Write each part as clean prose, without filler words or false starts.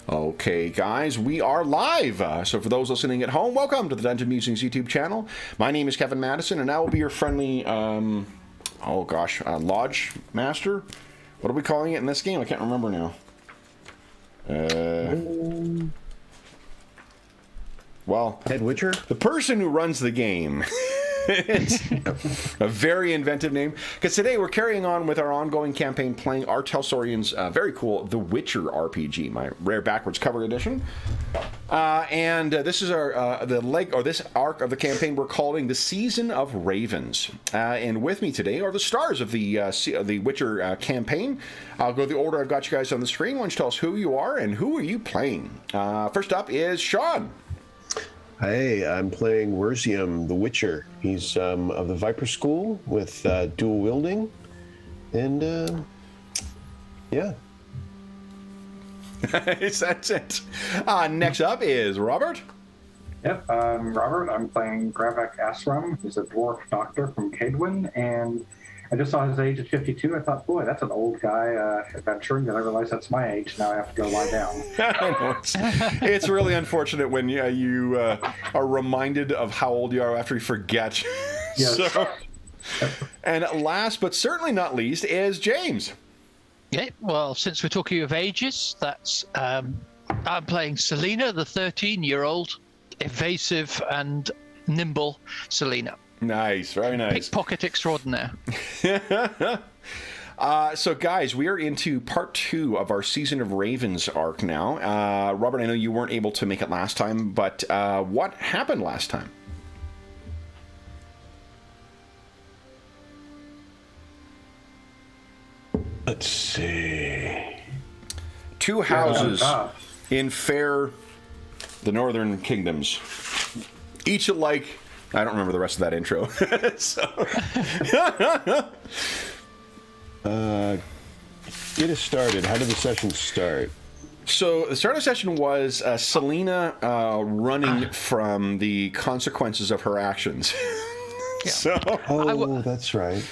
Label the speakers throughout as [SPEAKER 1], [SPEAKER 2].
[SPEAKER 1] Okay, guys, we are live. So for those listening at home, welcome to the Dungeon Musings YouTube channel. My name is Kevin Madison, and I will be your friendly, Lodge Master? What are we calling it in this game? I can't remember now. Well,
[SPEAKER 2] Head Witcher?
[SPEAKER 1] The person who runs the game. It's a very inventive name, because today we're carrying on with our ongoing campaign playing our Talsorian's very cool The Witcher RPG, my rare backwards cover edition. This is our this arc of the campaign we're calling the Season of Ravens. And with me today are the stars of the Witcher campaign. I'll go the order I've got you guys on the screen. Why don't you tell us who you are and who are you playing? First up is Sean.
[SPEAKER 2] Hey, I'm playing Werzium, the Witcher. He's of the Viper School with dual wielding, and yeah.
[SPEAKER 1] That's it. Next up is Robert.
[SPEAKER 3] Yep, Robert. I'm playing Gravak Asram. He's a dwarf doctor from Cadwin, and I just saw his age at 52. I thought, boy, that's an old guy adventuring. Then I realized that's my age. Now I have to go lie down.
[SPEAKER 1] I know, it's really unfortunate when you are reminded of how old you are after you forget.
[SPEAKER 3] Yes.
[SPEAKER 1] And last but certainly not least is James.
[SPEAKER 4] Yeah, well, since we're talking of ages, that's I'm playing Selena, the 13-year-old, evasive and nimble Selena.
[SPEAKER 1] Nice, very nice.
[SPEAKER 4] Pickpocket extraordinaire.
[SPEAKER 1] So, guys, we are into part 2 of our Season of Ravens arc now. Robert, I know you weren't able to make it last time, but what happened last time?
[SPEAKER 2] Let's see.
[SPEAKER 1] 2 houses in the Northern Kingdoms, each alike. I don't remember the rest of that intro.
[SPEAKER 2] Get us started. How did the session start?
[SPEAKER 1] So the start of the session was Selena running from the consequences of her actions.
[SPEAKER 4] Yeah.
[SPEAKER 1] So,
[SPEAKER 2] that's right.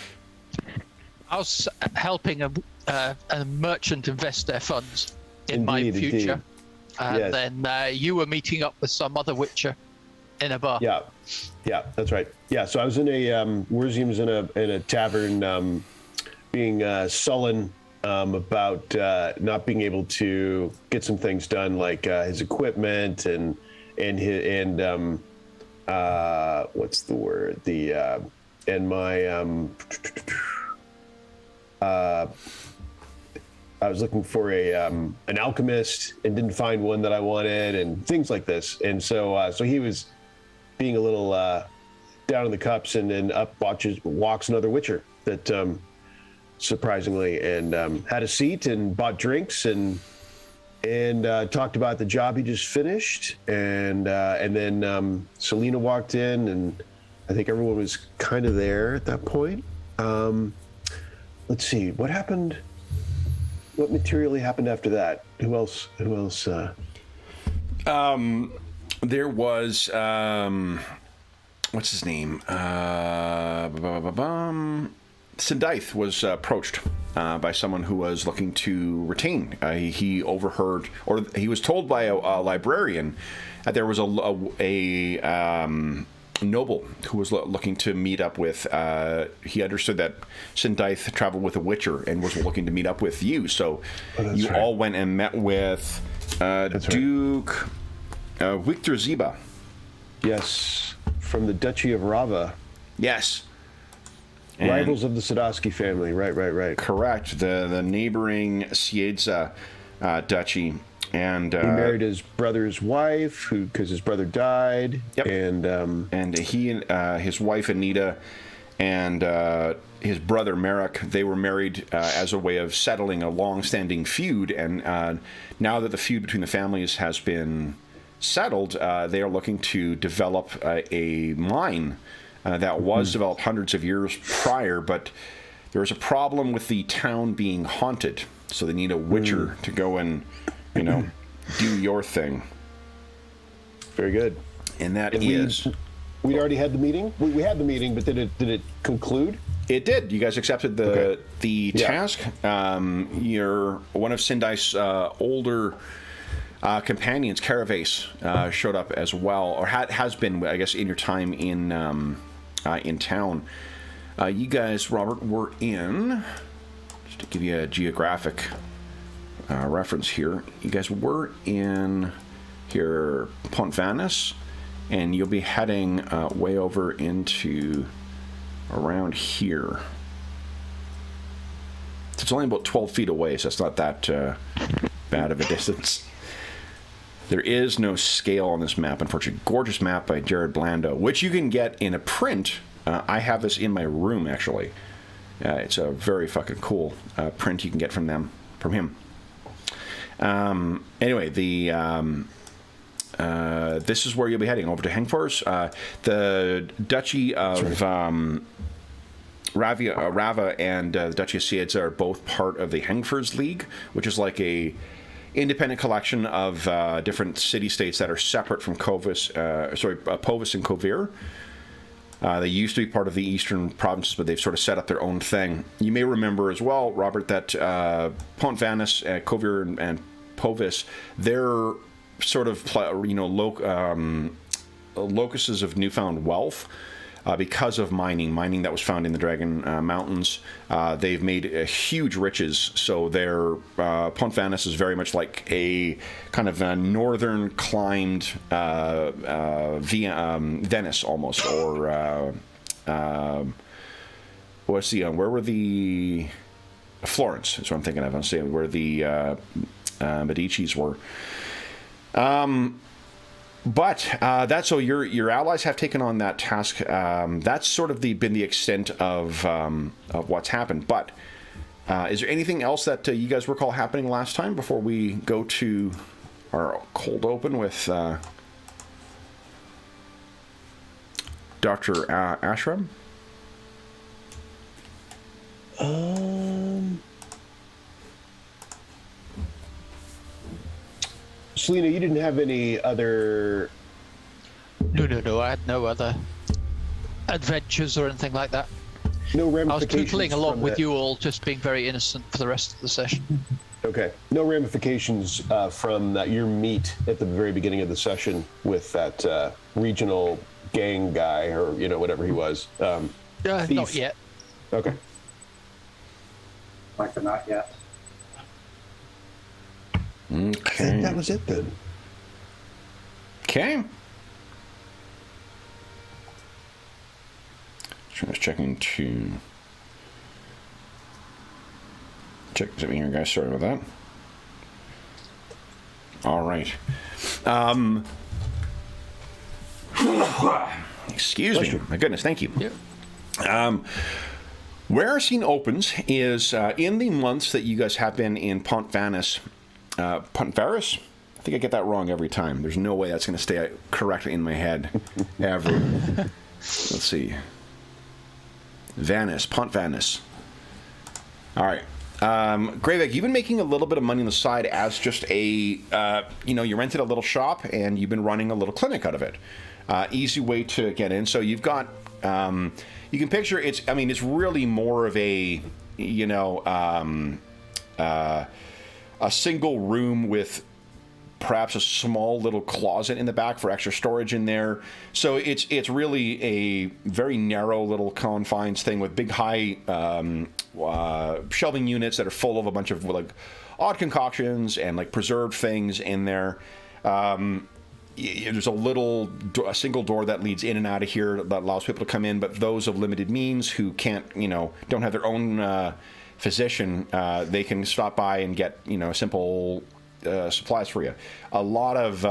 [SPEAKER 4] I was helping a merchant invest their funds in my
[SPEAKER 2] Indeed,
[SPEAKER 4] future. And
[SPEAKER 2] Yes.
[SPEAKER 4] then you were meeting up with some other Witcher in a bar.
[SPEAKER 2] Yeah, that's right. Yeah, so I was in Werzium's in a tavern, being sullen about not being able to get some things done, like his equipment and what's the word? I was looking for an alchemist and didn't find one that I wanted, and things like this. And so he was being a little down in the cups, and then up walks another Witcher that surprisingly, and had a seat and bought drinks and talked about the job he just finished, and then Selena walked in, and I think everyone was kind of there at that point. Let's see what happened. What materially happened after that? Who else?
[SPEAKER 1] there was what's his name? Sindaith was approached by someone who was looking to retain. He overheard, or he was told by a librarian that there was a noble who was looking to meet up with. He understood that Sindaith traveled with a Witcher and was looking to meet up with you. So you all went and met with Duke Victor Ziba.
[SPEAKER 2] Yes, from the Duchy of Rava.
[SPEAKER 1] Yes.
[SPEAKER 2] Rivals of the Sadowski family. Right.
[SPEAKER 1] Correct. The neighboring Siedza duchy. And
[SPEAKER 2] he married his brother's wife, because his brother died.
[SPEAKER 1] Yep.
[SPEAKER 2] And
[SPEAKER 1] he and his wife Anita and his brother Merrick, they were married as a way of settling a long-standing feud. And now that the feud between the families has been settled, they are looking to develop a mine that was developed hundreds of years prior, but there's a problem with the town being haunted, so they need a Witcher to go and, do your thing.
[SPEAKER 2] Very good.
[SPEAKER 1] And that
[SPEAKER 2] we already had the meeting. We had the meeting, but did it conclude?
[SPEAKER 1] It did. You guys accepted the task. You're one of Sindaith's older companions, Caravase, showed up as well, or has been, I guess, in your time in town. You guys, Robert, were in, just to give you a geographic reference here, you guys were in here, Pont Vanus, and you'll be heading way over into around here. It's only about 12 feet away, so it's not that bad of a distance. There is no scale on this map, unfortunately. Gorgeous map by Jared Blando, which you can get in a print. I have this in my room, actually. It's a very fucking cool print you can get from him. Anyway, this is where you'll be heading, over to Hengfors. The Duchy of Rava and the Duchy of Siedz are both part of the Hengfors League, which is like a independent collection of different city-states that are separate from Povis and Kovir. They used to be part of the eastern provinces, but they've sort of set up their own thing. You may remember as well, Robert, that Pont Vanus, Kovir, and Povis, they're sort of locuses of newfound wealth because of mining that was found in the Dragon Mountains. They've made huge riches, so their Pont Vanus is very much like a kind of a northern climbed Venice almost, or what's the where were the Florence is what I'm thinking of. I'm saying where the Medicis were. But that's so your allies have taken on that task. That's sort of been the extent of what's happened. But is there anything else that you guys recall happening last time before we go to our cold open with Dr. Ashram?
[SPEAKER 2] Selena, you didn't have any other...
[SPEAKER 4] No. I had no other adventures or anything like that.
[SPEAKER 2] No
[SPEAKER 4] I was
[SPEAKER 2] ramifications.
[SPEAKER 4] tootling along with you all, just being very innocent for the rest of the session.
[SPEAKER 2] Okay. No ramifications from your meet at the very beginning of the session with that regional gang guy, or whatever he was.
[SPEAKER 4] Not yet.
[SPEAKER 2] Okay.
[SPEAKER 3] Like the not yet.
[SPEAKER 2] I think that was it then.
[SPEAKER 1] Okay. Just checking to check something here, guys. Sorry about that. All right. Excuse me. My goodness. Thank you.
[SPEAKER 4] Yeah.
[SPEAKER 1] Where our scene opens is in the months that you guys have been in Pont Vanus. Pont Varus? I think I get that wrong every time. There's no way that's going to stay correctly in my head ever. Let's see. Pont Vanus. All right. Gravik, you've been making a little bit of money on the side as just you rented a little shop and you've been running a little clinic out of it. Easy way to get in. So you've got, you can picture it's really more of a, a single room with perhaps a small little closet in the back for extra storage in there. So it's really a very narrow little confines thing with big high shelving units that are full of a bunch of like odd concoctions and like preserved things in there. There's a single door that leads in and out of here that allows people to come in, but those of limited means who can't, don't have their own physician, they can stop by and get simple supplies for you. A lot of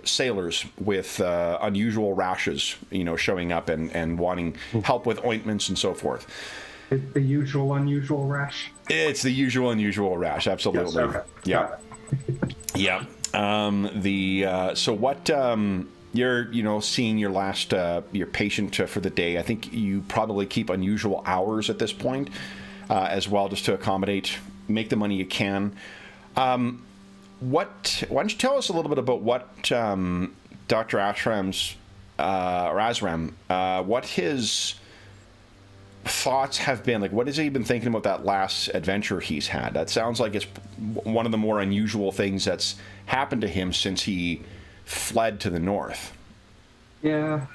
[SPEAKER 1] sailors with unusual rashes, showing up and wanting help with ointments and so forth.
[SPEAKER 3] It's the usual unusual rash.
[SPEAKER 1] It's the usual unusual rash, absolutely.
[SPEAKER 3] Yes, okay.
[SPEAKER 1] Yeah. Yeah. So what you're seeing your last your patient for the day. I think you probably keep unusual hours at this point as well, just to accommodate, make the money you can. Why don't you tell us a little bit about what Dr. Ashram's or Azram, what his thoughts have been? Like, what has he been thinking about that last adventure he's had? That sounds like it's one of the more unusual things that's happened to him since he fled to the north.
[SPEAKER 3] Yeah,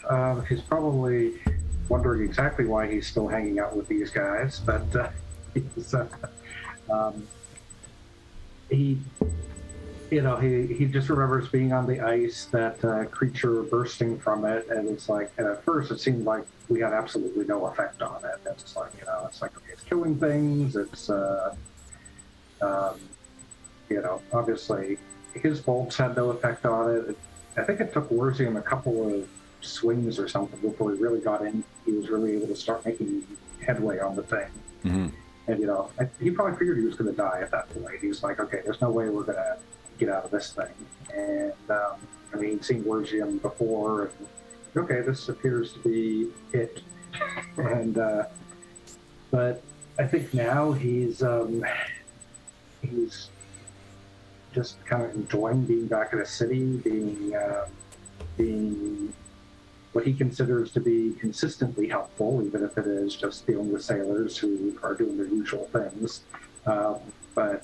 [SPEAKER 3] he's probably wondering exactly why he's still hanging out with these guys, but he just remembers being on the ice, that creature bursting from it, and it's like, and at first it seemed like we had absolutely no effect on it. And it's like, okay, it's killing things. It's, obviously his bolts had no effect on it. I think it took Warzium a couple of swings or something before he really got in. He was really able to start making headway on the thing.
[SPEAKER 1] Mm-hmm.
[SPEAKER 3] And, he probably figured he was going to die at that point. He was like, okay, there's no way we're going to get out of this thing. And he'd seen Warzium before, and okay, this appears to be it. And but I think now he's just kind of enjoying being back in a city, being what he considers to be consistently helpful, even if it is just dealing with sailors who are doing their usual things. But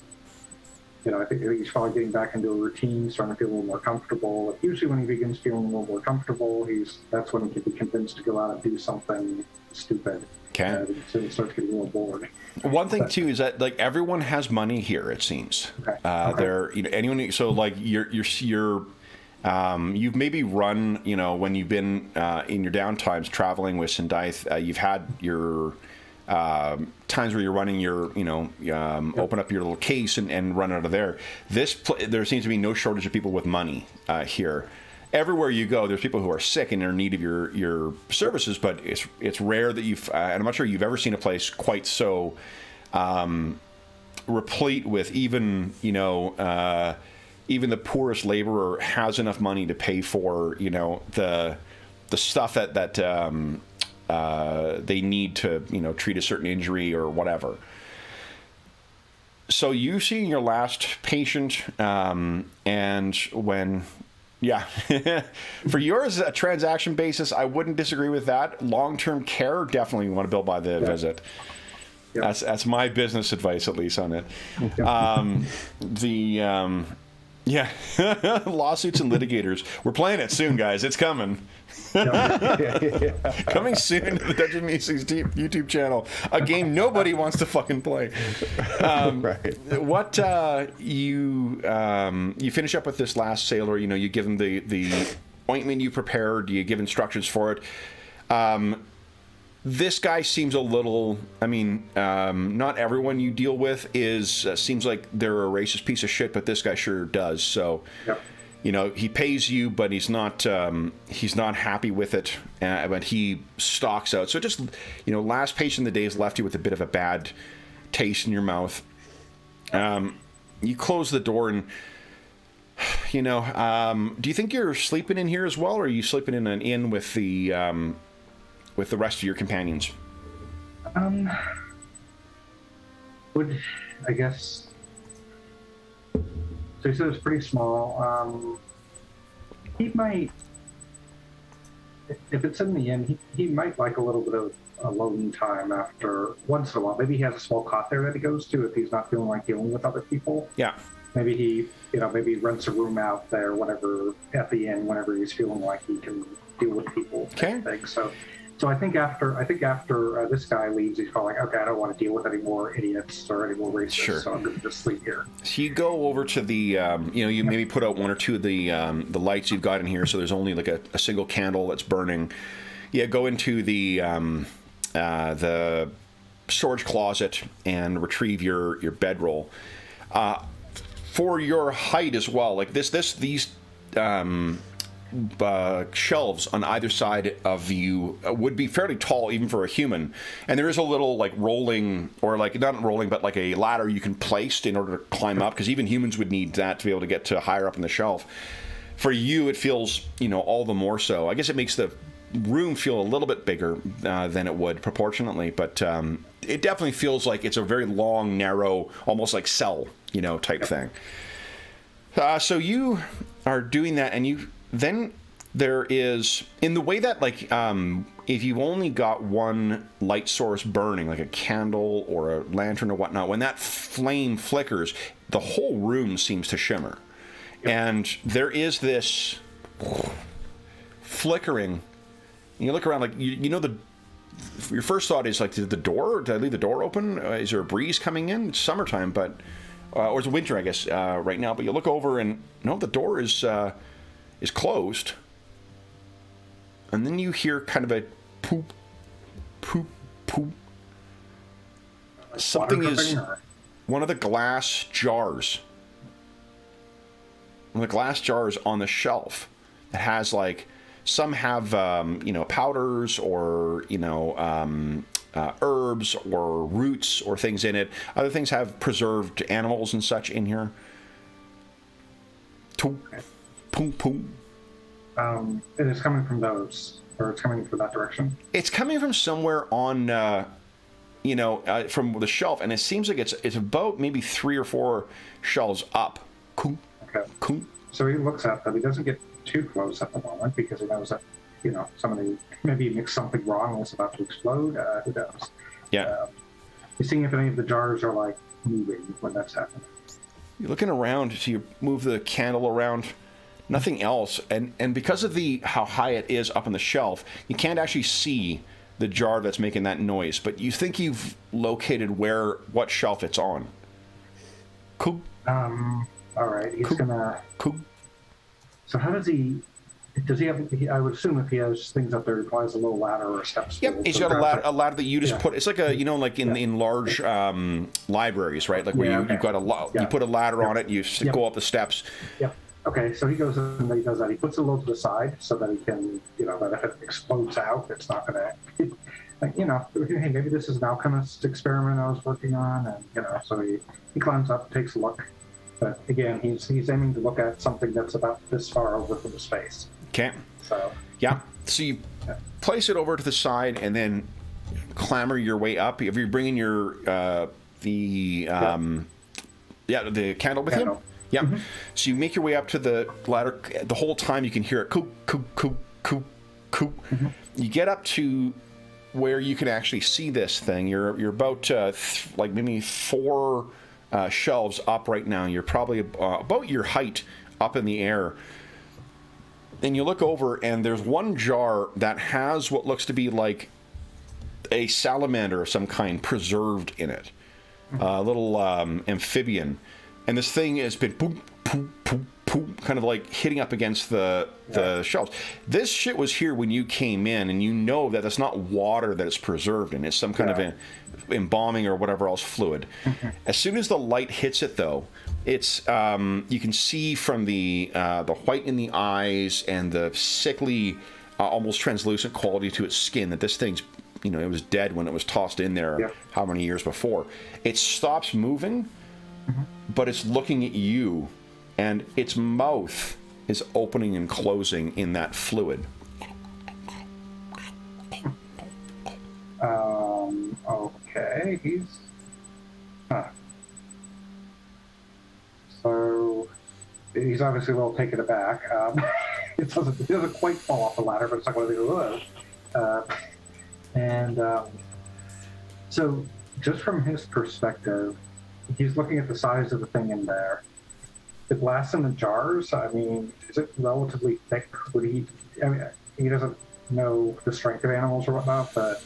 [SPEAKER 3] I think he's probably getting back into a routine, starting to feel a little more comfortable. Like, usually when he begins feeling a little more comfortable, that's when he can be convinced to go out and do something stupid.
[SPEAKER 1] Okay.
[SPEAKER 3] So he starts getting a little bored.
[SPEAKER 1] One thing too is that, like, everyone has money here, it seems.
[SPEAKER 3] Okay.
[SPEAKER 1] There, anyone. So, like, you've maybe run, when you've been in your downtimes traveling with Sindaith, you've had your times where you're running your, open up your little case and run out of there. There seems to be no shortage of people with money here. Everywhere you go, there's people who are sick and are in need of your services, but it's rare that and I'm not sure you've ever seen a place quite so replete with even the poorest laborer has enough money to pay for, the stuff that they need to, treat a certain injury or whatever. So you see your last patient, and when, for yours, a transaction basis, I wouldn't disagree with that. Long-term care, definitely you want to bill by the visit. Yeah. That's my business advice, at least, on it. Lawsuits and litigators. We're playing it soon, guys. It's coming. Coming soon to the Dungeon Musings YouTube channel. A game nobody wants to fucking play. Right. What you finish up with this last sailor. You give him the ointment you prepared. You give instructions for it. This guy seems a little. Not everyone you deal with seems like they're a racist piece of shit, but this guy sure does. So. Yep. He pays you, but he's not happy with it, but he stalks out. So just, last patient of the day has left you with a bit of a bad taste in your mouth. You close the door and, do you think you're sleeping in here as well, or are you sleeping in an inn with the rest of your companions?
[SPEAKER 3] I guess... So he said it's pretty small. He might, if it's in the inn, he might like a little bit of alone time after once in a while. Maybe he has a small cot there that he goes to if he's not feeling like dealing with other people. Yeah. Maybe he, maybe rents a room out there, whatever, at the inn, whenever he's feeling like he can deal with people. Okay. So I think after this guy leaves, he's probably like, okay, I don't want to deal with any more idiots or any more racists, so I'm going to just sleep here.
[SPEAKER 1] So you go over to the, you maybe put out one or two of the lights you've got in here, so there's only like a single candle that's burning. Yeah, go into the storage closet and retrieve your bedroll. For your height as well, like these shelves on either side of you would be fairly tall even for a human, and there is a little like rolling, or like not rolling, but like a ladder you can place in order to climb up, because even humans would need that to be able to get to higher up in the shelf. For you, it feels all the more so. I guess it makes the room feel a little bit bigger than it would proportionately, but it definitely feels like it's a very long, narrow, almost like cell type thing. So you are doing that, and then there is, in the way that like if you've only got one light source burning, like a candle or a lantern or whatnot, when that flame flickers, the whole room seems to shimmer. Yep. And there is this flickering. You look around, like, you know, your first thought is, like, did I leave the door open? Is there a breeze coming in? It's summertime, but, or it's winter, I guess, right now. But you look over and, no, the door is closed. And then you hear kind of a poop, poop, poop. Something is, one of the glass jars. One of the glass jars on the shelf that has, like, some have, powders or, herbs or roots or things in it. Other things have preserved animals and such in here. Poom, poom, poom.
[SPEAKER 3] It is coming from those, or it's coming from that direction? It's
[SPEAKER 1] coming from somewhere on, from the shelf, and it seems like it's about maybe 3 or 4 shelves up. Cool.
[SPEAKER 3] Okay.
[SPEAKER 1] Cool.
[SPEAKER 3] So he looks at them. He doesn't get too close at the moment because he knows that, somebody maybe mixed something wrong and it's about to explode. Who knows?
[SPEAKER 1] Yeah.
[SPEAKER 3] He's seeing if any of the jars are, like, moving when that's happening.
[SPEAKER 1] You're looking around, so you move the candle around. Nothing else, and because of how high it is up on the shelf, you can't actually see the jar that's making that noise. But you think you've located what shelf it's on. Cool.
[SPEAKER 3] All right. He's gonna.
[SPEAKER 1] Cool.
[SPEAKER 3] So how does he? Does he have? I would assume if he has things up there, he probably has a little ladder or a step stool.
[SPEAKER 1] Yep, he's got a ladder that you just put. It's like in large libraries, right? Like where you've got you put a ladder on it, you go up the steps.
[SPEAKER 3] Yep. Okay, so he goes and he does that. He puts it a little to the side so that he can, that if it explodes out, it's not going to, hey, maybe this is an alchemist experiment I was working on, and so he climbs up, takes a look, but again, he's aiming to look at something that's about this far over from the space.
[SPEAKER 1] Okay.
[SPEAKER 3] So
[SPEAKER 1] you place it over to the side and then clamber your way up. If you're bringing your the candle with you. Yeah. Mm-hmm. So you make your way up to the ladder. The whole time you can hear it coop, coop, coop, coop, coop. Mm-hmm. You get up to where you can actually see this thing. You're about maybe 4 shelves up right now. You're probably about your height up in the air. And you look over and there's one jar that has what looks to be like a salamander of some kind preserved in it. A little amphibian. And this thing has been boom, boom, boom, boom, kind of like hitting up against the shelves. This shit was here when you came in, and you know that it's not water that it's preserved in. It's some kind of embalming or whatever else fluid. Mm-hmm. As soon as the light hits it, though, it's you can see from the white in the eyes and the sickly, almost translucent quality to its skin that this thing's, it was dead when it was tossed in there how many years before. It stops moving. Mm-hmm. But it's looking at you, and its mouth is opening and closing in that fluid.
[SPEAKER 3] Okay, so he's obviously a little taken aback. It doesn't quite fall off the ladder, but it's not what it was. So just from his perspective, he's looking at the size of the thing in there. The glass in the jars, I mean, is it relatively thick? He doesn't know the strength of animals or whatnot, but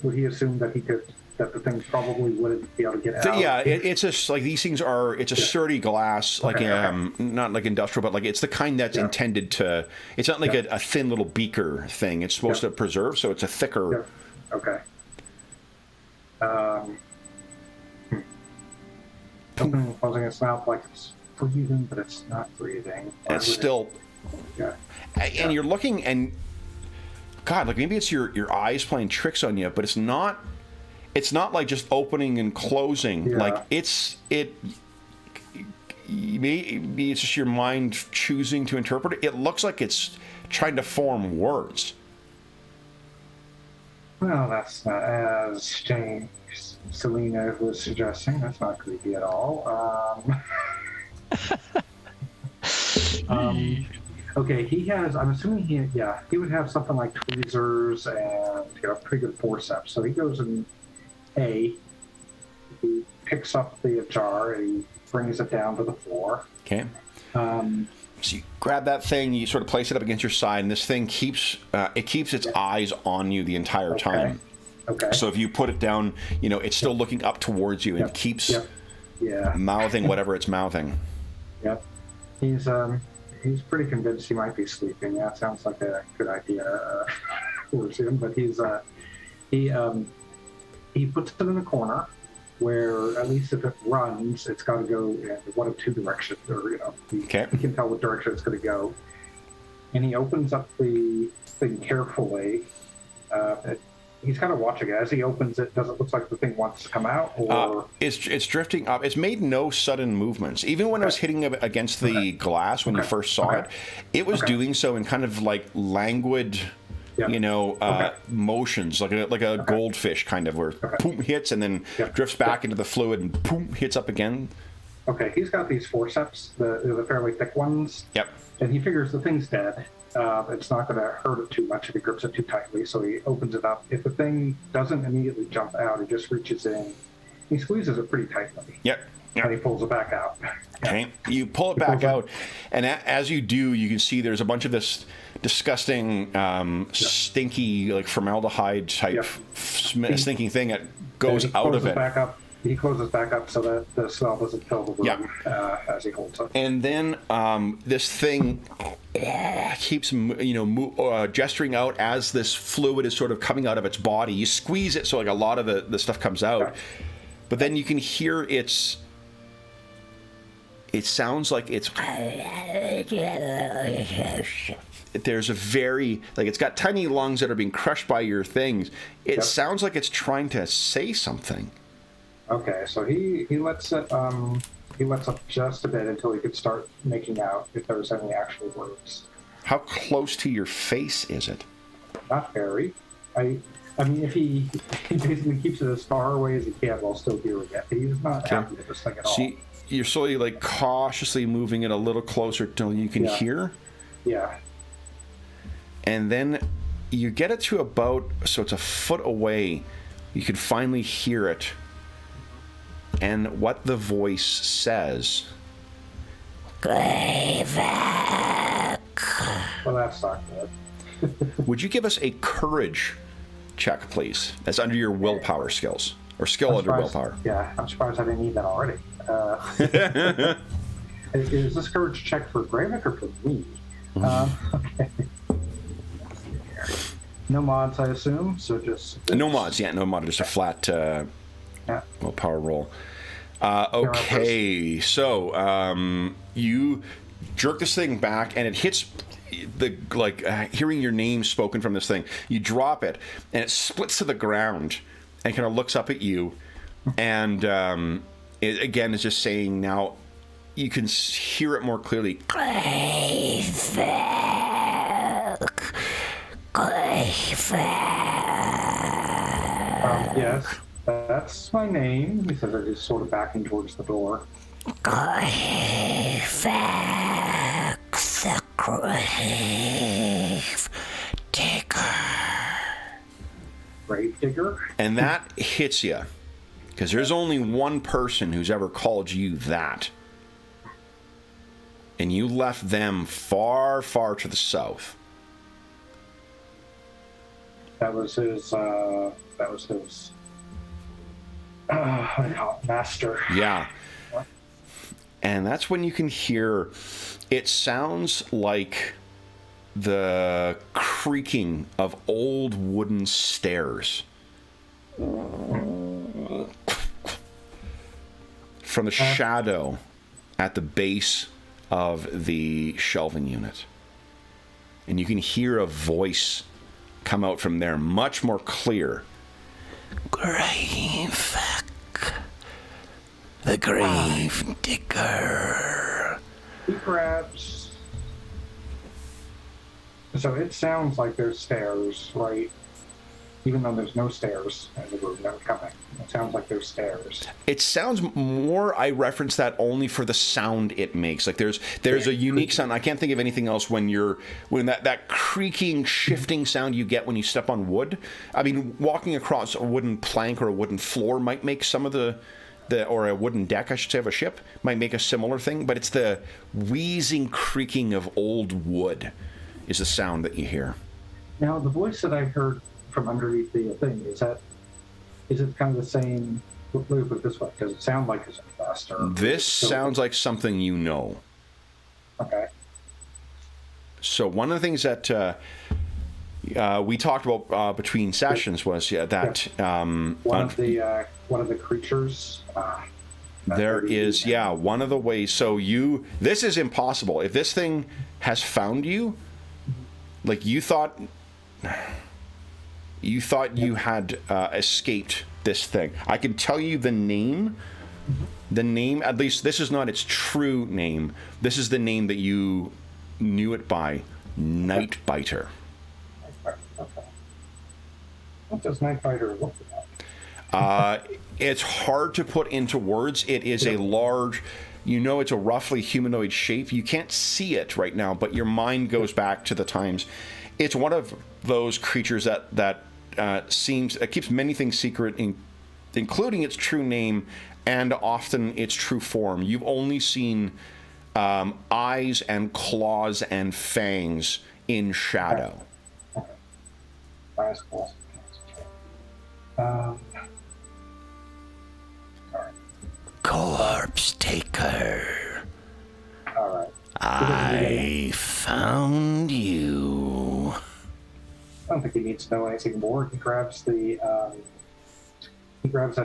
[SPEAKER 3] would he assume that the thing probably wouldn't be able to get out?
[SPEAKER 1] Yeah, it's just like these things are, it's a sturdy glass, not like industrial, but like it's the kind that's intended to, it's not like a thin little beaker thing. It's supposed to preserve, so it's a thicker.
[SPEAKER 3] Yeah. Okay. Opening and closing its mouth like it's breathing, but it's not breathing.
[SPEAKER 1] It's still. And you're looking, and God, like maybe it's your eyes playing tricks on you, but it's not. It's not like just opening and closing.
[SPEAKER 3] Yeah.
[SPEAKER 1] Like maybe it's just your mind choosing to interpret it. It looks like it's trying to form words.
[SPEAKER 3] Well, that's not as Selena was suggesting. That's not creepy at all. Okay, he has. I'm assuming he would have something like tweezers and pretty good forceps. So he goes in A. He picks up the jar and he brings it down to the floor.
[SPEAKER 1] Okay. So you grab that thing, you sort of place it up against your side, and this thing keeps its eyes on you the entire time.
[SPEAKER 3] Okay.
[SPEAKER 1] So if you put it down, it's still looking up towards you and keeps mouthing whatever it's mouthing.
[SPEAKER 3] Yep. He's pretty convinced he might be sleeping. That sounds like a good idea towards him. But he puts it in a corner where at least if it runs, it's got to go in one of two directions, or he can tell what direction it's going to go. And he opens up the thing carefully. He's kind of watching it. As he opens it, does it look like the thing wants to come out? Or
[SPEAKER 1] it's drifting up. It's made no sudden movements. Even when it was hitting against the glass when you first saw it, it was doing so in kind of like languid, motions, like a goldfish kind of, where boom hits and then drifts back into the fluid and boom hits up again.
[SPEAKER 3] Okay, he's got these forceps, the fairly thick ones.
[SPEAKER 1] Yep.
[SPEAKER 3] And he figures the thing's dead. It's not going to hurt it too much if he grips it too tightly, so he opens it up. If the thing doesn't immediately jump out, he just reaches in. He squeezes it pretty tightly.
[SPEAKER 1] Yep.
[SPEAKER 3] And he pulls it back out.
[SPEAKER 1] Okay. You pull it back out, and as you do, you can see there's a bunch of this disgusting, stinky, like formaldehyde type stinking thing that goes out of it.
[SPEAKER 3] He closes back up so that the smell doesn't fill the room as he holds it.
[SPEAKER 1] And then this thing keeps gesturing out as this fluid is sort of coming out of its body. You squeeze it so like a lot of the stuff comes out, but then you can hear it sounds like it's there's a very, like, it's got tiny lungs that are being crushed by your things. It sounds like it's trying to say something.
[SPEAKER 3] Okay, so he lets it up just a bit until he could start making out if there's any actual words.
[SPEAKER 1] How close to your face is it?
[SPEAKER 3] Not very. I mean, if he basically keeps it as far away as he can while still hearing it, he's not happy with this thing at all.
[SPEAKER 1] See, you're slowly, like, cautiously moving it a little closer till you can hear.
[SPEAKER 3] Yeah.
[SPEAKER 1] And then you get it to about, so it's a foot away. You can finally hear it. And what the voice says.
[SPEAKER 3] Well, that's not good.
[SPEAKER 1] Would you give us a courage check, please? That's under your willpower skills. Or skill under willpower.
[SPEAKER 3] Yeah, I'm surprised I didn't need that already. Is this courage check for Gravik or for me? Okay. No mods, I assume. So just
[SPEAKER 1] no mods. Yeah, no mod. Just a flat willpower roll. Okay, so you jerk this thing back, and it hits the hearing your name spoken from this thing. You drop it, and it splits to the ground, and kind of looks up at you, and it again is just saying now. You can hear it more clearly.
[SPEAKER 3] Yes, that's my name. He says it is sort of backing towards the door.
[SPEAKER 5] The grave digger.
[SPEAKER 3] Grave digger?
[SPEAKER 1] And that hits you. Because there's only one person who's ever called you that. And you left them far, far to the south.
[SPEAKER 3] That was his master.
[SPEAKER 1] Yeah. And that's when you can hear, it sounds like the creaking of old wooden stairs. From the shadow at the base of the shelving unit. And you can hear a voice come out from there, much more clear.
[SPEAKER 5] Grave. The grave digger.
[SPEAKER 3] He grabs. So it sounds like there's stairs, right? even though there's no stairs in the room that are coming. It sounds like there's stairs.
[SPEAKER 1] It sounds more, I reference that only for the sound it makes. Like there's a unique sound. I can't think of anything else when that creaking, shifting sound you get when you step on wood. I mean, walking across a wooden plank or a wooden floor might make some of the or a wooden deck, I should say, of a ship, might make a similar thing, but it's the wheezing creaking of old wood is the sound that you hear.
[SPEAKER 3] Now, the voice that I heard from underneath the thing, is it kind of the same? Let me put it this way: does it sound like it's a faster?
[SPEAKER 1] This sounds like something you know.
[SPEAKER 3] Okay.
[SPEAKER 1] So one of the things that we talked about between sessions was that
[SPEAKER 3] one of the creatures.
[SPEAKER 1] There is one of the ways. So this is impossible. If this thing has found you, like you thought you had escaped this thing. I can tell you the name. The name, at least this is not its true name. This is the name that you knew it by. Nightbiter.
[SPEAKER 3] Okay. What does Nightbiter look like?
[SPEAKER 1] It's hard to put into words. It is a large, it's a roughly humanoid shape. You can't see it right now, but your mind goes back to the times. It's one of those creatures that keeps many things secret, including its true name and often its true form. You've only seen eyes and claws and fangs in shadow.
[SPEAKER 3] Okay. Eyes, claws, and fangs.
[SPEAKER 5] Corpse taker.
[SPEAKER 3] All right.
[SPEAKER 5] I found you.
[SPEAKER 3] I don't think he needs to know anything more. He grabs that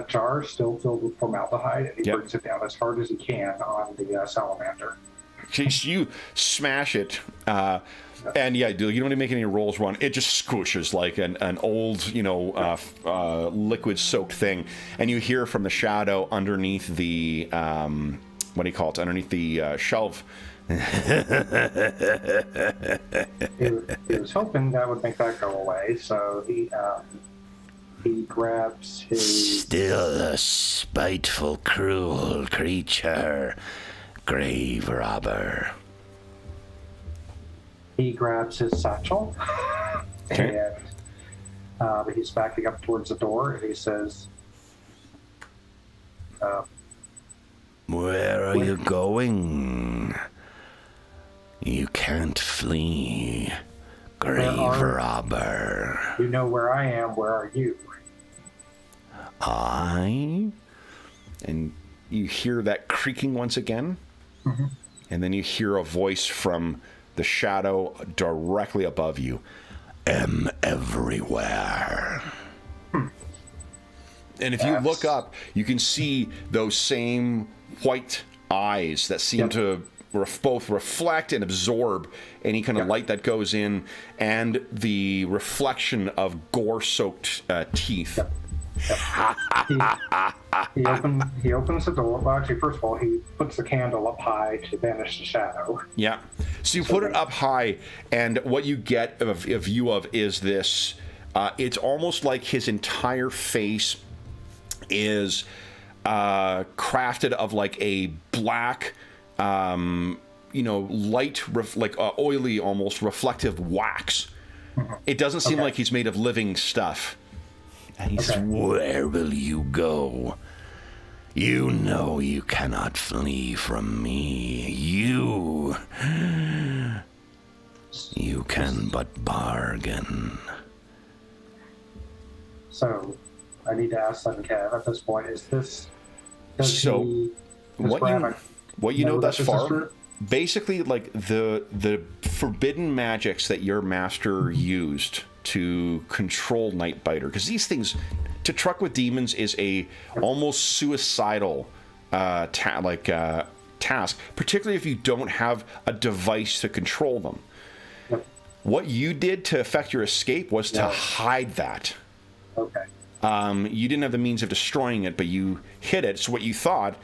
[SPEAKER 3] jar still filled with formaldehyde, and he brings it down as hard as he can on the salamander.
[SPEAKER 1] You smash it, and you don't even make any rolls. It just squishes like an old, liquid-soaked thing, and you hear from the shadow underneath the underneath the shelf.
[SPEAKER 3] He was hoping that would make that go away, so he grabs his...
[SPEAKER 5] Still a spiteful, cruel creature, grave robber.
[SPEAKER 3] He grabs his satchel,
[SPEAKER 1] Okay.
[SPEAKER 3] and he's backing up towards the door, and he says...
[SPEAKER 5] Where are you going? You can't flee, grave robber.
[SPEAKER 3] You know where I am, where are you?
[SPEAKER 1] And you hear that creaking once again, and then you hear a voice from the shadow directly above you.
[SPEAKER 5] Am everywhere.
[SPEAKER 1] And if you look up, you can see those same white eyes that seem to both reflect and absorb any kind of light that goes in, and the reflection of gore-soaked teeth.
[SPEAKER 3] He opens the door. Well, actually, first of all, he puts the candle up high to banish the shadow.
[SPEAKER 1] Yeah. So you put it up high, and what you get a view of is this. It's almost like his entire face is crafted of like a black, light, oily, almost reflective wax. It doesn't seem like he's made of living stuff.
[SPEAKER 5] And he says, where will you go? You know you cannot flee from me. You can but bargain.
[SPEAKER 3] So, I need to ask then, Kev, at this point,
[SPEAKER 1] what you know thus far, basically, like the forbidden magics that your master used to control Nightbiter, because these things, to truck with demons is a almost suicidal task, particularly if you don't have a device to control them.
[SPEAKER 3] Yep.
[SPEAKER 1] What you did to affect your escape was to hide that.
[SPEAKER 3] Okay.
[SPEAKER 1] You didn't have the means of destroying it, but you hid it. So what you thought,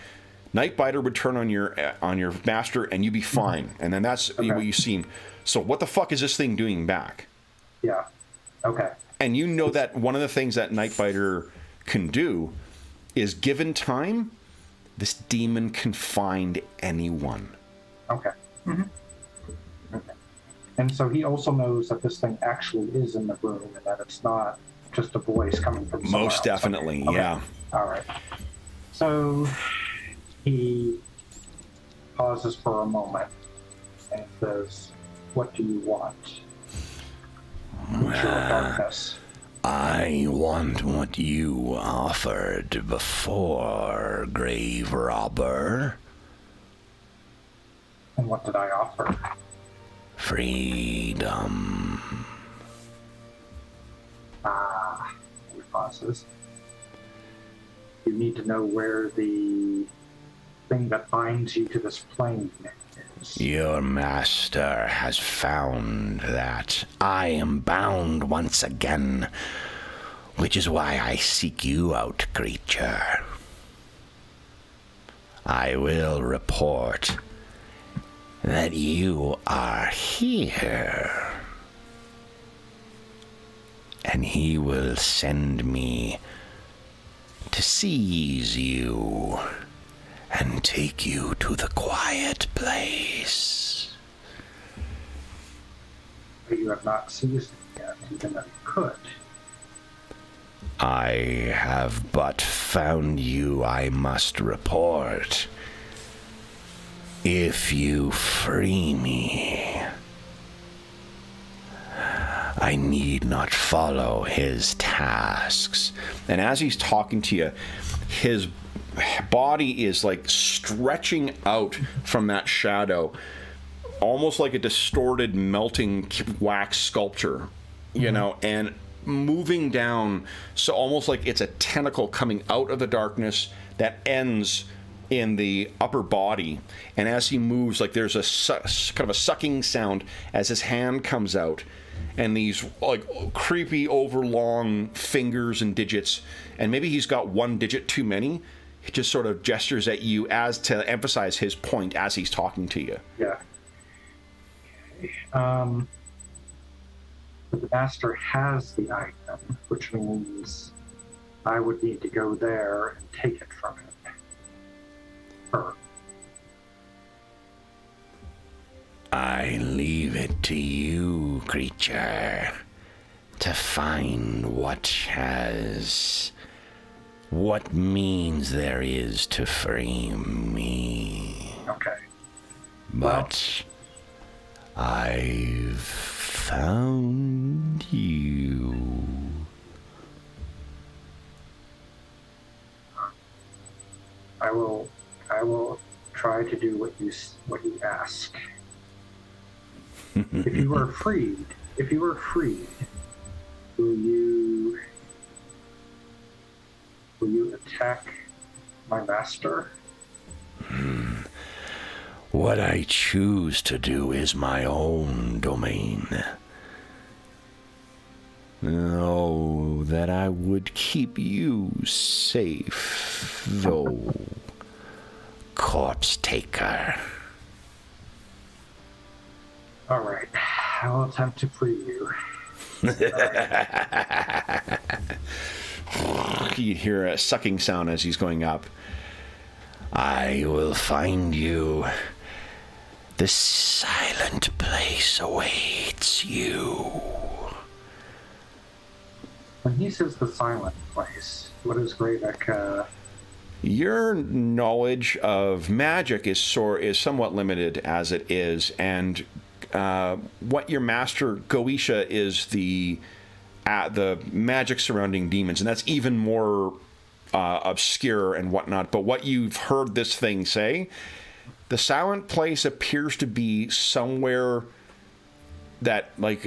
[SPEAKER 1] Nightbiter would turn on your master and you'd be fine. And then that's what you've seen. So what the fuck is this thing doing back?
[SPEAKER 3] Yeah. Okay.
[SPEAKER 1] And you know that one of the things that Nightbiter can do is, given time, this demon can find anyone.
[SPEAKER 3] Okay. Okay. And so he also knows that this thing actually is in the room and that it's not just a voice coming from somewhere
[SPEAKER 1] Most
[SPEAKER 3] else.
[SPEAKER 1] definitely,
[SPEAKER 3] Okay.
[SPEAKER 1] yeah.
[SPEAKER 3] All right. So he pauses for a moment and says, "What do you want? Creature of darkness."
[SPEAKER 5] I want what you offered before, grave robber.
[SPEAKER 3] And what did I offer?
[SPEAKER 5] Freedom.
[SPEAKER 3] He pauses. You need to know where the thing that binds you to this plane is.
[SPEAKER 5] Your master has found that I am bound once again, which is why I seek you out, creature. I will report that you are here, and he will send me to seize you and take you to the quiet place.
[SPEAKER 3] But you have not seized it yet, even though you could.
[SPEAKER 5] I have but found you, I must report. If you free me, I need not follow his tasks.
[SPEAKER 1] And as he's talking to you, his body is like stretching out from that shadow, almost like a distorted melting wax sculpture, you know, and moving down, so almost like it's a tentacle coming out of the darkness that ends in the upper body. And as he moves, like there's a kind of a sucking sound as his hand comes out, and these like creepy overlong fingers and digits, and maybe he's got one digit too many. He just sort of gestures at you as to emphasize his point as he's talking to you.
[SPEAKER 3] Yeah. Okay. The master has the item, which means I would need to go there and take it from him. Her.
[SPEAKER 5] I leave it to you, creature, to find what means there is to free me.
[SPEAKER 3] Okay.
[SPEAKER 5] But I've found you.
[SPEAKER 3] I will try to do what you ask. If you were freed, will you attack my master?
[SPEAKER 5] What I choose to do is my own domain. Know that I would keep you safe, though, corpse taker.
[SPEAKER 3] All right, I will attempt to free you.
[SPEAKER 1] You hear a sucking sound as he's going up.
[SPEAKER 5] I will find you. The silent place awaits you.
[SPEAKER 3] When he says the silent place, what is Greybeck?
[SPEAKER 1] Your knowledge of magic is somewhat limited as it is, and what your master Goetia is the magic surrounding demons, and that's even more obscure and whatnot. But what you've heard this thing say, the silent place appears to be somewhere that like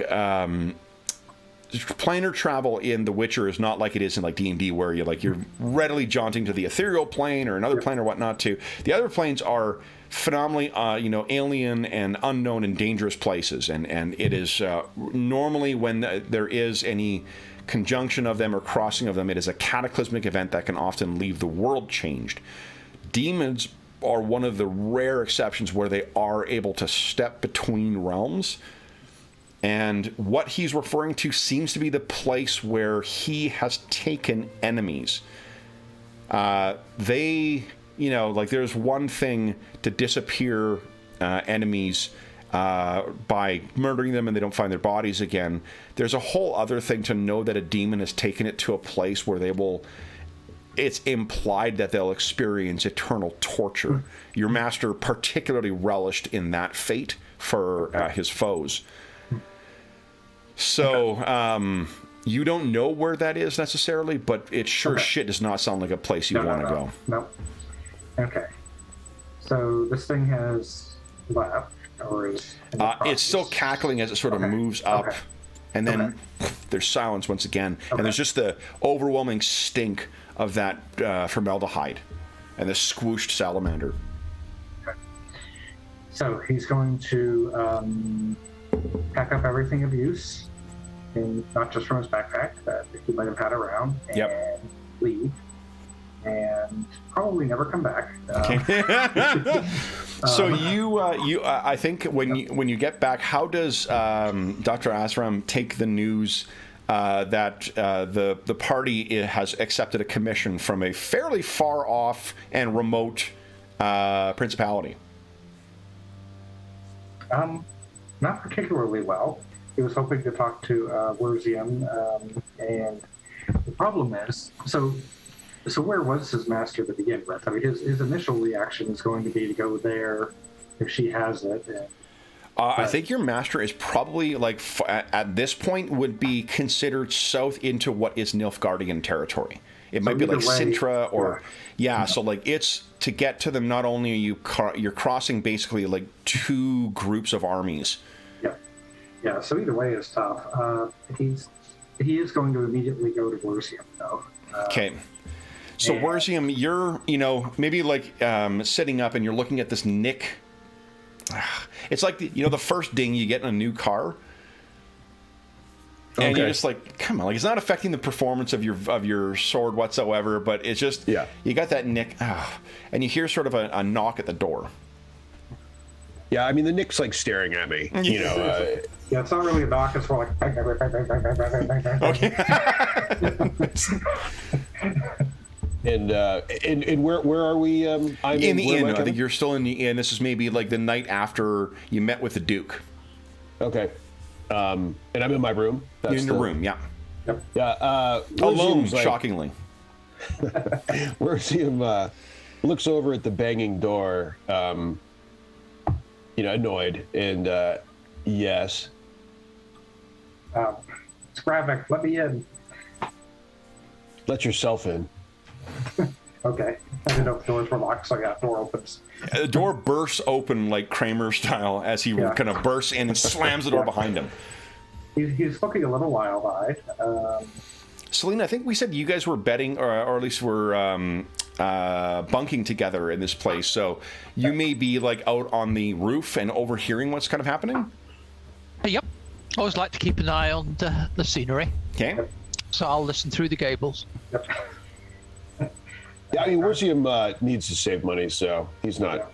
[SPEAKER 1] planar travel in The Witcher is not like it is in like D&D, where you're readily jaunting to the ethereal plane or another plane or whatnot. To the other planes are phenomenally alien and unknown and dangerous places, and it is normally when there is any conjunction of them or crossing of them, it is a cataclysmic event that can often leave the world changed. Demons are one of the rare exceptions where they are able to step between realms And what he's referring to seems to be the place where he has taken enemies. There's one thing to disappear enemies by murdering them and they don't find their bodies again. There's a whole other thing to know that a demon has taken it to a place where it's implied that they'll experience eternal torture. Your master particularly relished in that fate for his foes. So, you don't know where that is necessarily, but it sure shit does not sound like a place you want to go.
[SPEAKER 3] No. Okay. So this thing has left, or is...
[SPEAKER 1] it's still cackling as it sort of moves up, and then there's silence once again, and there's just the overwhelming stink of that formaldehyde and the squooshed salamander.
[SPEAKER 3] Okay. So he's going to pack up everything of use, and not just from his backpack that he might have had around, and leave, and probably never come back.
[SPEAKER 1] So I think when you get back, how does Dr. Asram take the news that the party has accepted a commission from a fairly far off and remote principality?
[SPEAKER 3] Not particularly well. He was hoping to talk to Werzium, and the problem is, so where was his master to begin with? I mean, his initial reaction is going to be to go there if she has it.
[SPEAKER 1] I think your master is probably, at this point, would be considered south into what is Nilfgaardian territory. It might be like Sintra or... Yeah, so it's to get to them, not only are you're crossing basically like two groups of armies.
[SPEAKER 3] Yeah, so either way is tough. He is going to immediately go to Werzium, though.
[SPEAKER 1] Okay. So Werzium, you're, maybe sitting up and you're looking at this nick. It's like, the first ding you get in a new car. And you're just like, come on, it's not affecting the performance of your sword whatsoever, but it's just, you got that nick, and you hear sort of a knock at the door.
[SPEAKER 2] Yeah, I mean, the nick's staring at me,
[SPEAKER 3] Yeah, it's not really a knock, it's more like...
[SPEAKER 1] Okay.
[SPEAKER 2] And where are we? I'm
[SPEAKER 1] in the inn. I think you're still in the inn. This is maybe the night after you met with the Duke.
[SPEAKER 2] Okay. And I'm in my room.
[SPEAKER 1] You're in your room, yeah.
[SPEAKER 3] Yep.
[SPEAKER 2] Yeah.
[SPEAKER 1] Alone, shockingly.
[SPEAKER 2] Werzium looks over at the banging door, annoyed, and yes.
[SPEAKER 3] It's Gravik, let me in.
[SPEAKER 2] Let yourself in.
[SPEAKER 3] Okay. I didn't know if doors were locked, so the door opens.
[SPEAKER 1] The door bursts open like Kramer style as he kind of bursts in and slams the door behind him.
[SPEAKER 3] He's looking a little wild-eyed.
[SPEAKER 1] Selena, I think we said you guys were betting, or at least were bunking together in this place, so you may be out on the roof and overhearing what's kind of happening?
[SPEAKER 4] Yep. I always like to keep an eye on the scenery.
[SPEAKER 1] Okay.
[SPEAKER 4] So I'll listen through the gables.
[SPEAKER 3] Yep.
[SPEAKER 2] Yeah, I mean, Werzium needs to save money, so he's not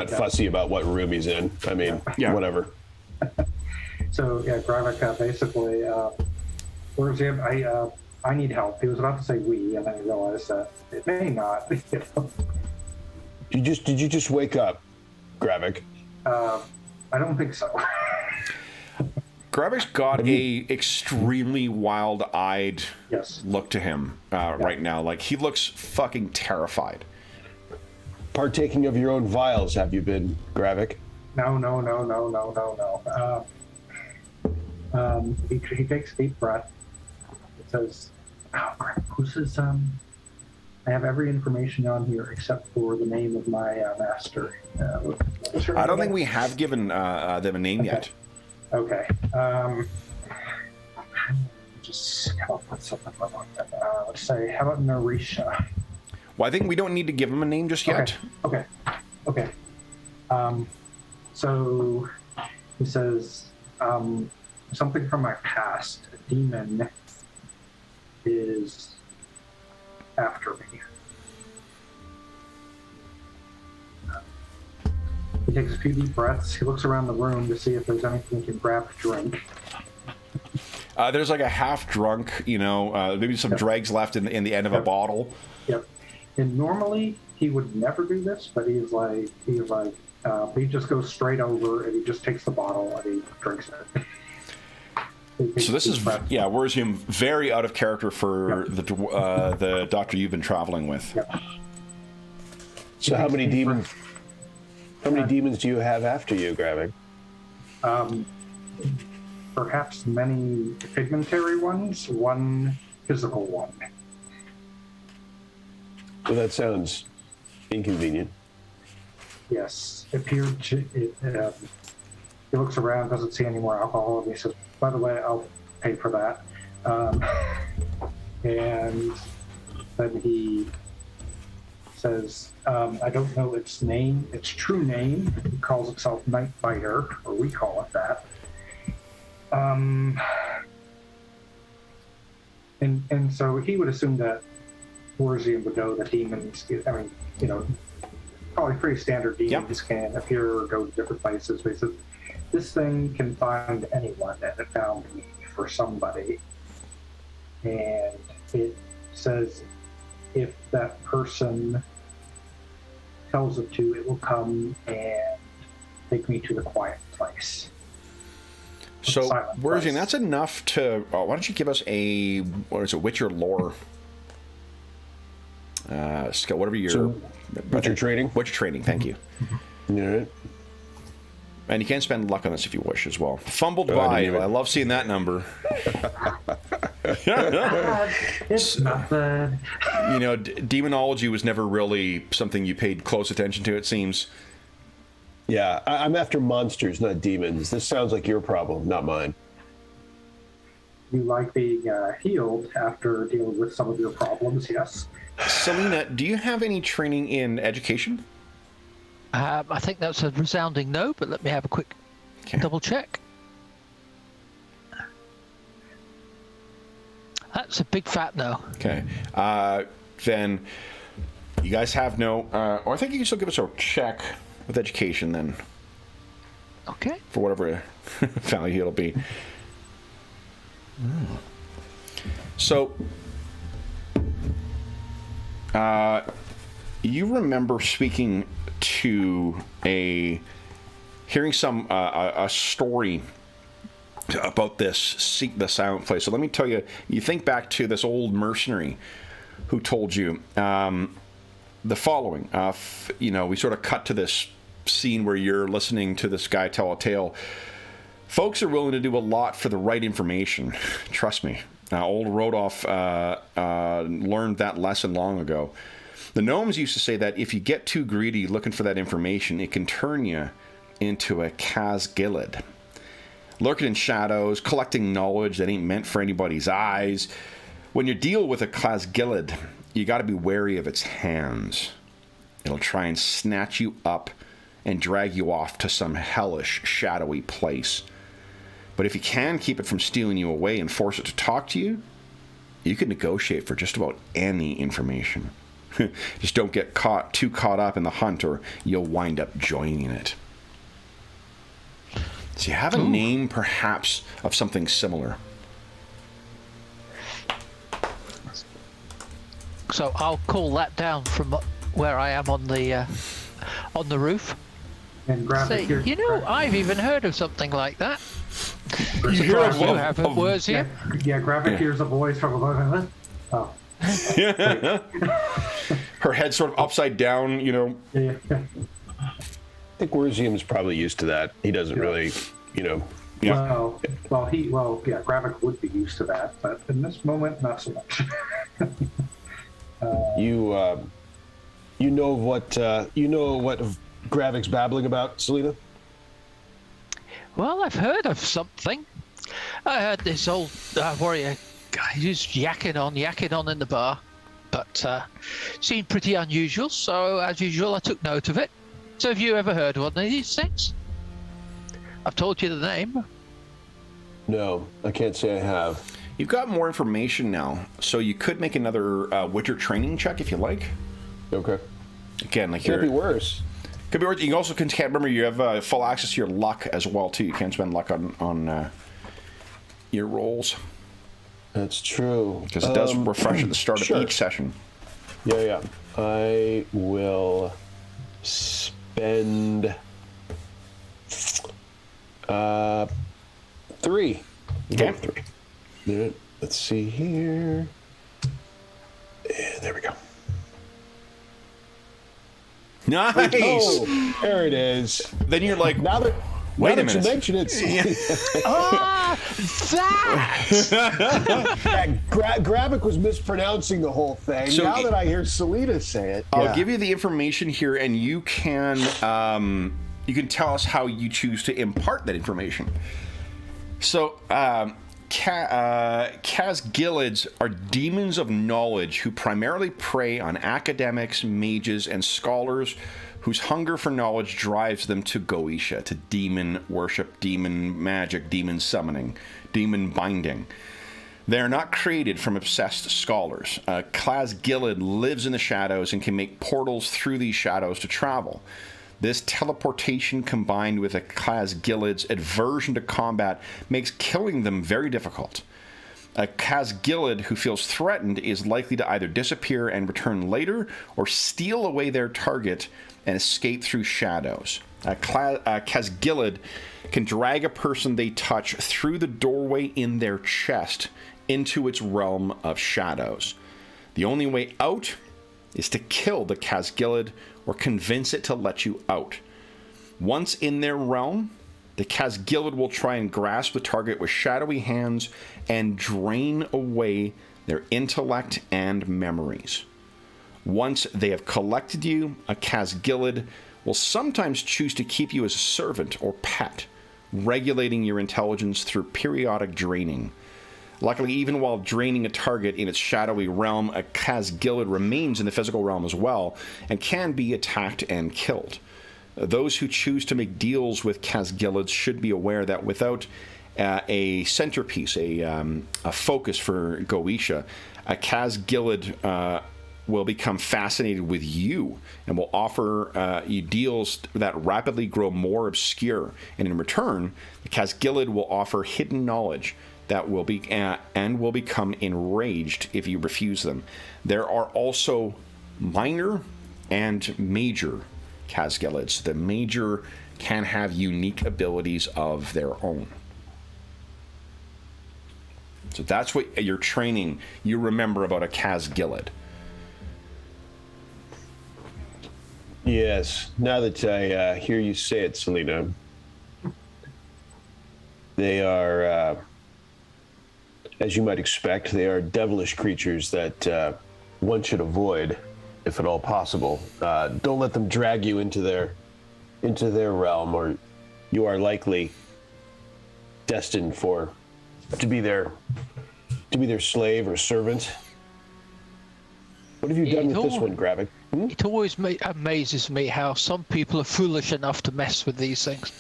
[SPEAKER 2] fussy about what room he's in. I mean, whatever.
[SPEAKER 3] So Gravik basically, Werzium, I need help. He was about to say we, and then he realized that it may not.
[SPEAKER 2] Did you just wake up, Gravik?
[SPEAKER 3] I don't think so.
[SPEAKER 1] Gravik's got a extremely wild-eyed look to him right now. He looks fucking terrified.
[SPEAKER 2] Partaking of your own vials, have you been, Gravik?
[SPEAKER 3] No. He takes a deep breath. It says, "Who's his I have every information on here except for the name of my master."
[SPEAKER 1] I don't think we have given them a name yet.
[SPEAKER 3] Okay. Just come up with something like that. Let's say, how about Narisha?
[SPEAKER 1] Well, I think we don't need to give him a name just yet.
[SPEAKER 3] Okay. So he says, something from my past. A demon is after me. He takes a few deep breaths. He looks around the room to see if there's anything he can grab to drink.
[SPEAKER 1] There's like a half-drunk, maybe some dregs left in the end of a bottle.
[SPEAKER 3] Yep. And normally he would never do this, but he just goes straight over and he just takes the bottle and he drinks it.
[SPEAKER 1] So this is, Werzium, very out of character for the doctor you've been traveling with.
[SPEAKER 3] Yep.
[SPEAKER 2] So how many demons do you have after you, Gravik?
[SPEAKER 3] Perhaps many pigmentary ones, one physical one.
[SPEAKER 2] Well, that sounds inconvenient.
[SPEAKER 3] Yes. He looks around, doesn't see any more alcohol, and he says, by the way, I'll pay for that. And then he says, I don't know its true name. He calls himself Nightbiter, or we call it that. And so he would assume that Werzium would know that demons, probably pretty standard demons can appear or go to different places. But he says, this thing can find anyone, and it found me for somebody. And it says if that person tells it to, it will come and take me to the quiet place.
[SPEAKER 1] So, Werzium, that's enough to... why don't you give us a... What is it? Witcher lore? Skill, whatever your...
[SPEAKER 2] Witcher training?
[SPEAKER 1] Witcher training, thank you.
[SPEAKER 2] All right.
[SPEAKER 1] And you can spend luck on this if you wish as well. Fumbled by. I love seeing that number.
[SPEAKER 3] It's not bad.
[SPEAKER 1] Demonology was never really something you paid close attention to, it seems.
[SPEAKER 2] Yeah, I'm after monsters, not demons. This sounds like your problem, not mine.
[SPEAKER 3] You like being healed after dealing with some of your problems, yes?
[SPEAKER 1] Selena, do you have any training in education?
[SPEAKER 4] I think that's a resounding no, but let me have a quick double check. That's a big fat no.
[SPEAKER 1] Okay. Then you guys have no... or I think you can still give us a check with education then.
[SPEAKER 4] Okay.
[SPEAKER 1] For whatever value it'll be. So... you remember speaking to hearing some a story about this Seek the Silent Place. So let me tell you, you think back to this old mercenary who told you the following. We sort of cut to this scene where you're listening to this guy tell a tale. Folks are willing to do a lot for the right information. Trust me. Old Rodolph learned that lesson long ago. The gnomes used to say that if you get too greedy looking for that information, it can turn you into a Casgillid. Lurking in shadows, collecting knowledge that ain't meant for anybody's eyes. When you deal with a Casgillid, you got to be wary of its hands. It'll try and snatch you up and drag you off to some hellish, shadowy place. But if you can keep it from stealing you away and force it to talk to you, you can negotiate for just about any information. Just don't get too caught up in the hunt or you'll wind up joining it. So you have a name, perhaps, of something similar.
[SPEAKER 4] So I'll call that down from where I am on the roof.
[SPEAKER 3] And
[SPEAKER 4] Say, I've even heard of something like that.
[SPEAKER 1] You hear
[SPEAKER 4] you have words here?
[SPEAKER 3] Yeah, Gravik hears a voice from above. Oh.
[SPEAKER 1] Her head sort of upside down,
[SPEAKER 3] Yeah.
[SPEAKER 2] I think Werzium's probably used to that. He doesn't really,
[SPEAKER 1] Yeah.
[SPEAKER 3] Gravik would be used to that, but in this moment, not so much.
[SPEAKER 2] You know what Gravik's babbling about, Selena?
[SPEAKER 4] Well, I've heard of something. I heard this old warrior guy who's yakking on in the bar, but seemed pretty unusual. So, as usual, I took note of it. So, have you ever heard of one of these things? I've told you the name.
[SPEAKER 2] No, I can't say I have.
[SPEAKER 1] You've got more information now, so you could make another Witcher training check if you like.
[SPEAKER 2] Okay.
[SPEAKER 1] Again, like
[SPEAKER 2] Could be worse.
[SPEAKER 1] Could be worse. You also can't remember you have full access to your luck as well too. You can't spend luck on your rolls.
[SPEAKER 2] That's true.
[SPEAKER 1] Because it does refresh at the start of each session.
[SPEAKER 2] Yeah. I will spend 3.
[SPEAKER 1] Okay.
[SPEAKER 2] 3. Let's see here. Yeah, there we go.
[SPEAKER 1] Nice.
[SPEAKER 2] Oh, there it is.
[SPEAKER 1] Then you're like,
[SPEAKER 2] Now that
[SPEAKER 1] wait a
[SPEAKER 2] you
[SPEAKER 1] minute.
[SPEAKER 2] mention it, Gravik was mispronouncing the whole thing.
[SPEAKER 1] So
[SPEAKER 2] now that I hear Selena say it,
[SPEAKER 1] I'll give you the information here, and you can tell us how you choose to impart that information. So, Kazgilids are demons of knowledge who primarily prey on academics, mages, and scholars whose hunger for knowledge drives them to Goetia, to demon worship, demon magic, demon summoning, demon binding. They are not created from obsessed scholars. Kazgilid lives in the shadows and can make portals through these shadows to travel. This teleportation, combined with a Kazgilid's aversion to combat, makes killing them very difficult. A Kazgilid who feels threatened is likely to either disappear and return later, or steal away their target and escape through shadows. A Kazgilid can drag a person they touch through the doorway in their chest into its realm of shadows. The only way out is to kill the Kazgilid or convince it to let you out. Once in their realm, the Kazgilid will try and grasp the target with shadowy hands and drain away their intellect and memories. Once they have collected you, a Kazgilid will sometimes choose to keep you as a servant or pet, regulating your intelligence through periodic draining. Luckily, even while draining a target in its shadowy realm, a Kazgilid remains in the physical realm as well and can be attacked and killed. Those who choose to make deals with Kazgilids should be aware that without a centerpiece, a focus for Goetia, a Kazgilid will become fascinated with you and will offer you deals that rapidly grow more obscure. And in return, the Kazgilid will offer hidden knowledge that will be and will become enraged if you refuse them. There are also minor and major Kazgilids. The major can have unique abilities of their own. So that's what your training you remember about a Kazgilid.
[SPEAKER 2] Yes. Now that I hear you say it, Selena, they are, as you might expect, they are devilish creatures that one should avoid, if at all possible. Don't let them drag you into their realm, or you are likely destined to be their slave or servant. What have you done with this one, Gravik?
[SPEAKER 4] It always amazes me how some people are foolish enough to mess with these things.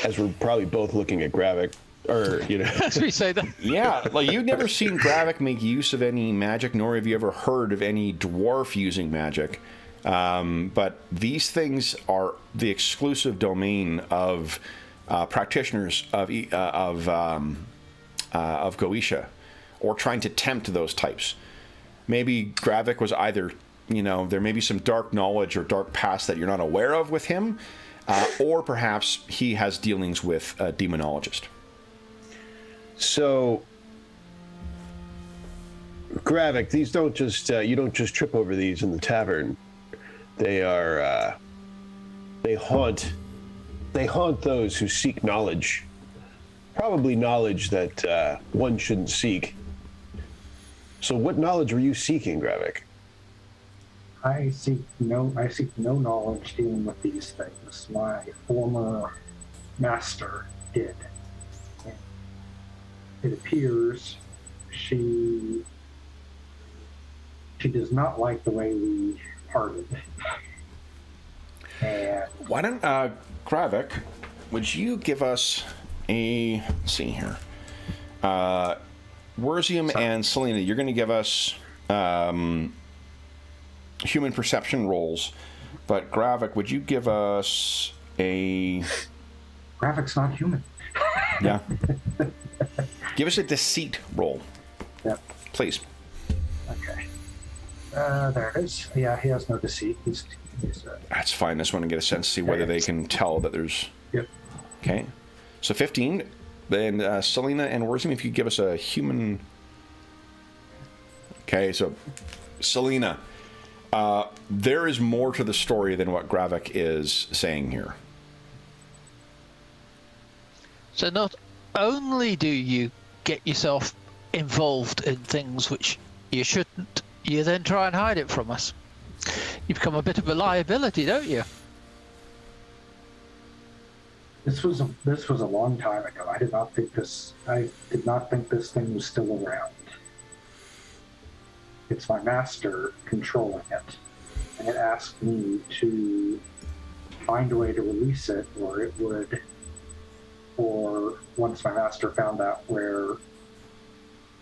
[SPEAKER 2] As we're probably both looking at Gravik, or
[SPEAKER 4] As we say that.
[SPEAKER 1] Yeah, like you've never seen Gravik make use of any magic, nor have you ever heard of any dwarf using magic. But these things are the exclusive domain of practitioners of Goetia, or trying to tempt those types. Maybe Gravik was either, there may be some dark knowledge or dark past that you're not aware of with him, or perhaps he has dealings with a demonologist.
[SPEAKER 2] So, Gravik, these don't just you don't just trip over these in the tavern. They are they haunt those who seek knowledge, probably knowledge that one shouldn't seek. So, what knowledge were you seeking, Gravik?
[SPEAKER 3] I seek no knowledge dealing with these things. My former master did. And it appears she does not like the way we parted. And
[SPEAKER 1] Why don't, Gravik, would you give us let's see here. Werzium and Selena, you're going to give us human perception rolls, but Gravik, would you give us
[SPEAKER 3] Gravik's not human.
[SPEAKER 1] Yeah. Give us a deceit roll,
[SPEAKER 3] Yep.
[SPEAKER 1] please.
[SPEAKER 3] Okay. There it is. Yeah, he has no deceit. He's
[SPEAKER 1] That's fine. I just want to get a sense, see whether they can tell that there's...
[SPEAKER 3] Yep.
[SPEAKER 1] Okay. So 15. Then Selena and Wortham, if you give us a human... Okay, so Selena, there is more to the story than what Gravik is saying here.
[SPEAKER 4] So not only do you get yourself involved in things which you shouldn't, you then try and hide it from us. You become a bit of a liability, don't you?
[SPEAKER 3] This was a long time ago. I did not think this thing was still around. It's my master controlling it, and it asked me to find a way to release it, or once my master found out where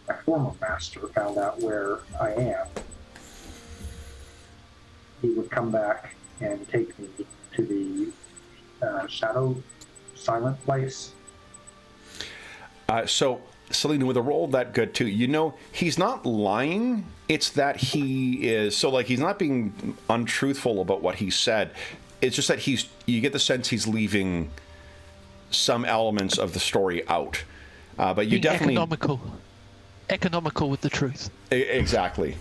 [SPEAKER 3] my former master found out where I am, he would come back and take me to the shadow silent place.
[SPEAKER 1] So, Selena, with a roll that good too, you know, he's not lying. It's that he is, so like he's not being untruthful about what he said. It's just that you get the sense he's leaving some elements of the story out. But you
[SPEAKER 4] Being
[SPEAKER 1] definitely...
[SPEAKER 4] Economical with the truth.
[SPEAKER 1] Exactly.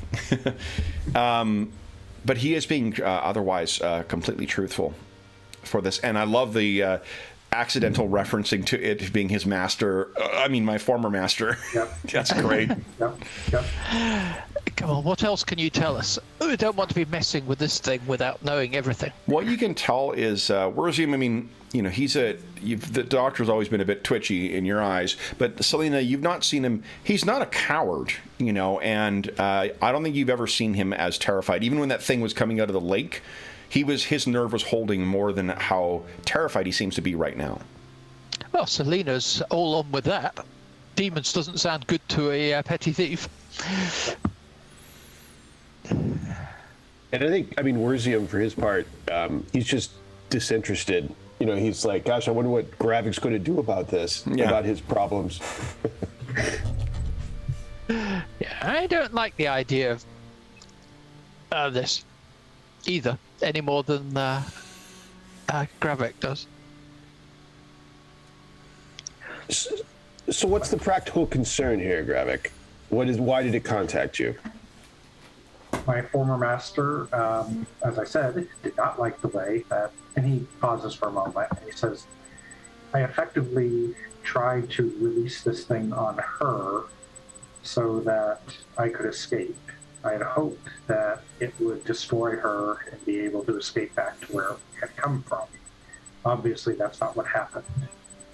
[SPEAKER 1] But he is being otherwise completely truthful for this. And I love the accidental referencing to it being his master. My former master.
[SPEAKER 3] Yep.
[SPEAKER 1] That's great.
[SPEAKER 3] Yep.
[SPEAKER 4] Come on, what else can you tell us? We don't want to be messing with this thing without knowing everything.
[SPEAKER 1] What you can tell is, Wortham, the doctor's always been a bit twitchy in your eyes, but Selena, you've not seen him. He's not a coward, and I don't think you've ever seen him as terrified. Even when that thing was coming out of the lake, his nerve was holding more than how terrified he seems to be right now.
[SPEAKER 4] Well, Selena's all on with that. Demons doesn't sound good to a petty thief.
[SPEAKER 2] And I think, Worzium, for his part, he's just disinterested. He's like, gosh, I wonder what Gravik's going to do about this, about his problems.
[SPEAKER 4] Yeah, I don't like the idea of this either, any more than Gravik does.
[SPEAKER 2] So what's the practical concern here, Gravik? Why did it contact you?
[SPEAKER 3] My former master, as I said, did not like the way that, and he pauses for a moment, and he says, I effectively tried to release this thing on her so that I could escape. I had hoped that it would destroy her and be able to escape back to where it had come from. Obviously, that's not what happened.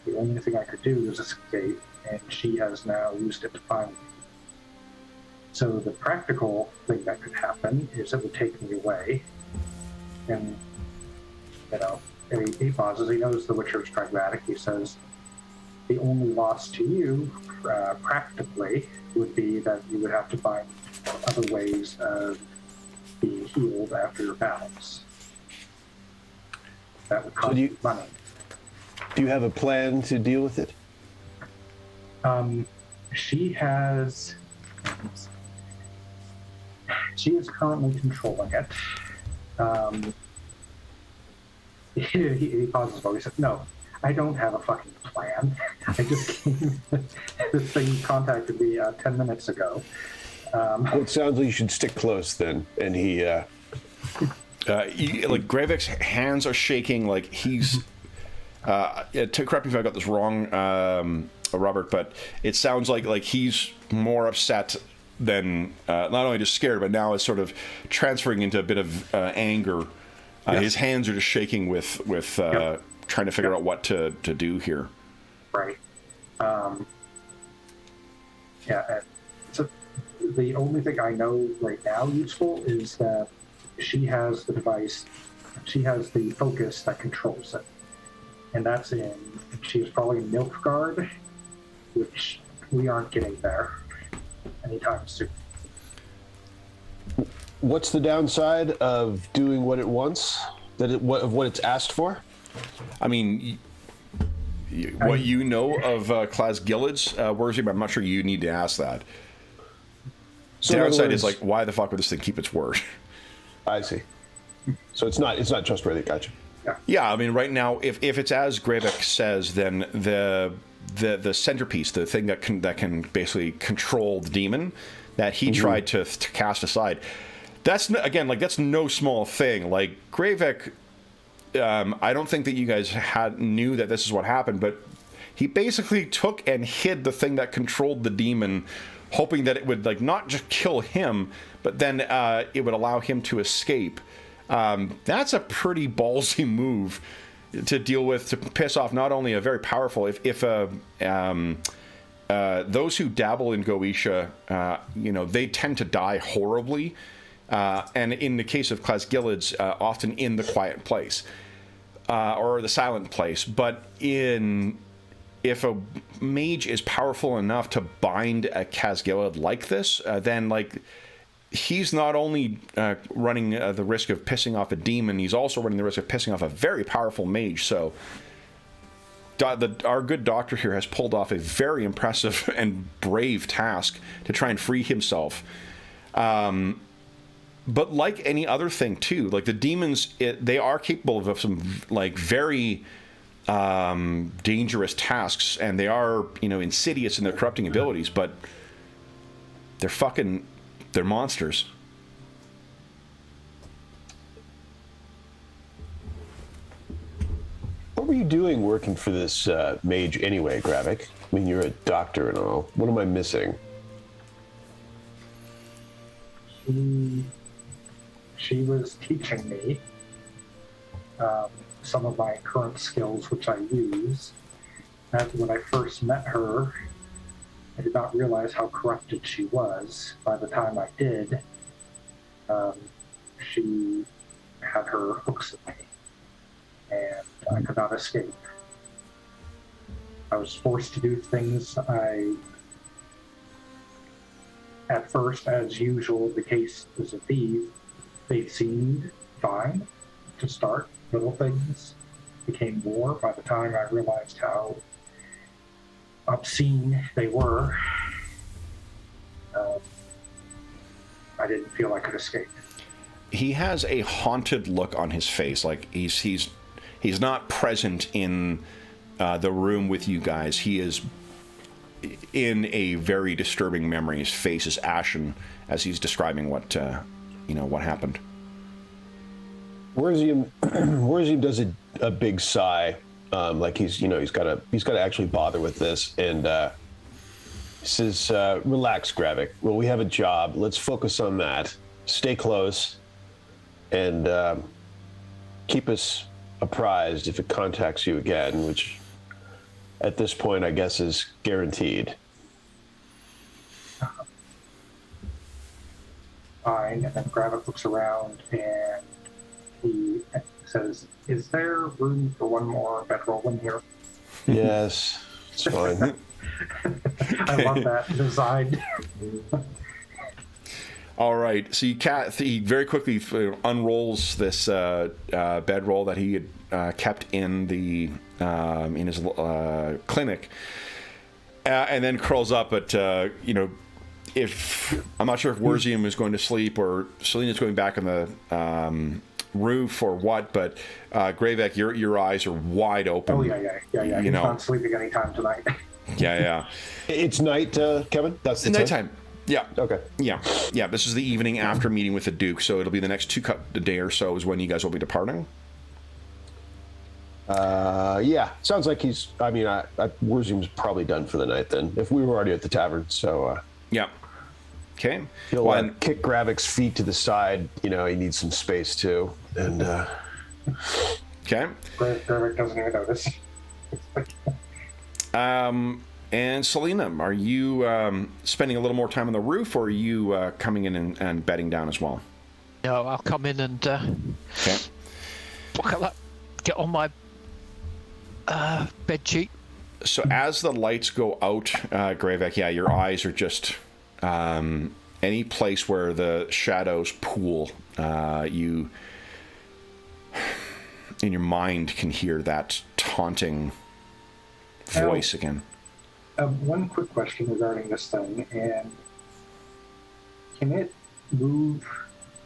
[SPEAKER 3] The only thing I could do was escape, and she has now used it to find me. So the practical thing that could happen is it would take me away. And, he pauses. He knows the Witcher is pragmatic. He says, the only loss to you, practically, would be that you would have to find other ways of being healed after your battles. That would cost you money.
[SPEAKER 2] Do you have a plan to deal with it?
[SPEAKER 3] She is currently controlling it. He pauses while he says, no, I don't have a fucking plan. I just came, this thing contacted me 10 minutes ago.
[SPEAKER 2] Well, it sounds like you should stick close then. And he...
[SPEAKER 1] Gravik's hands are shaking like he's... correct me if I got this wrong, Robert, but it sounds like he's more upset than not only just scared, but now is sort of transferring into a bit of anger. Yes. His hands are just shaking with trying to figure out what to do here.
[SPEAKER 3] Right. So the only thing I know right now useful is that she has the device, she has the focus that controls it. And that's she is probably in Nilfgaard, which we aren't getting there anytime soon.
[SPEAKER 2] What's the downside of doing what it wants? Of what it's asked for?
[SPEAKER 1] what you know of Clasgillids, Worsley, but I'm not sure you need to ask that.
[SPEAKER 2] So
[SPEAKER 1] The
[SPEAKER 2] in other
[SPEAKER 1] downside
[SPEAKER 2] words-
[SPEAKER 1] is like, why the fuck would this thing keep its word?
[SPEAKER 2] I see. So it's not trustworthy. Gotcha.
[SPEAKER 1] Yeah, I mean, right now, if it's as Gravik says, then the centerpiece, the thing that can basically control the demon that he tried to cast aside, that's that's no small thing. Like Gravik, I don't think that you guys knew that this is what happened, but he basically took and hid the thing that controlled the demon, hoping that it would like not just kill him, but then it would allow him to escape. That's a pretty ballsy move to deal with, to piss off not only a very powerful, if those who dabble in Goetia, they tend to die horribly, and in the case of Clasgillids, often in the quiet place or the silent place. But if a mage is powerful enough to bind a Clasgillid like this, then like. He's not only running the risk of pissing off a demon, he's also running the risk of pissing off a very powerful mage. So our good doctor here has pulled off a very impressive and brave task to try and free himself. But like any other thing too, like the demons, they are capable of some like very dangerous tasks, and they are insidious in their corrupting abilities, but they're monsters.
[SPEAKER 2] What were you doing working for this mage anyway, Gravik? I mean, you're a doctor and all. What am I missing?
[SPEAKER 3] She was teaching me some of my current skills, which I use. And when I first met her, I did not realize how corrupted she was. By the time I did, she had her hooks at me, and I could not escape. I was forced to do things at first, as usual, the case is of these, they seemed fine to start. Little things became more by the time I realized how obscene they were. I didn't feel I could escape.
[SPEAKER 1] He has a haunted look on his face, like he's not present in the room with you guys. He is in a very disturbing memory. His face is ashen as he's describing what happened.
[SPEAKER 2] Worzium does a big sigh, like he's got to actually bother with this, and he says, "Relax, Gravik. Well, we have a job. Let's focus on that. Stay close, and keep us apprised if it contacts you again," which at this point I guess is guaranteed.
[SPEAKER 3] Fine, and then Gravik looks around and he says, "Is there room for one more bedroll in here?"
[SPEAKER 2] Yes, it's fine.
[SPEAKER 3] I love that design.
[SPEAKER 1] All right, so he very quickly unrolls this bedroll that he had kept in in his clinic, and then curls up. But if I'm not sure if Worzium is going to sleep or Selena's going back on the roof or what, but Gravik, your eyes are wide open.
[SPEAKER 3] Oh yeah. He's not sleeping anytime tonight.
[SPEAKER 1] Yeah.
[SPEAKER 2] It's night, Kevin. That's the
[SPEAKER 1] nighttime. Yeah.
[SPEAKER 2] Okay.
[SPEAKER 1] Yeah. This is the evening after meeting with the Duke, so it'll be the next a day or so is when you guys will be departing.
[SPEAKER 2] Yeah. Sounds like he's. I mean, Worzium's probably done for the night then. If we were already at the tavern, so.
[SPEAKER 1] Yeah. Okay.
[SPEAKER 2] He'll kick Gravik's feet to the side. He needs some space too, and.
[SPEAKER 1] Okay.
[SPEAKER 3] Gravik doesn't even notice.
[SPEAKER 1] And Selena, are you spending a little more time on the roof, or are you coming in and bedding down as well?
[SPEAKER 4] No, I'll come in and get on my bed sheet.
[SPEAKER 1] So as the lights go out, Gravik, your eyes are just any place where the shadows pool. You, in your mind, can hear that taunting voice again.
[SPEAKER 3] One quick question regarding this thing, and can it move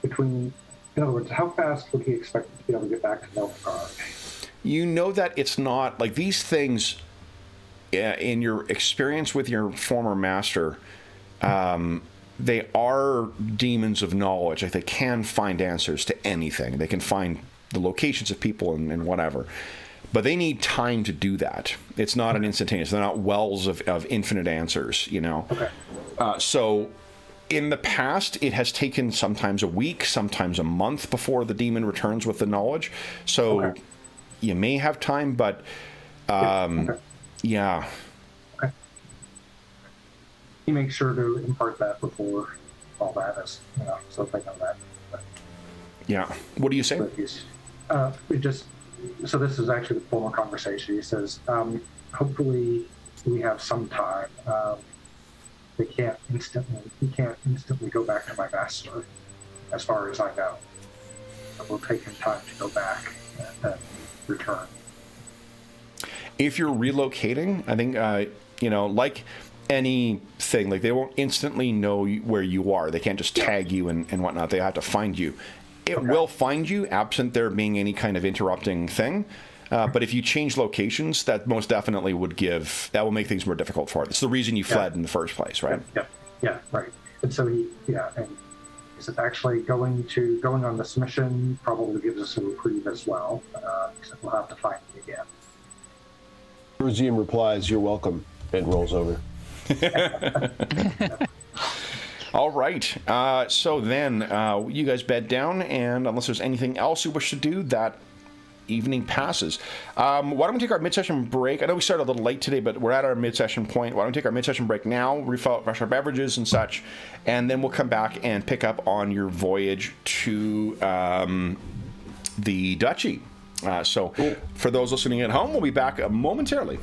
[SPEAKER 3] between? In other words, how fast would he expect to be able to get back to Melkar?
[SPEAKER 1] You know that it's not like these things. In your experience with your former master, they are demons of knowledge. Like they can find answers to anything. They can find the locations of people and whatever. But they need time to do that. It's not an instantaneous. They're not wells of infinite answers, you know.
[SPEAKER 3] Okay.
[SPEAKER 1] So in the past, it has taken sometimes a week, sometimes a month before the demon returns with the knowledge. So you may have time, but yeah.
[SPEAKER 3] Okay. He makes sure to impart that before all that is, so they know that. But,
[SPEAKER 1] yeah. What do you say?
[SPEAKER 3] So this is actually the former conversation. He says, hopefully we have some time. He can't instantly go back to my master, as far as I know. It will take him time to go back and return.
[SPEAKER 1] If you're relocating, I think, like anything, like they won't instantly know where you are. They can't just tag you and whatnot. They have to find you. It will find you, absent there being any kind of interrupting thing. But if you change locations, that most definitely that will make things more difficult for it. It's the reason you fled in the first place, right?
[SPEAKER 3] Yeah, right. And so and is it actually going on this mission probably gives us a reprieve as well, except we'll have to find it again.
[SPEAKER 2] Rosium replies, "You're welcome," and rolls over.
[SPEAKER 1] All right. So then you guys bed down, and unless there's anything else you wish to do, that evening passes. Why don't we take our mid-session break? I know we started a little late today, but we're at our mid-session point. Why don't we take our mid-session break now, refresh our beverages and such, and then we'll come back and pick up on your voyage to the Duchy. So for those listening at home, we'll be back momentarily.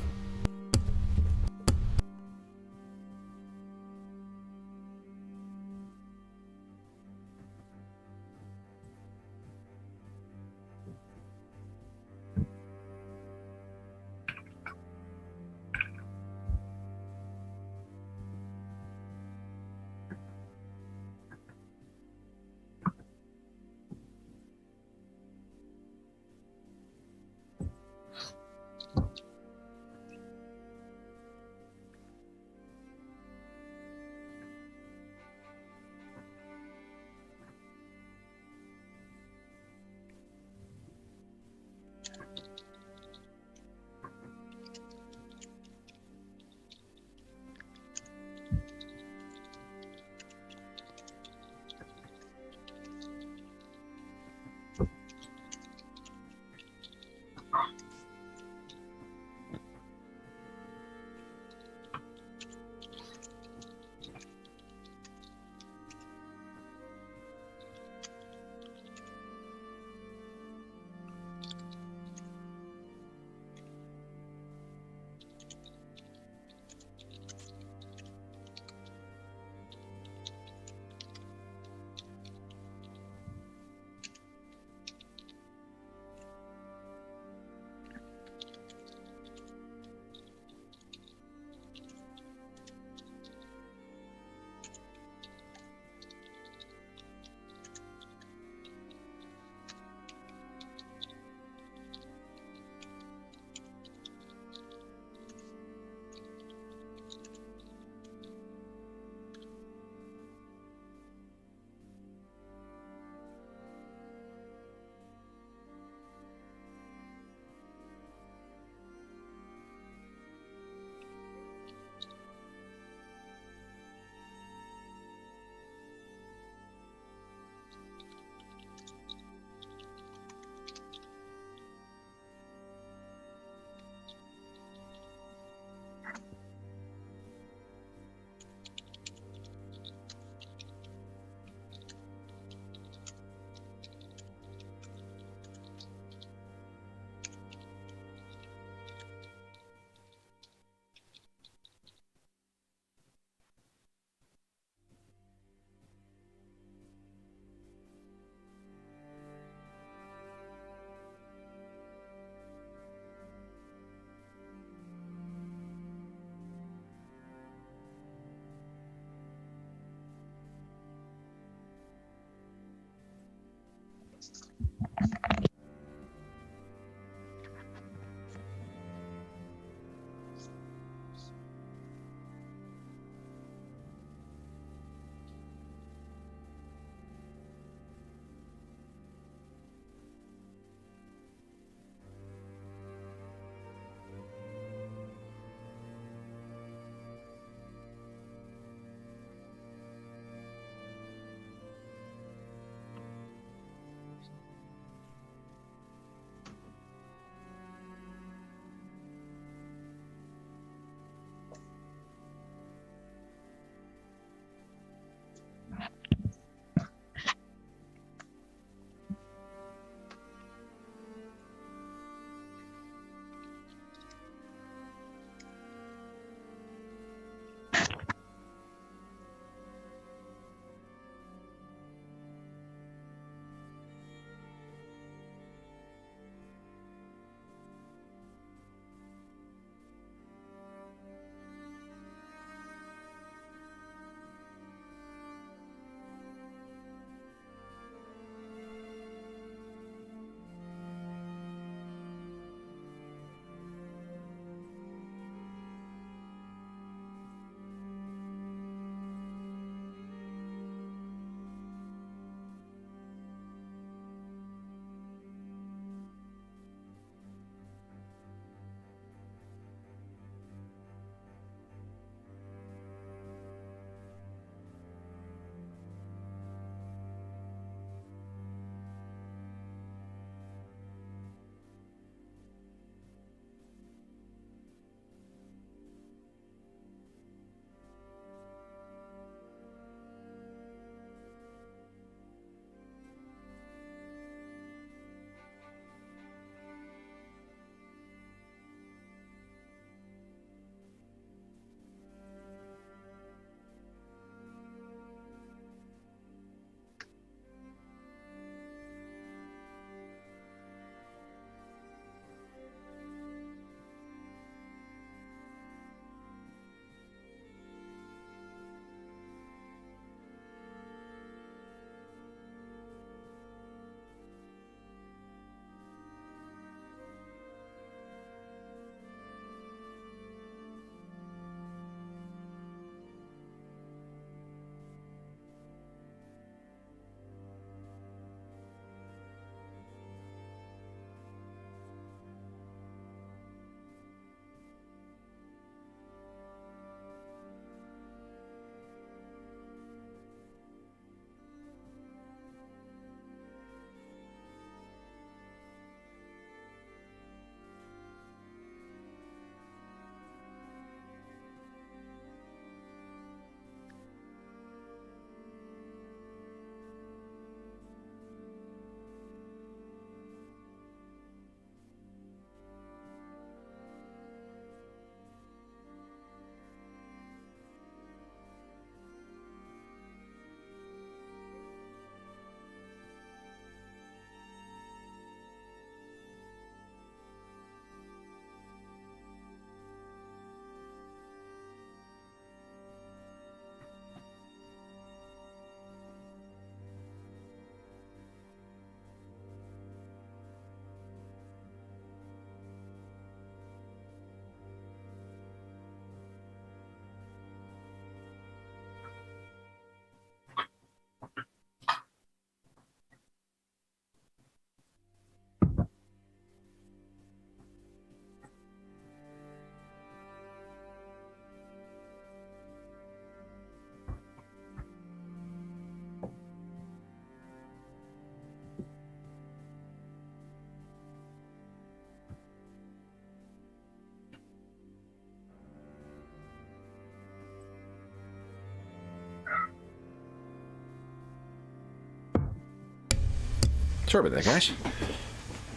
[SPEAKER 1] Sorry about that, guys.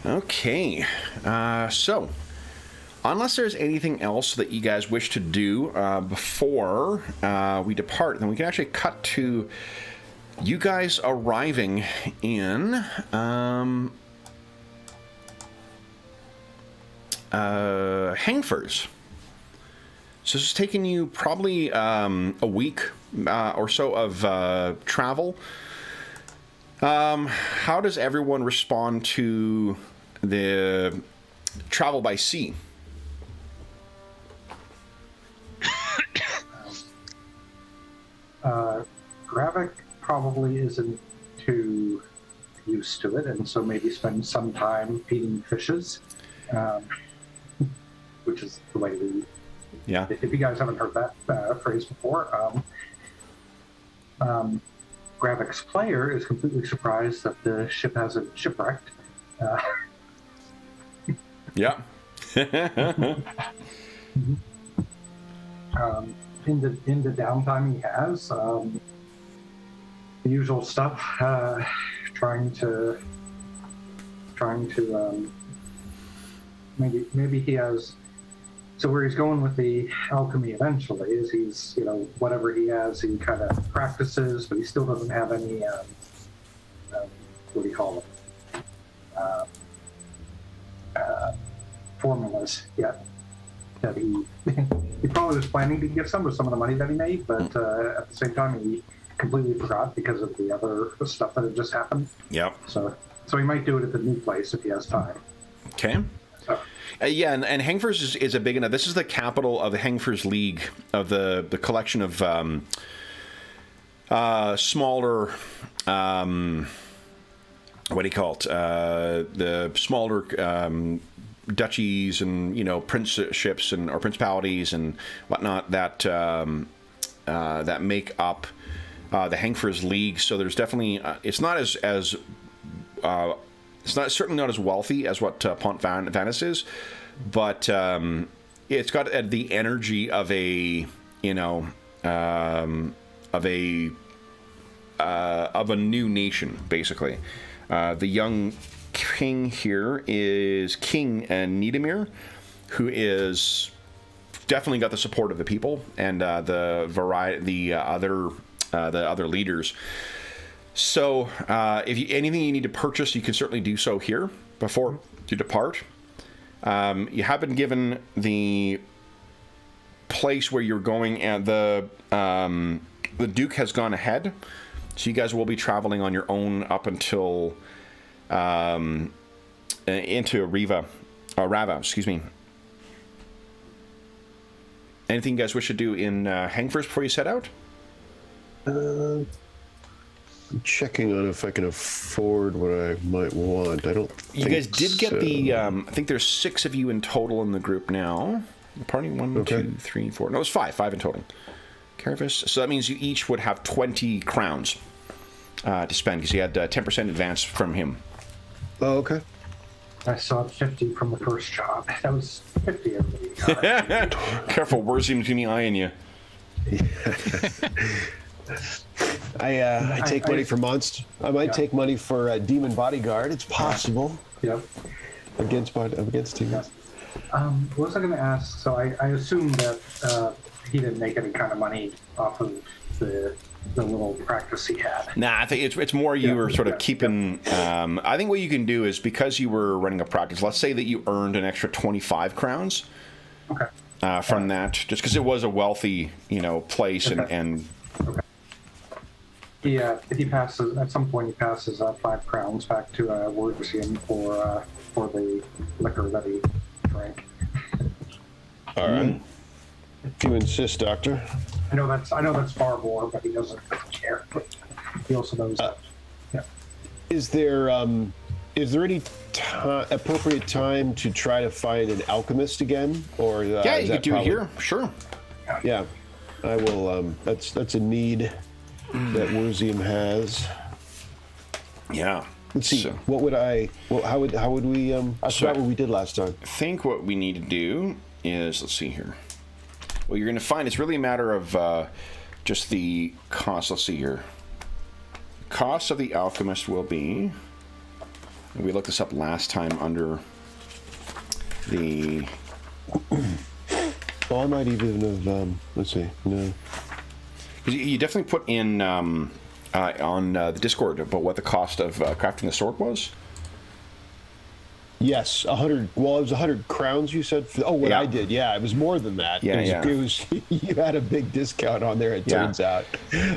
[SPEAKER 1] Okay. So, unless there's anything else that you guys wish to do before we depart, then we can actually cut to you guys arriving in Hangfors. So this is taking you probably a week or so of travel. How does everyone respond to the travel by sea?
[SPEAKER 3] Gravik probably isn't too used to it, and so maybe spend some time feeding fishes, which is the way we...
[SPEAKER 1] Yeah.
[SPEAKER 3] If you guys haven't heard that phrase before, Gravik's player is completely surprised that the ship hasn't shipwrecked.
[SPEAKER 1] Yeah.
[SPEAKER 3] In the downtime he has, the usual stuff, trying to maybe he has. So where he's going with the alchemy eventually is he's, whatever he has, he kind of practices, but he still doesn't have any, what do you call it, formulas yet. That he probably was planning to give some with some of the money that he made, but at the same time he completely forgot because of the other stuff that had just happened.
[SPEAKER 1] Yep.
[SPEAKER 3] So he might do it at the new place if he has time.
[SPEAKER 1] Okay.
[SPEAKER 3] So.
[SPEAKER 1] Yeah, and Hangfors is a big enough. This is the capital of the Hangfors League, of the collection of smaller, what do you call it? The smaller duchies and princeships or principalities and whatnot that that make up the Hangfors League. So there's definitely it's not as it's not certainly not as wealthy as what Pont Vannis is, but it's got the energy of a of a new nation, basically. The young king here is King Niedemir, who is definitely got the support of the people and the other leaders. So, if anything you need to purchase, you can certainly do so here before you depart. You have been given the place where you're going, and the Duke has gone ahead, so you guys will be traveling on your own up until into Rava. Excuse me. Anything you guys wish to do in Hangfors before you set out?
[SPEAKER 2] I'm checking on if I can afford what I might want. I don't think
[SPEAKER 1] you guys did get
[SPEAKER 2] so.
[SPEAKER 1] I think there's 6 of you in total in the group now. Party 1,
[SPEAKER 2] Okay.
[SPEAKER 1] 2, 3, 4. No, it's 5 in total. Caravis. So that means you each would have 20 crowns to spend, because you had 10% advance from him.
[SPEAKER 2] Oh, okay.
[SPEAKER 3] I saw 50 from the first job. That was 50 everybody got.
[SPEAKER 1] Careful, Wurzim's gonna be eyeing you.
[SPEAKER 2] I take money for monster. I might take money for Demon Bodyguard. It's possible.
[SPEAKER 3] Yep.
[SPEAKER 2] Against demons.
[SPEAKER 3] What was I going to ask? So I assume that he didn't make any kind of money off of the little practice he had.
[SPEAKER 1] Nah, I think it's more you were sort of keeping. I think what you can do is, because you were running a practice, let's say that you earned an extra 25 crowns.
[SPEAKER 3] Okay.
[SPEAKER 1] From that, just because it was a wealthy, place,
[SPEAKER 3] Okay.
[SPEAKER 1] and
[SPEAKER 3] Okay. If he passes at some point, he passes 5 crowns back to Wurzim for the liquor that he drank.
[SPEAKER 2] All right. If you insist, Doctor.
[SPEAKER 3] I know that's far more, but he doesn't care. He also knows that. Yeah.
[SPEAKER 2] Is there any appropriate time to try to find an alchemist again, or
[SPEAKER 1] yeah, you could do it here, sure.
[SPEAKER 2] Yeah, I will. That's a need that Wurzim has.
[SPEAKER 1] Yeah.
[SPEAKER 2] Let's see.
[SPEAKER 1] So,
[SPEAKER 2] What would I? Well, how would we? I forgot what we did last time.
[SPEAKER 1] I think what we need to do is, let's see here. Well, you're going to find it's really a matter of just the cost. Let's see here. The cost of the alchemist will be We looked this up last time under the...
[SPEAKER 2] Well, I might even have, let's see, no.
[SPEAKER 1] You definitely put in on the Discord about what the cost of crafting the sword was.
[SPEAKER 2] Yes, 100. Well, it was 100 crowns. You said.
[SPEAKER 1] Yeah.
[SPEAKER 2] I did. Yeah, it was more than that.
[SPEAKER 1] Yeah,
[SPEAKER 2] it was you had a big discount on there. It turns out.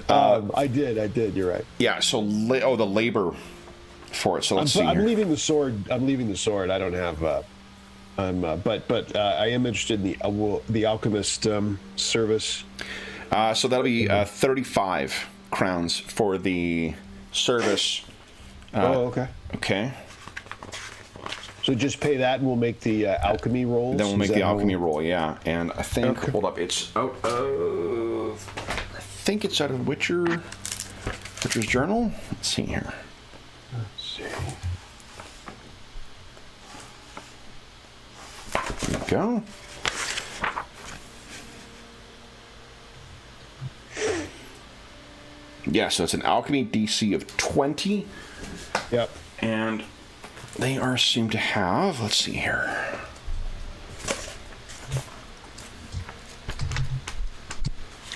[SPEAKER 2] I did. You're right.
[SPEAKER 1] Yeah. So the labor for it. So let's see.
[SPEAKER 2] I'm leaving the sword. I don't have. But I am interested in the alchemist service.
[SPEAKER 1] So that'll be 35 crowns for the service.
[SPEAKER 2] Okay.
[SPEAKER 1] Okay.
[SPEAKER 2] So just pay that, and we'll make the alchemy rolls.
[SPEAKER 1] Then we'll make the alchemy roll, yeah. And I think, hold up, it's out of, I think it's out of Witcher's journal. Let's see here.
[SPEAKER 2] Let's see.
[SPEAKER 1] There we go. Yeah, so it's an alchemy DC of 20.
[SPEAKER 2] Yep.
[SPEAKER 1] And they seem to have, let's see here.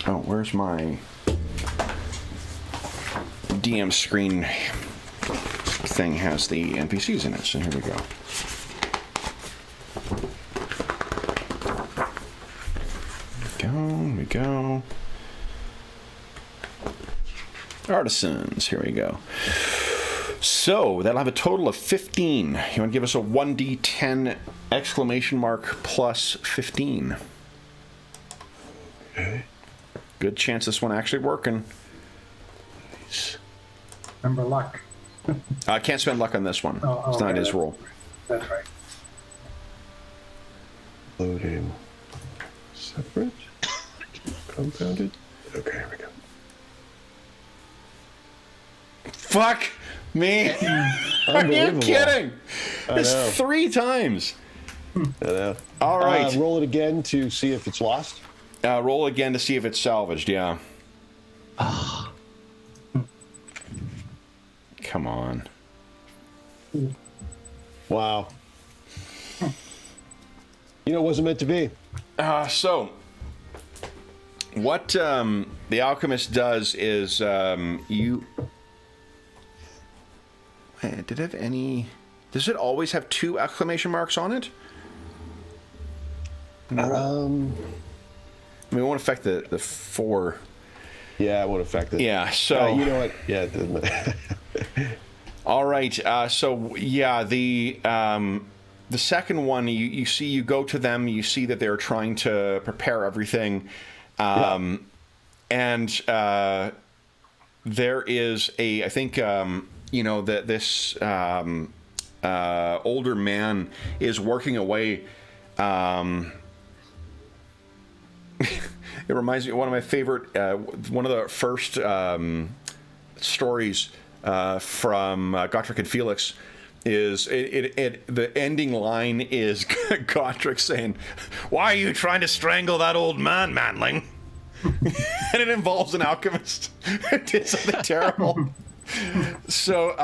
[SPEAKER 1] Oh, where's my DM screen thing has the NPCs in it, so here we go. Here we go. Artisans, here we go. So, that'll have a total of 15. You want to give us a 1d10 exclamation mark plus 15.
[SPEAKER 2] Okay.
[SPEAKER 1] Good chance this one actually working.
[SPEAKER 2] Nice.
[SPEAKER 3] Remember luck.
[SPEAKER 1] I can't spend luck on this one. It's not his roll.
[SPEAKER 3] That's right.
[SPEAKER 2] Loading. Separate. Compounded. Okay, here we go.
[SPEAKER 1] Fuck me! Are you kidding? It's 3 times.
[SPEAKER 2] I know.
[SPEAKER 1] All right.
[SPEAKER 2] Roll it again to see if it's lost.
[SPEAKER 1] Roll again to see if it's salvaged, yeah. Come on.
[SPEAKER 2] Wow. It wasn't meant to be.
[SPEAKER 1] So, what the alchemist does is you... Did it have any... Does it always have 2 exclamation marks on it? No. I mean, it won't affect the 4.
[SPEAKER 2] Yeah, it won't affect it.
[SPEAKER 1] Yeah, so...
[SPEAKER 2] you know what? Yeah, it doesn't.
[SPEAKER 1] All right, so, yeah, the second one, you go to them, you see that they're trying to prepare everything, and there is I think... that this older man is working away. It reminds me of one of my favorite, one of the first stories from Gotrek and Felix is the ending line is Gotrek saying, "Why are you trying to strangle that old man, manling?" And it involves an alchemist. It did something terrible. So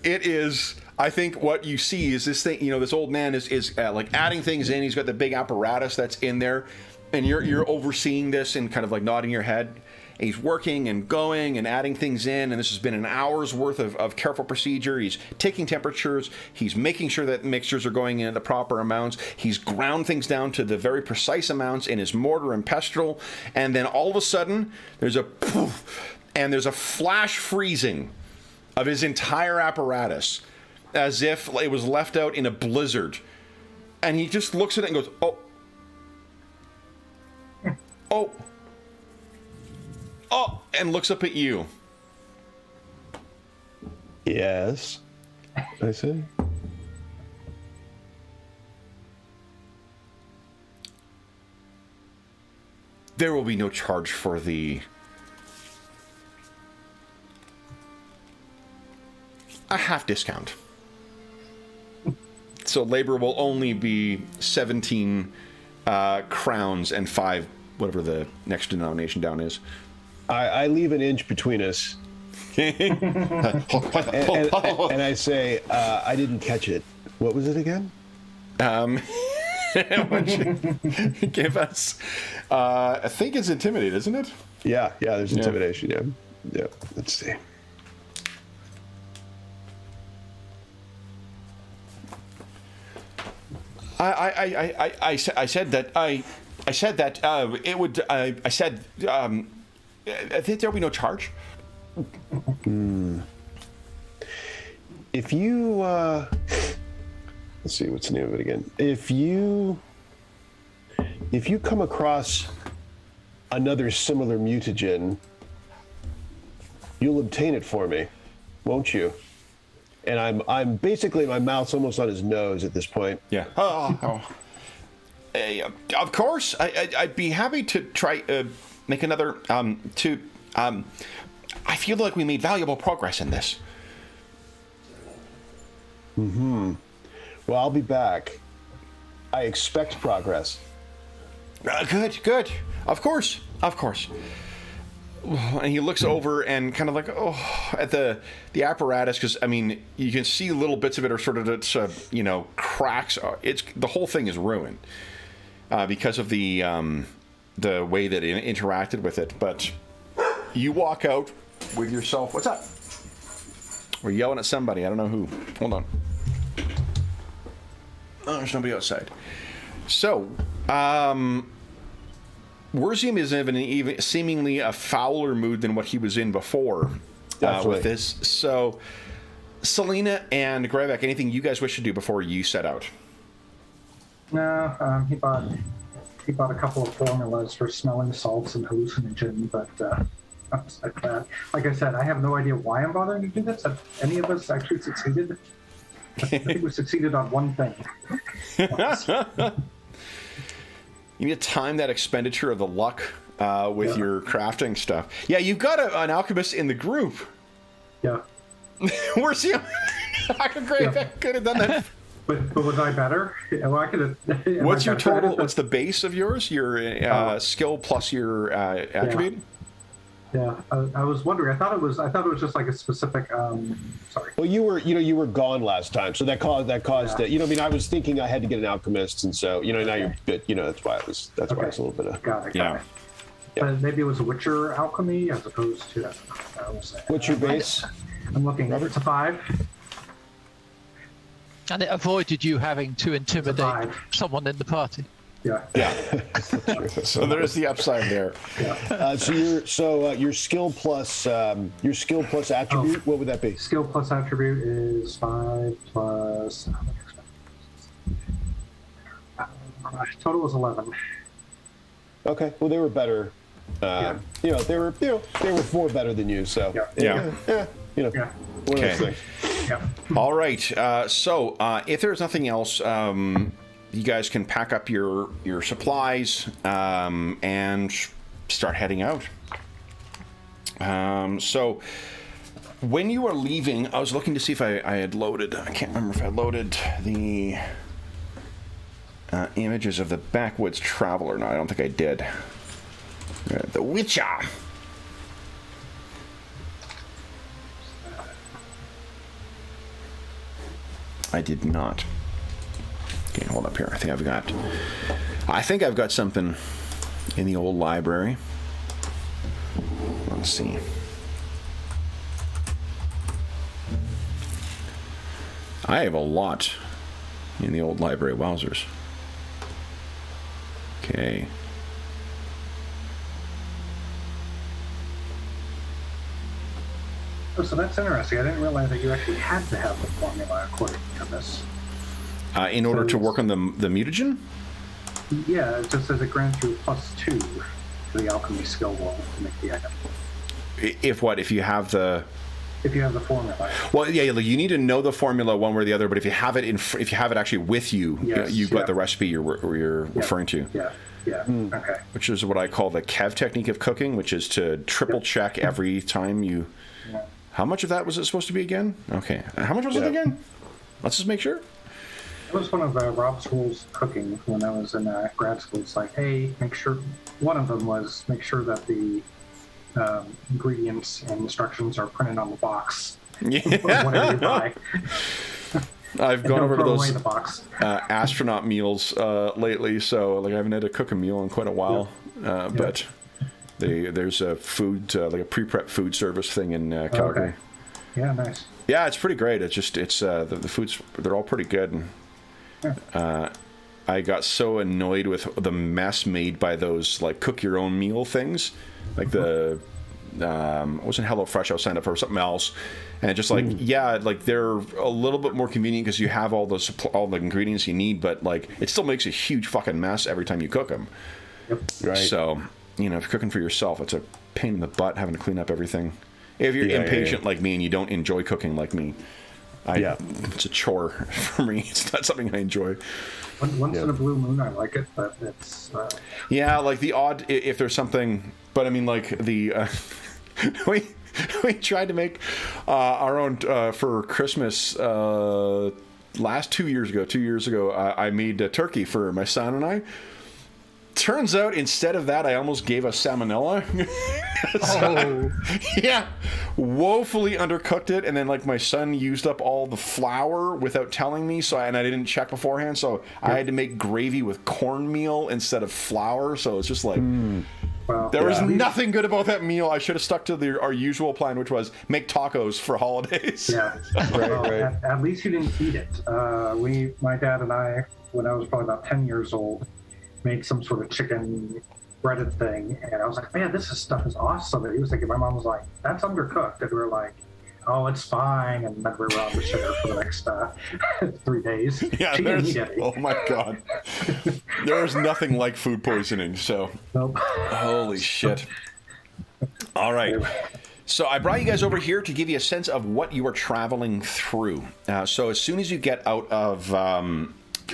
[SPEAKER 1] it is. I think what you see is this thing. This old man is like adding things in. He's got the big apparatus that's in there, and you're overseeing this and kind of like nodding your head. And he's working and going and adding things in, and this has been an hour's worth of careful procedure. He's taking temperatures. He's making sure that mixtures are going in at the proper amounts. He's ground things down to the very precise amounts in his mortar and pestle, and then all of a sudden there's a poof. And there's a flash freezing of his entire apparatus as if it was left out in a blizzard. And he just looks at it and goes, oh. Oh. Oh. And looks up at you.
[SPEAKER 2] Yes. I see.
[SPEAKER 1] There will be no charge for a half discount. So labor will only be 17 crowns and 5, whatever the next denomination down is.
[SPEAKER 2] I leave an inch between us And I say, I didn't catch it. What was it again?
[SPEAKER 1] Why don't you give us, I think it's intimidate, isn't it?
[SPEAKER 2] Yeah, there's intimidation. Yeah. Let's see.
[SPEAKER 1] I said that it would. I said I think there'll be no charge.
[SPEAKER 2] If you let's see, what's the name of it again? If you come across another similar mutagen, you'll obtain it for me, won't you? And I'm basically, my mouth's almost on his nose at this point.
[SPEAKER 1] Yeah. Of course, I'd be happy to try make another. I feel like we made valuable progress in this.
[SPEAKER 2] Well, I'll be back. I expect progress.
[SPEAKER 1] Good. Of course. And he looks over and kind of like, at the apparatus, because I mean, you can see little bits of it are sort of cracks. The whole thing is ruined because of the way that it interacted with it. But you walk out with yourself. What's up? We're yelling at somebody. I don't know who. Hold on. Oh, there's nobody outside. So, Wurzim is in even seemingly a fouler mood than what he was in before with this. So, Selena and Grevek, anything you guys wish to do before you set out?
[SPEAKER 3] No, he bought a couple of formulas for smelling salts and hallucinogen, but like that. Like I said, I have no idea why I'm bothering to do this. Have any of us actually succeeded? I think we succeeded on one thing.
[SPEAKER 1] You need to time that expenditure of the luck with your crafting stuff. Yeah, you've got an alchemist in the group.
[SPEAKER 3] Yeah.
[SPEAKER 1] Where's he? I could have done that.
[SPEAKER 3] But was I better? Well, I could have.
[SPEAKER 1] What's your total? What's the base of yours? Your skill plus your attribute?
[SPEAKER 3] Yeah, I was wondering. I thought it was just like a specific. Sorry.
[SPEAKER 2] Well, you were gone last time, so that caused it. I mean, I was thinking I had to get an alchemist, and so now you're good. That's why why it's a little bit of.
[SPEAKER 3] Got it. Maybe it was a Witcher alchemy as opposed to.
[SPEAKER 2] What's your base?
[SPEAKER 3] I'm looking. It's a 5.
[SPEAKER 4] And it avoided you having to intimidate someone in the party.
[SPEAKER 3] Yeah.
[SPEAKER 1] So there is the upside there.
[SPEAKER 3] Yeah.
[SPEAKER 2] So your skill plus attribute. What would that be?
[SPEAKER 3] Skill plus attribute is 5 plus. Total is 11.
[SPEAKER 2] Okay. Well, they were better. They were 4 better than you. So
[SPEAKER 1] Yeah.
[SPEAKER 2] One of those things.
[SPEAKER 3] Yeah.
[SPEAKER 1] All right. So if there's nothing else, you guys can pack up your supplies and start heading out. So when you were leaving, I was looking to see if I had loaded. I can't remember if I loaded the images of the backwoods traveler. No, I don't think I did. The Witcher. I did not. Okay, hold up here. I think I've got something in the old library. Let's see. I have a lot in the old library. Wowzers. Okay.
[SPEAKER 3] Oh, so that's interesting. I didn't realize that you actually had to have the formula according to this.
[SPEAKER 1] In order to work on the mutagen?
[SPEAKER 3] Yeah, it just says it grants you +2 to the alchemy skill roll to make the item.
[SPEAKER 1] If you have the
[SPEAKER 3] formula.
[SPEAKER 1] Well, yeah, you need to know the formula one way or the other. But if you have it if you have it actually with you, you've got the recipe you're referring to.
[SPEAKER 3] Yeah. Okay.
[SPEAKER 1] Which is what I call the Kev technique of cooking, which is to triple check every time you.
[SPEAKER 3] Yeah.
[SPEAKER 1] How much of that was it supposed to be again? Okay. How much was it again? Let's just make sure.
[SPEAKER 3] It was one of Rob's rules of cooking when I was in grad school. It's like, hey, make sure. One of them was make sure that the ingredients and instructions are printed on the box.
[SPEAKER 1] Yeah.
[SPEAKER 3] Whatever you buy.
[SPEAKER 1] I've gone over to
[SPEAKER 3] throw away
[SPEAKER 1] those
[SPEAKER 3] the box.
[SPEAKER 1] astronaut meals lately, so like I haven't had to cook a meal in quite a while. But there's a food like a pre-prep food service thing in Calgary.
[SPEAKER 3] Okay. Yeah, nice.
[SPEAKER 1] Yeah, it's pretty great. It's just the foods, they're all pretty good. I got so annoyed with the mess made by those like cook your own meal things, like the it wasn't HelloFresh. I was signed up for something else, and just like like they're a little bit more convenient because you have all the ingredients you need, but like it still makes a huge fucking mess every time you cook them.
[SPEAKER 3] Yep.
[SPEAKER 2] Right.
[SPEAKER 1] So if you're cooking for yourself, it's a pain in the butt having to clean up everything. If you're impatient like me and you don't enjoy cooking like me, it's a chore for me. It's not something I enjoy.
[SPEAKER 3] Once in a blue moon, I like it, but it's...
[SPEAKER 1] like the odd, if there's something... But I mean, like, the... we tried to make our own for Christmas last 2 years ago. I made turkey for my son and I. Turns out, instead of that, I almost gave us salmonella. Yeah, woefully undercooked it, and then like my son used up all the flour without telling me, and I didn't check beforehand, so I had to make gravy with cornmeal instead of flour. So it's just like there was nothing good about that meal. I should have stuck to our usual plan, which was make tacos for holidays.
[SPEAKER 3] Yeah, right. At least you didn't eat it. My dad and I, when I was probably about 10 years old, made some sort of chicken breaded thing, and I was like, man, this stuff is awesome. And he was thinking, my mom was like, that's undercooked, and we were like, oh, it's fine. And then we were on the shitter for the next 3 days.
[SPEAKER 1] Yeah,
[SPEAKER 3] she didn't eat any.
[SPEAKER 1] Oh my god, there is nothing like food poisoning. So
[SPEAKER 3] Nope.
[SPEAKER 1] Holy shit. All right, so I brought you guys over here to give you a sense of what you are traveling through. So as soon as you get out of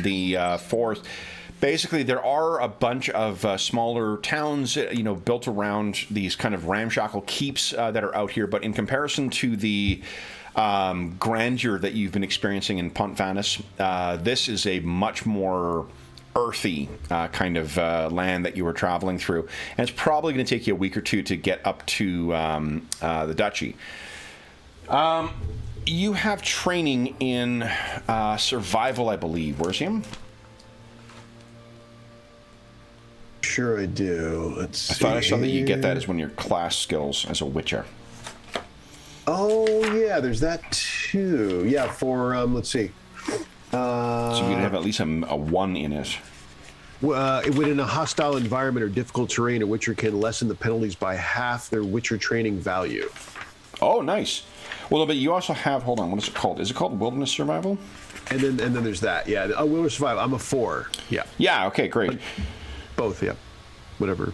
[SPEAKER 1] the forest, basically, there are a bunch of smaller towns, built around these kind of ramshackle keeps that are out here. But in comparison to the grandeur that you've been experiencing in Pontvanis, this is a much more earthy kind of land that you were traveling through. And it's probably going to take you a week or two to get up to the duchy. You have training in survival, I believe. Where's him?
[SPEAKER 2] Sure I do. Let's see.
[SPEAKER 1] I thought I saw that you get that as one of your class skills as a Witcher.
[SPEAKER 2] Oh, yeah, there's that too. Yeah, for, let's see.
[SPEAKER 1] So you'd have at least a 1 in it.
[SPEAKER 2] Within a hostile environment or difficult terrain, a Witcher can lessen the penalties by half their Witcher training value.
[SPEAKER 1] Oh, nice. Well, but you also have, hold on, what is it called? Is it called Wilderness Survival?
[SPEAKER 2] And then there's that, yeah. Wilderness Survival, I'm a 4. Yeah.
[SPEAKER 1] Yeah, okay, great.
[SPEAKER 2] Both, yeah. Whatever.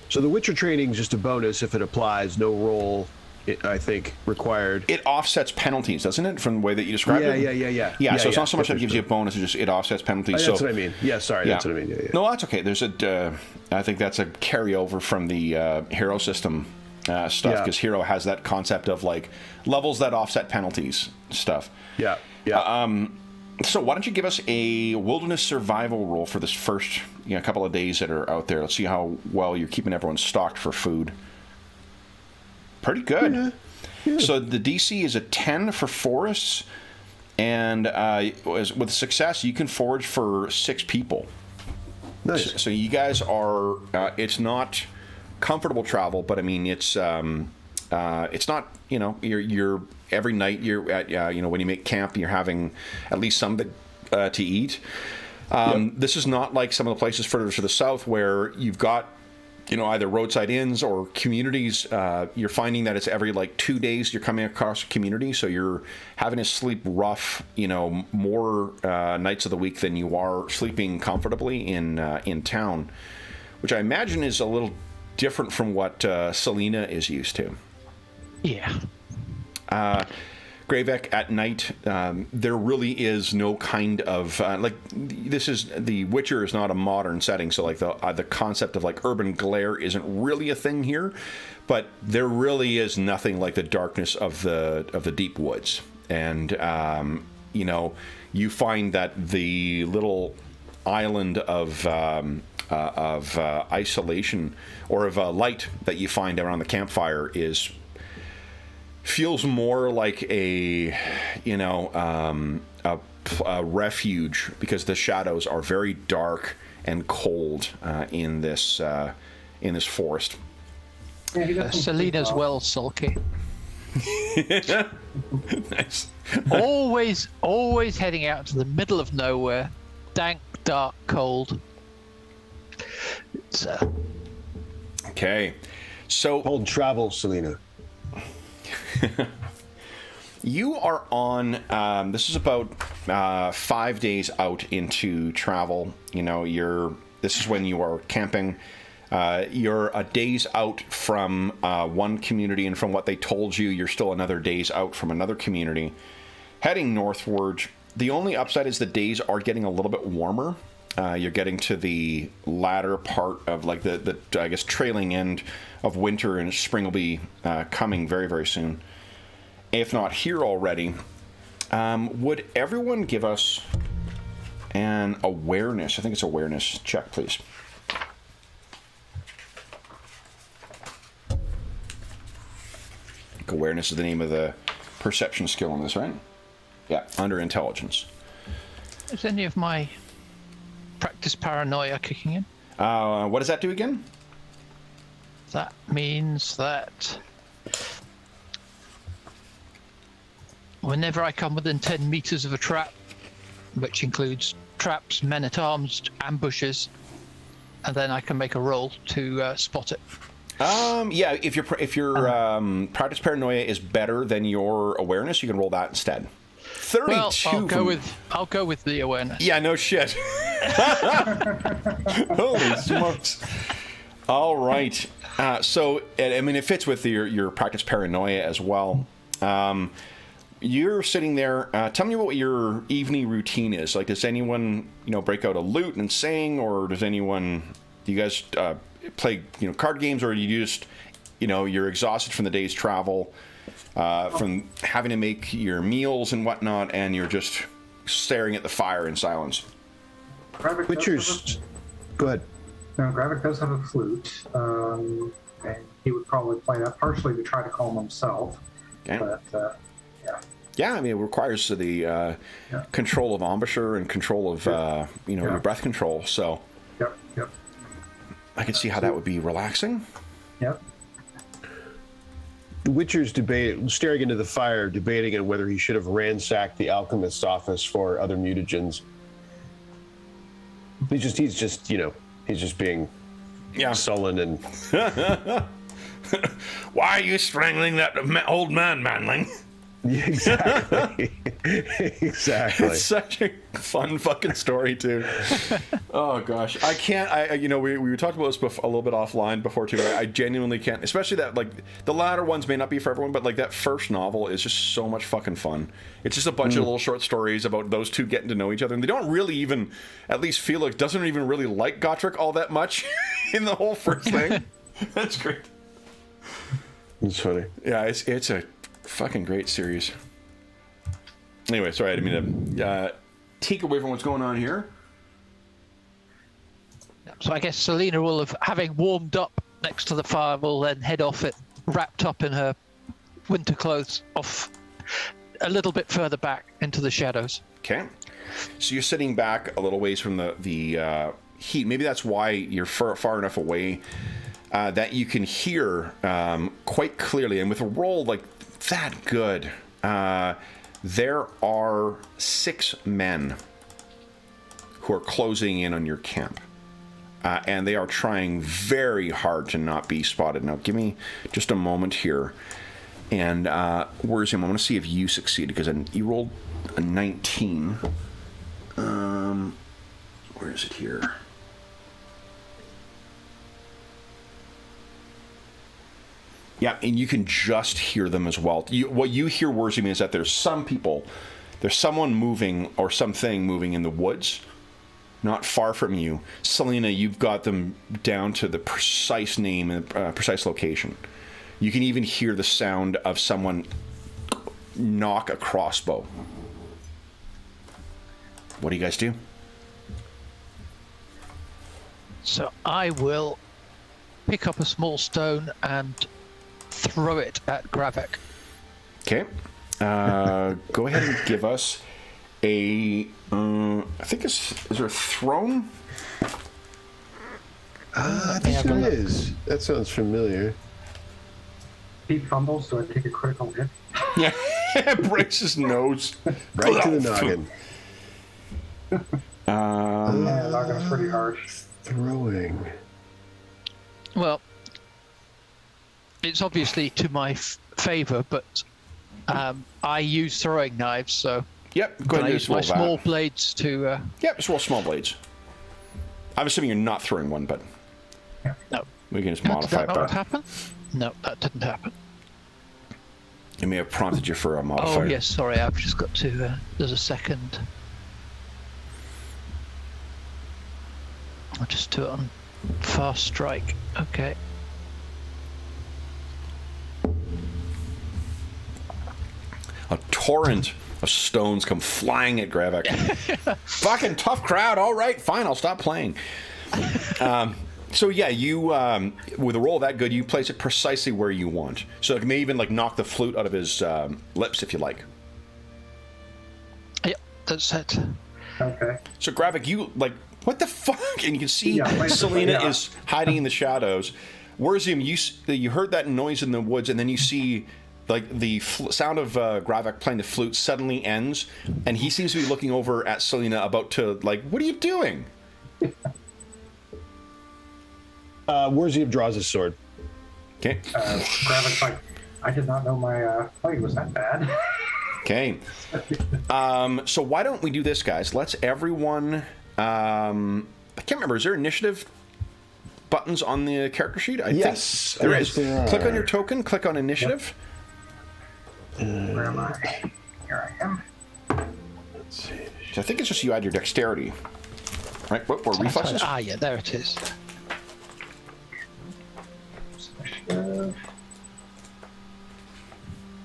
[SPEAKER 2] So the Witcher training is just a bonus if it applies. No roll, I think, required.
[SPEAKER 1] It offsets penalties, doesn't it, from the way that you described it? Yeah, so it's not so much that it gives you a bonus, it offsets penalties.
[SPEAKER 2] That's what I mean. Yeah, sorry, that's what I mean. Yeah.
[SPEAKER 1] No, that's okay. There's I think that's a carryover from the hero system stuff, because hero has that concept of like levels that offset penalties stuff.
[SPEAKER 2] Yeah.
[SPEAKER 1] So why don't you give us a wilderness survival roll for this first couple of days that are out there. Let's see how well you're keeping everyone stocked for food. Pretty good. Yeah. So the DC is a 10 for forests, and with success, you can forage for 6 people.
[SPEAKER 2] Nice.
[SPEAKER 1] So you guys are, it's not comfortable travel, but I mean, it's not, you're every night you're at, when you make camp, you're having at least something to eat. This is not like some of the places further to the south where you've got, either roadside inns or communities. You're finding that it's every 2 days you're coming across a community, so you're having to sleep rough, more nights of the week than you are sleeping comfortably in town, which I imagine is a little different from what Selena is used to.
[SPEAKER 4] Yeah.
[SPEAKER 1] Gravek, at night, there really is no kind of this is the Witcher is not a modern setting, so the concept of urban glare isn't really a thing here, but there really is nothing like the darkness of the deep woods, and you find that the little island of isolation or of light that you find around the campfire feels more like a refuge, because the shadows are very dark and cold in this forest.
[SPEAKER 3] Yeah,
[SPEAKER 4] Selena's well sulky.
[SPEAKER 1] Nice.
[SPEAKER 4] always heading out to the middle of nowhere, dank, dark, cold. It's
[SPEAKER 1] Okay, so
[SPEAKER 2] Cold travel, Selena.
[SPEAKER 1] you are on. This is about 5 days out into travel. This is when you are camping. You're a days out from one community, and from what they told you, you're still another days out from another community. Heading northward, the only upside is the days are getting a little bit warmer. You're getting to the latter part of like the I guess trailing end of winter, and spring will be coming very, very soon. If not here already, would everyone give us an awareness? I think it's awareness check, please. Awareness is the name of the perception skill on this, right? Yeah, under intelligence.
[SPEAKER 4] Is any of my practice paranoia kicking in?
[SPEAKER 1] What does that do again?
[SPEAKER 4] That means that whenever I come within 10 meters of a trap, which includes traps, men-at-arms, ambushes, and then I can make a roll to spot it.
[SPEAKER 1] Yeah, if your practice paranoia is better than your awareness, you can roll that instead. 32.
[SPEAKER 4] Well, I'll go with the awareness.
[SPEAKER 1] Yeah, no shit. Holy smokes! All right. So, I mean, it fits with your practice paranoia as well. You're sitting there. Tell me what your evening routine is. Like, does anyone break out a lute and sing, or do you guys play card games, or you just you're exhausted from the day's travel, from having to make your meals and whatnot, and you're just staring at the fire in silence?
[SPEAKER 2] Witchers. Go ahead.
[SPEAKER 3] No, Gravik does have a flute, and he would probably play that partially to try to calm himself.
[SPEAKER 1] Okay.
[SPEAKER 3] But yeah.
[SPEAKER 1] Yeah, I mean, it requires the control of embouchure and control of your breath control. So
[SPEAKER 3] Yep.
[SPEAKER 1] I can see how that would be relaxing.
[SPEAKER 3] Yep.
[SPEAKER 2] The Witcher's staring into the fire, debating on whether he should have ransacked the alchemist's office for other mutagens. He's just being sullen and.
[SPEAKER 5] Why are you strangling that old man, Manling?
[SPEAKER 2] Yeah, exactly. Exactly.
[SPEAKER 1] It's such a fun fucking story too. Oh gosh, I can't. We talked about this a little bit offline before too. I genuinely can't, especially that like the latter ones may not be for everyone, but like that first novel is just so much fucking fun. It's just a bunch of little short stories about those two getting to know each other, and they don't really even, at least Felix doesn't even really like Gotrek all that much in the whole first thing. That's great.
[SPEAKER 2] It's funny.
[SPEAKER 1] Yeah, it's a fucking great series. Anyway, sorry, I didn't mean to take away from what's going on here.
[SPEAKER 4] So I guess Selena will have, having warmed up next to the fire, will then head off it, wrapped up in her winter clothes, off a little bit further back into the shadows.
[SPEAKER 1] Okay. So you're sitting back a little ways from the heat. Maybe that's why you're far enough away that you can hear quite clearly. And with a roll like that good, there are 6 men who are closing in on your camp. And they are trying very hard to not be spotted. Now, give me just a moment here. And where's him? I want to see if you succeeded, because you rolled a 19. Where is it here? Yeah, and you can just hear them as well. What you hear, Worsley, is that there's someone moving or something moving in the woods, not far from you. Selena, you've got them down to the precise name and precise location. You can even hear the sound of someone knock a crossbow. What do you guys do?
[SPEAKER 4] So I will pick up a small stone and throw it at Gravek.
[SPEAKER 1] Okay. Go ahead and give us a. I think is there a thrown?
[SPEAKER 2] I think there is. That sounds familiar.
[SPEAKER 3] Pete fumbles, so I take a critical hit.
[SPEAKER 1] Yeah, breaks his nose.
[SPEAKER 2] Right to the noggin.
[SPEAKER 3] Yeah, noggin's pretty harsh.
[SPEAKER 2] Throwing.
[SPEAKER 4] Well, it's obviously to my favor, but I use throwing knives, so
[SPEAKER 1] Yep. Go ahead
[SPEAKER 4] I
[SPEAKER 1] and
[SPEAKER 4] use
[SPEAKER 1] just roll
[SPEAKER 4] my
[SPEAKER 1] that.
[SPEAKER 4] small blades to.
[SPEAKER 1] Yep. Just roll small blades. I'm assuming you're not throwing one, but
[SPEAKER 4] No.
[SPEAKER 1] we can just
[SPEAKER 4] Did
[SPEAKER 1] modify
[SPEAKER 4] that not
[SPEAKER 1] it.
[SPEAKER 4] happen? No, that didn't happen.
[SPEAKER 1] It may have prompted you for a modifier.
[SPEAKER 4] Oh yes, sorry, I've just got to. There's a second. I'll just do it on fast strike. Okay.
[SPEAKER 1] A torrent of stones come flying at Gravek. Fucking tough crowd. All right, fine. I'll stop playing. So yeah, you with a roll that good, you place it precisely where you want. So it may even like knock the flute out of his lips if you like.
[SPEAKER 4] Yep, that's it.
[SPEAKER 3] Okay.
[SPEAKER 1] So Gravik, you like what the fuck? And you can see
[SPEAKER 3] Yeah, basically,
[SPEAKER 1] Selena
[SPEAKER 3] yeah.
[SPEAKER 1] is hiding in the shadows. Wherzim, you heard that noise in the woods, and then you see like the sound of Gravik playing the flute suddenly ends, and he seems to be looking over at Selena, about to like, what are you doing?
[SPEAKER 2] Warzib draws his sword.
[SPEAKER 1] Okay.
[SPEAKER 3] Gravik's like, I did not know my fight was that bad.
[SPEAKER 1] Okay. So why don't we do this, guys? Let's everyone. I can't remember. Is there initiative buttons on the character sheet? I
[SPEAKER 2] Yes,
[SPEAKER 1] think there
[SPEAKER 2] I
[SPEAKER 1] is.
[SPEAKER 2] think there
[SPEAKER 1] Click on
[SPEAKER 2] are.
[SPEAKER 1] your token. Click on initiative.
[SPEAKER 3] Where am I? Here I am.
[SPEAKER 2] Let's see.
[SPEAKER 1] So I think it's just you add your dexterity, right? What? Or reflexes?
[SPEAKER 4] Ah, yeah, there it is.
[SPEAKER 3] Initiative.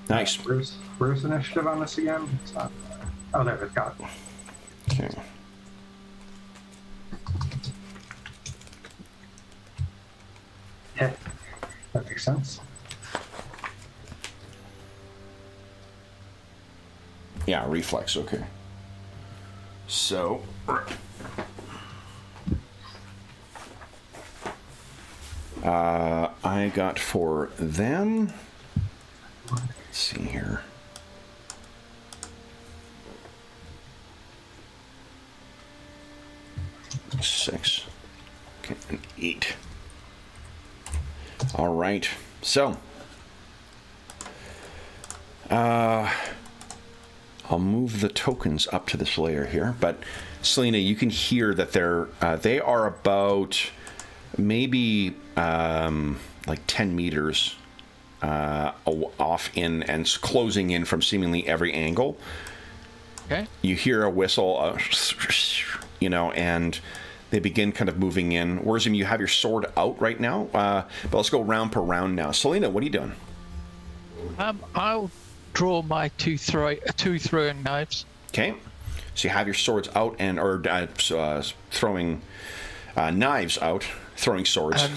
[SPEAKER 1] Nice.
[SPEAKER 3] Where's initiative on this again? It's not. Oh, there it is. Got it.
[SPEAKER 1] Okay.
[SPEAKER 3] Yeah, that makes sense.
[SPEAKER 1] Yeah, reflex. Okay. So. I got for them. Let's see here. Six. Okay, an 8. All right. So. I'll move the tokens up to this layer here, but Selena, you can hear that they are about maybe like 10 meters off in and closing in from seemingly every angle.
[SPEAKER 4] Okay.
[SPEAKER 1] You hear a whistle, and they begin kind of moving in. Wurzim, you have your sword out right now, but let's go round per round now. Selena, what are you doing?
[SPEAKER 4] I'll draw my two throwing knives.
[SPEAKER 1] Okay, so you have your swords out throwing knives out, throwing swords.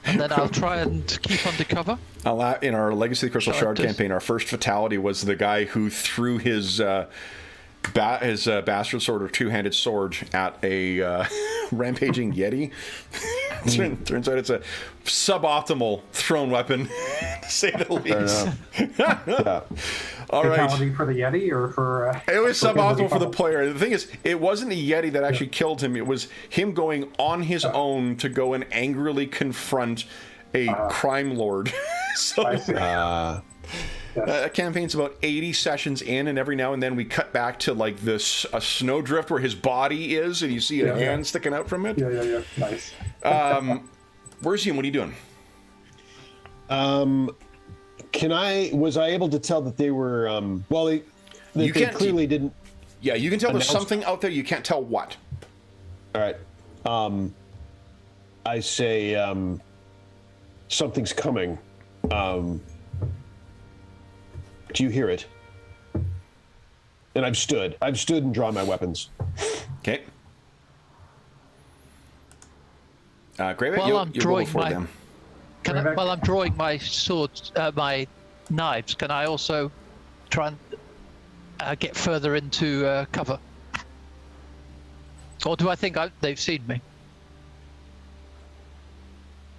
[SPEAKER 4] And then I'll try and keep under cover.
[SPEAKER 1] In our Legacy of the Crystal
[SPEAKER 4] So
[SPEAKER 1] Shard
[SPEAKER 4] just-
[SPEAKER 1] campaign, our first fatality was the guy who threw his bastard sword or two-handed sword at a rampaging Yeti. Turns out it's a suboptimal thrown weapon, to say the least.
[SPEAKER 2] Yeah.
[SPEAKER 1] All right.
[SPEAKER 3] Fatality for the Yeti or for?
[SPEAKER 1] It was
[SPEAKER 3] for
[SPEAKER 1] suboptimal for the
[SPEAKER 3] fumble?
[SPEAKER 1] player. The thing is, it wasn't a Yeti that actually killed him. It was him going on his own to go and angrily confront a crime lord. So
[SPEAKER 3] I see.
[SPEAKER 1] campaign's about 80 sessions in, and every now and then we cut back to like this a snowdrift where his body is, and you see a hand sticking out from it.
[SPEAKER 3] Yeah. Nice.
[SPEAKER 1] Where's he? What are you doing?
[SPEAKER 2] Was I able to tell that they were, they
[SPEAKER 1] You can't-
[SPEAKER 2] clearly didn't.
[SPEAKER 1] Yeah, you can tell there's
[SPEAKER 2] Announced-
[SPEAKER 1] something out there. You can't tell what.
[SPEAKER 2] All right. I say, something's coming. Do you hear it? And I've stood and drawn my weapons.
[SPEAKER 1] Okay. Gravik,
[SPEAKER 4] While I'm
[SPEAKER 1] you go
[SPEAKER 4] drawing
[SPEAKER 1] before
[SPEAKER 4] my-
[SPEAKER 1] them.
[SPEAKER 4] While I'm drawing my swords, my knives, can I also try and get further into cover? Or do I think they've seen me?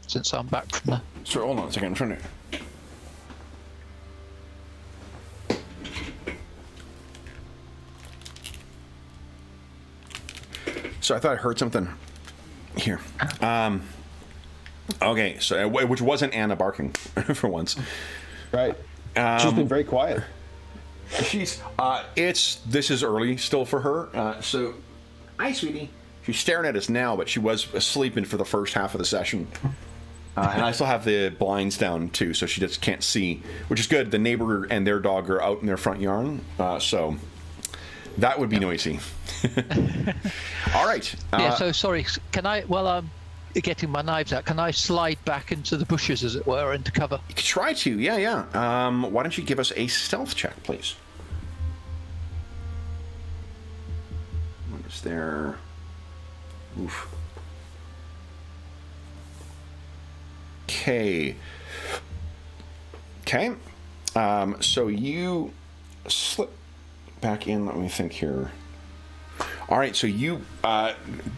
[SPEAKER 4] Since I'm back from the...
[SPEAKER 1] Sorry, hold on a second. I'm trying to... So I thought I heard something here. Okay, so which wasn't Anna barking for once.
[SPEAKER 2] Right. She's been very quiet.
[SPEAKER 1] She's this is early still for her. So, hi, sweetie. She's staring at us now, but she was sleeping for the first half of the session. And I still have the blinds down too, so she just can't see, which is good. The neighbor and their dog are out in their front yard, so that would be noisy. All right.
[SPEAKER 4] Yeah. So sorry. Can I, while I'm getting my knives out, can I slide back into the bushes, as it were, into cover?
[SPEAKER 1] You could try to. Yeah. Why don't you give us a stealth check, please? What is there? Oof. Okay. So you slip back in. Let me think here. All right, so you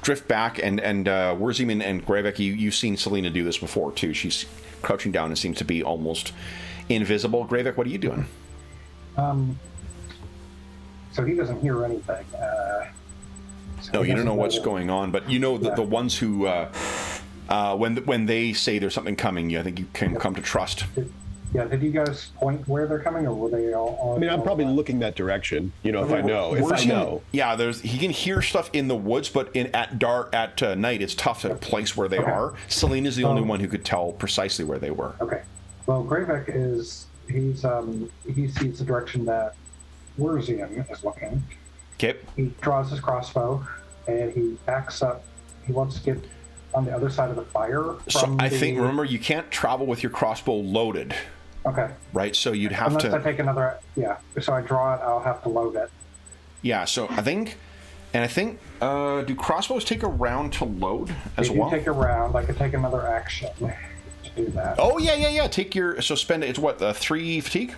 [SPEAKER 1] drift back, and Wurzim and Gravik, you've seen Selena do this before, too. She's crouching down and seems to be almost invisible. Gravik, what are you doing?
[SPEAKER 3] So he doesn't hear anything.
[SPEAKER 1] No, you don't know what's going on, but you know that the ones who, when they say there's something coming, I think you can come to trust.
[SPEAKER 3] Did you guys point where they're coming, or were they all
[SPEAKER 2] I mean, I'm probably looking that direction, if I know.
[SPEAKER 1] Yeah, he can hear stuff in the woods, but at night, it's tough to place where they are. Selena's the only one who could tell precisely where they were.
[SPEAKER 3] Okay. Well, Gravik he sees the direction that Wurzim is looking.
[SPEAKER 1] Okay.
[SPEAKER 3] He draws his crossbow, and he backs up. He wants to get on the other side of the fire.
[SPEAKER 1] So I think, remember, you can't travel with your crossbow loaded.
[SPEAKER 3] Okay.
[SPEAKER 1] Right, so you'd have
[SPEAKER 3] Unless
[SPEAKER 1] to...
[SPEAKER 3] I take another... Yeah, so I draw it, I'll have to load it.
[SPEAKER 1] Yeah, so I think... do crossbows take a round to load as well?
[SPEAKER 3] If you take a round, I could take another action to do that.
[SPEAKER 1] Oh, yeah. Take your... So spend it... It's what, 3 fatigue?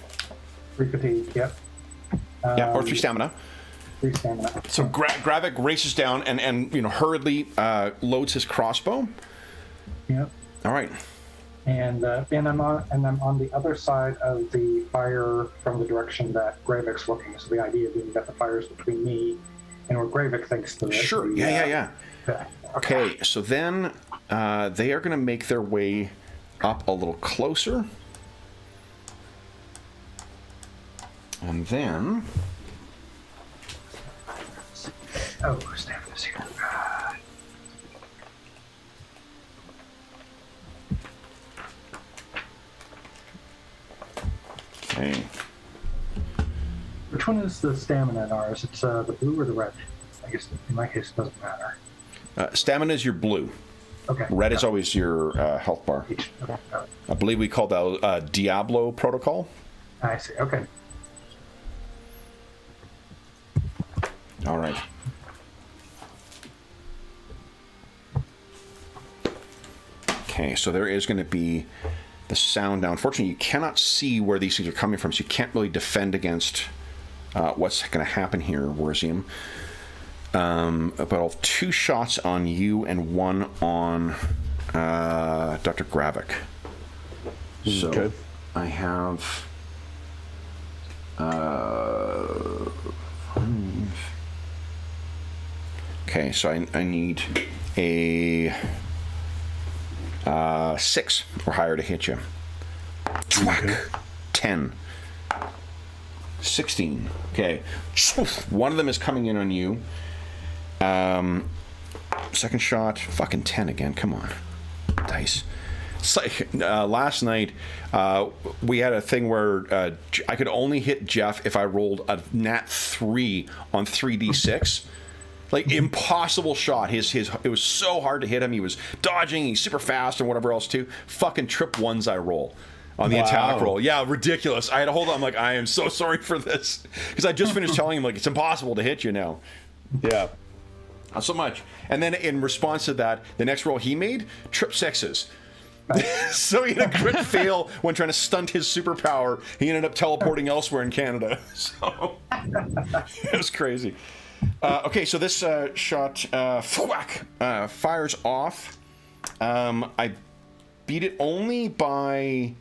[SPEAKER 3] 3 fatigue, yep.
[SPEAKER 1] Yeah, or 3 stamina.
[SPEAKER 3] 3 stamina.
[SPEAKER 1] So Gravik races down and hurriedly loads his crossbow.
[SPEAKER 3] Yep.
[SPEAKER 1] All right.
[SPEAKER 3] And I'm on the other side of the fire from the direction that Gravik's looking. So the idea being that the fire's between me and where Gravik thinks the...
[SPEAKER 1] Sure, yeah. Okay, so then they are going to make their way up a little closer. And then...
[SPEAKER 3] Oh, snap this here.
[SPEAKER 1] Okay.
[SPEAKER 3] Which one is the stamina in ours? It's the blue or the red? I guess in my case it doesn't matter.
[SPEAKER 1] Stamina is your blue.
[SPEAKER 3] Okay.
[SPEAKER 1] Red is always your health bar.
[SPEAKER 3] Okay.
[SPEAKER 1] I believe we call that Diablo protocol.
[SPEAKER 3] I see. Okay.
[SPEAKER 1] All right. Okay, so there is going to be the sound now. Unfortunately, you cannot see where these things are coming from, so you can't really defend against what's going to happen here, Wurzim. But I'll have 2 shots on you and 1 on Dr. Gravik. So
[SPEAKER 2] Okay.
[SPEAKER 1] I have... Okay, so I need a 6 or higher to hit you.
[SPEAKER 2] Okay.
[SPEAKER 1] 10. 16. Okay. One of them is coming in on you. Second shot. Fucking 10 again. Come on. Dice. It's like, last night, we had a thing where I could only hit Jeff if I rolled a nat 3 on 3d6. Like, impossible shot. It was so hard to hit him. He was dodging. He's super fast and whatever else, too. Fucking trip ones I roll on the attack roll. Yeah, ridiculous. I had to hold on. I'm like, I am so sorry for this. Because I just finished telling him, like, it's impossible to hit you now.
[SPEAKER 2] Yeah.
[SPEAKER 1] Not so much. And then in response to that, the next roll he made, trip sixes. So he had a crit fail when trying to stunt his superpower. He ended up teleporting elsewhere in Canada. So it was crazy. Okay, so this shot fires off. I beat it only by,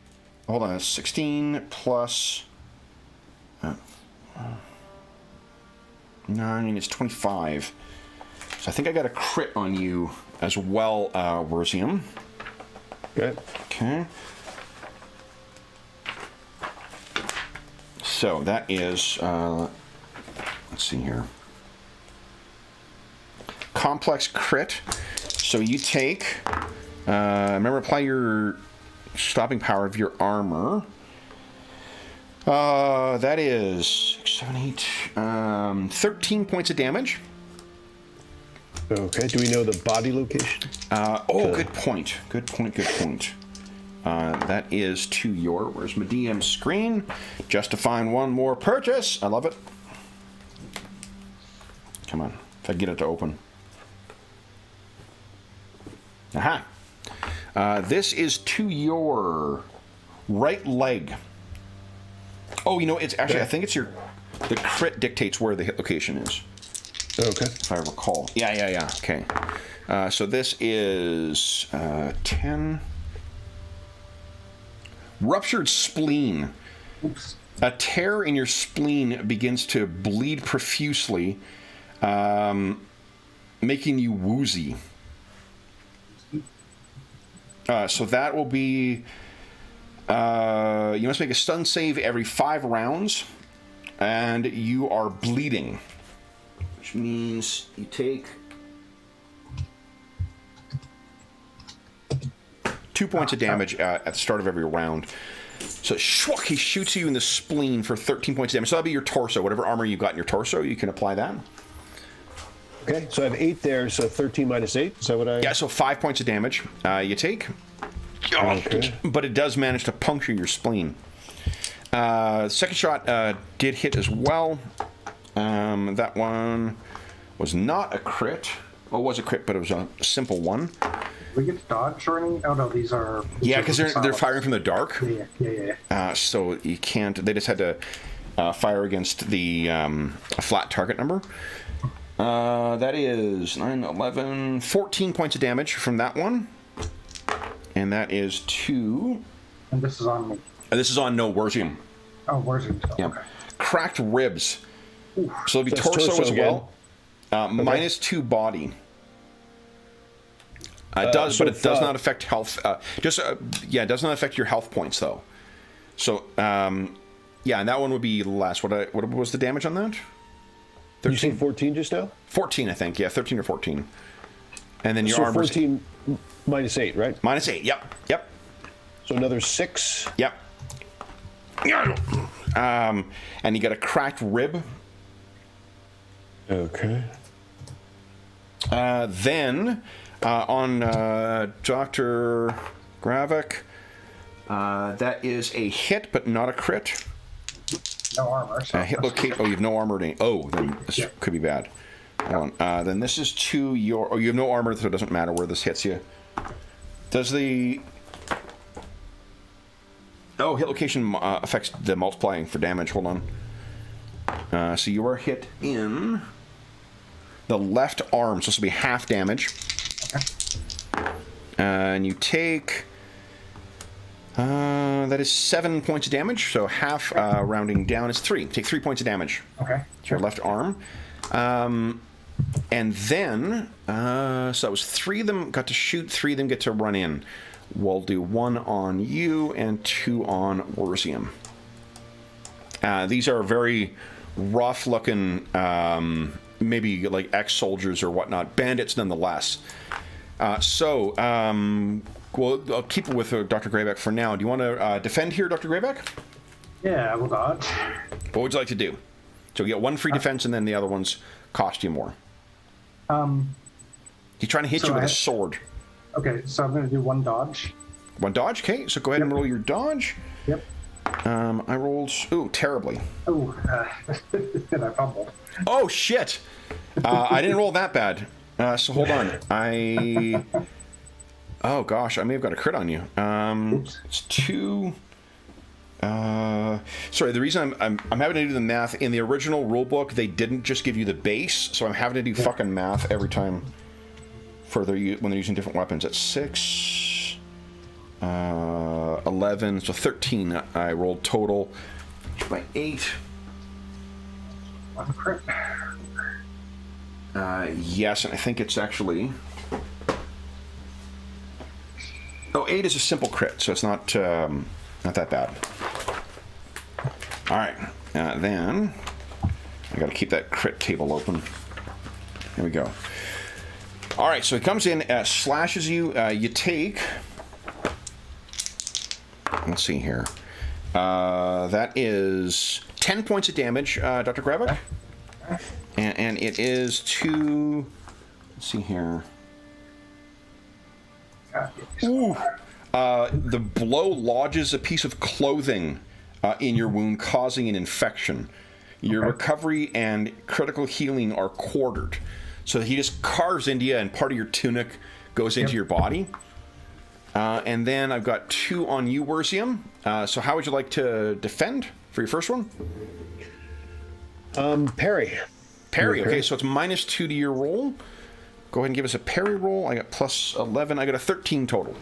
[SPEAKER 1] hold on, 16 plus 9 is 25. So I think I got a crit on you as well, Werzium. Okay. So that is, let's see here. Complex crit. So you take, remember, apply your stopping power of your armor. That is 6, 7, 8, 13 points of damage.
[SPEAKER 2] Okay. Do we know the body location?
[SPEAKER 1] Good point. Good point. That is to your, where's my DM screen? Justifying one more purchase. I love it. Come on. If I get it to open. Aha. This is to your right leg. Oh, you know, it's actually, I think it's the crit dictates where the hit location is.
[SPEAKER 2] Okay.
[SPEAKER 1] If I recall. Yeah. Okay. So this is 10. Ruptured spleen.
[SPEAKER 3] Oops.
[SPEAKER 1] A tear in your spleen begins to bleed profusely, making you woozy. So that will be... you must make a stun save every 5 rounds, and you are bleeding. Which means you take 2 points of damage at the start of every round. So shwak, he shoots you in the spleen for 13 points of damage. So that'll be your torso. Whatever armor you've got in your torso, you can apply that.
[SPEAKER 2] Okay, so I have 8 there, so 13 minus 8. Is that what I...
[SPEAKER 1] Yeah, so 5 points of damage you take.
[SPEAKER 2] Okay.
[SPEAKER 1] But it does manage to puncture your spleen. Second shot did hit as well. That one was not a crit. Well, it was a crit, but it was a simple one.
[SPEAKER 3] We get to dodge or anything? Oh, no, these are...
[SPEAKER 1] Yeah, because they're firing from the dark.
[SPEAKER 3] Yeah.
[SPEAKER 1] So you can't... They just had to fire against the flat target number. That is 9, 11, 14 points of damage from that one. And that is 2...
[SPEAKER 3] And this is on me.
[SPEAKER 1] This is on no Werzium.
[SPEAKER 3] Oh, Werzium.
[SPEAKER 1] Yeah.
[SPEAKER 3] Okay.
[SPEAKER 1] Cracked ribs.
[SPEAKER 3] Ooh.
[SPEAKER 1] So it'll be
[SPEAKER 2] That's
[SPEAKER 1] torso as
[SPEAKER 2] again.
[SPEAKER 1] well. Minus 2 body. It does, but it does not affect health. It does not affect your health points though. So and that one would be less. What was the damage on that?
[SPEAKER 2] 13? You say 14 just now?
[SPEAKER 1] 14, I think. Yeah, 13 or 14. And then your
[SPEAKER 2] so
[SPEAKER 1] armor's
[SPEAKER 2] 14 minus 8, right?
[SPEAKER 1] minus 8. Yep.
[SPEAKER 2] So another 6.
[SPEAKER 1] Yep. And you got a cracked rib.
[SPEAKER 2] Okay.
[SPEAKER 1] Then on Dr. Gravik, that is a hit, but not a crit.
[SPEAKER 3] No armor. So
[SPEAKER 1] Hit locate. Oh, you have no armor. Oh, then this could be bad. Hold on. Then this is to your. Oh, you have no armor, so it doesn't matter where this hits you. Does the. Oh, hit location affects the multiplying for damage. Hold on. So you are hit in the left arm, so this will be half damage.
[SPEAKER 3] Okay.
[SPEAKER 1] And you take. That is 7 points of damage, so half rounding down is 3. Take 3 points of damage.
[SPEAKER 3] Okay.
[SPEAKER 1] To your left arm. And then, so that was 3 of them got to shoot, 3 of them get to run in. We'll do 1 on you and 2 on Werzium. These are very rough-looking, maybe like ex-soldiers or whatnot, bandits nonetheless. Well, I'll keep it with Dr. Greyback for now. Do you want to defend here, Dr. Greyback?
[SPEAKER 3] Yeah, I will dodge.
[SPEAKER 1] What would you like to do? So you get 1 free defense, and then the other ones cost you more. He's trying to hit you with a sword.
[SPEAKER 3] Okay, so I'm going to do 1 dodge.
[SPEAKER 1] 1 dodge? Okay, so go ahead and roll your dodge.
[SPEAKER 3] Yep.
[SPEAKER 1] I rolled... Ooh, terribly.
[SPEAKER 3] Oh, and I fumbled.
[SPEAKER 1] Oh, shit! I didn't roll that bad. So hold on. Oh gosh, I may have got a crit on you. It's 2. Sorry, the reason I'm having to do the math in the original rulebook, they didn't just give you the base, so I'm having to do fucking math every time when they're using different weapons. It's 6, 11, so 13. I rolled total by 8.
[SPEAKER 3] One crit.
[SPEAKER 1] Yes, and I think it's actually. Oh, 8 is a simple crit, so it's not that bad. All right, then I got to keep that crit table open. There we go. All right, so he comes in, slashes you. You take. Let's see here. That is 10 points of damage, Dr. Gravik. And it is 2. Let's see here. Ooh. The blow lodges a piece of clothing in your wound, causing an infection. Your recovery and critical healing are quartered. So he just carves into you, and part of your tunic goes into your body. And then I've got 2 on you, Werzium. So how would you like to defend for your first one?
[SPEAKER 2] Parry.
[SPEAKER 1] Parry. Okay, so it's -2 to your roll. Go ahead and give us a parry roll. I got plus 11. I got a 13 total.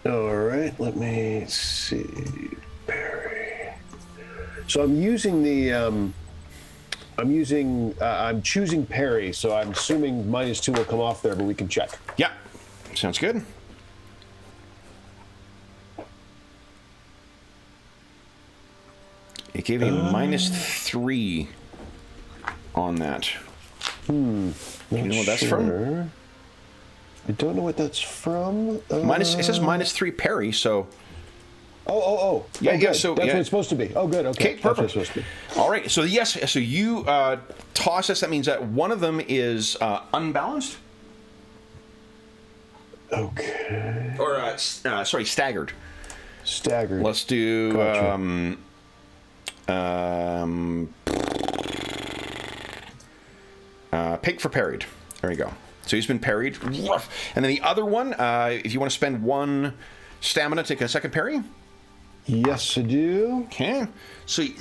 [SPEAKER 2] All right, let me see. Parry. So I'm using the. I'm choosing parry, so I'm assuming -2 will come off there, but we can check.
[SPEAKER 1] Yeah, sounds good. It gave me -3 on that. Do you know what that's from?
[SPEAKER 2] I don't know what that's from.
[SPEAKER 1] It says -3 parry, so.
[SPEAKER 2] Oh.
[SPEAKER 1] Yeah,
[SPEAKER 2] oh,
[SPEAKER 1] yeah.
[SPEAKER 2] good.
[SPEAKER 1] So
[SPEAKER 2] that's
[SPEAKER 1] yeah.
[SPEAKER 2] what it's supposed to be. Oh, good. Okay,
[SPEAKER 1] perfect.
[SPEAKER 2] That's what it's supposed to be.
[SPEAKER 1] All right. So yes. So you toss us. That means that one of them is unbalanced.
[SPEAKER 2] Okay.
[SPEAKER 1] Or sorry, staggered.
[SPEAKER 2] Staggered.
[SPEAKER 1] Let's do.
[SPEAKER 2] Gotcha.
[SPEAKER 1] Pig for parried. There you go. So he's been parried. And then the other one, if you want to spend 1 stamina, take a second parry.
[SPEAKER 2] Yes, I do.
[SPEAKER 1] Okay. So he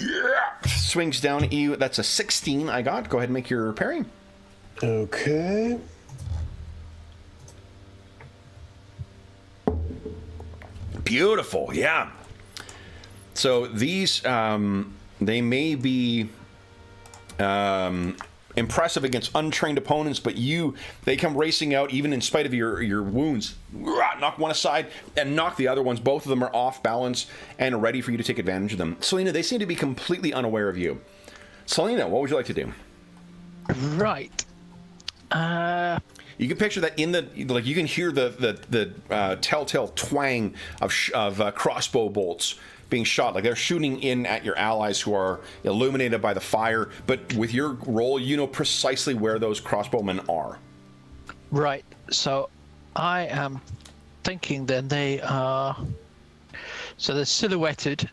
[SPEAKER 1] swings down at you. That's a 16 I got. Go ahead and make your parry.
[SPEAKER 2] Okay.
[SPEAKER 1] Beautiful. Yeah. So these, they may be impressive against untrained opponents, but they come racing out even in spite of your wounds. Knock one aside and knock the other ones. Both of them are off balance and ready for you to take advantage of them. Selena, they seem to be completely unaware of you. Selena, what would you like to do?
[SPEAKER 4] Right.
[SPEAKER 1] You can picture that you can hear the telltale twang of crossbow bolts being shot. Like they're shooting in at your allies who are illuminated by the fire, but with your roll, you know precisely where those crossbowmen are.
[SPEAKER 4] Right. So I am thinking then they are. So they're silhouetted.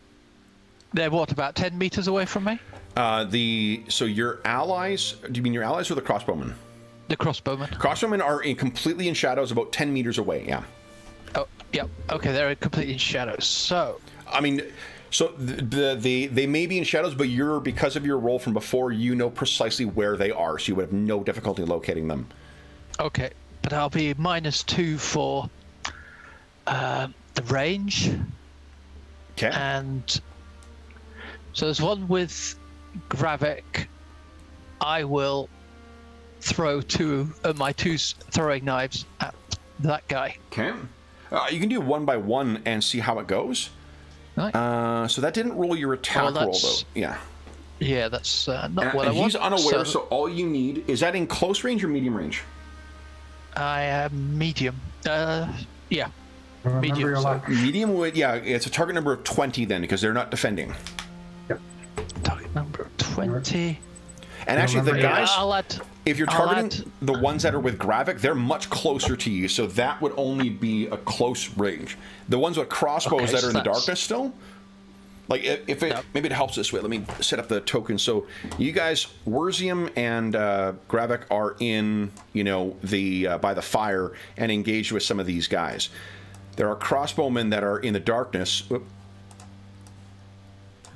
[SPEAKER 4] They're what, about 10 meters away from me?
[SPEAKER 1] So your allies, do you mean your allies or the crossbowmen?
[SPEAKER 4] The crossbowmen.
[SPEAKER 1] Crossbowmen are completely in shadows about 10 meters away, yeah.
[SPEAKER 4] Oh, yep. Okay, they're completely in shadows. So.
[SPEAKER 1] I mean, so they may be in shadows, but because of your roll from before, you know precisely where they are, so you would have no difficulty locating them.
[SPEAKER 4] Okay, but I'll be -2 for the range.
[SPEAKER 1] Okay.
[SPEAKER 4] And so there's one with Gravik. I will throw my two throwing knives at that guy.
[SPEAKER 1] Okay. You can do 1 by 1 and see how it goes.
[SPEAKER 4] Right.
[SPEAKER 1] So that didn't roll your attack roll, though. Yeah.
[SPEAKER 4] Yeah, that's not what I want.
[SPEAKER 1] He's unaware, so all you need... Is that in close range or medium range?
[SPEAKER 4] I am medium. Yeah.
[SPEAKER 3] Remember
[SPEAKER 4] Medium.
[SPEAKER 3] your
[SPEAKER 4] So
[SPEAKER 3] luck.
[SPEAKER 1] Medium would... Yeah, it's a target number of 20 then, because they're not defending.
[SPEAKER 3] Yep.
[SPEAKER 4] target number 20.
[SPEAKER 1] And actually, the guys... If you're targeting the ones that are with Gravik, they're much closer to you, so that would only be a close range. The ones with crossbows that are in the darkness still, Like, if it maybe it helps this way. Let me set up the token. So you guys, Werzium and Gravik are in, the by the fire and engaged with some of these guys. There are crossbowmen that are in the darkness,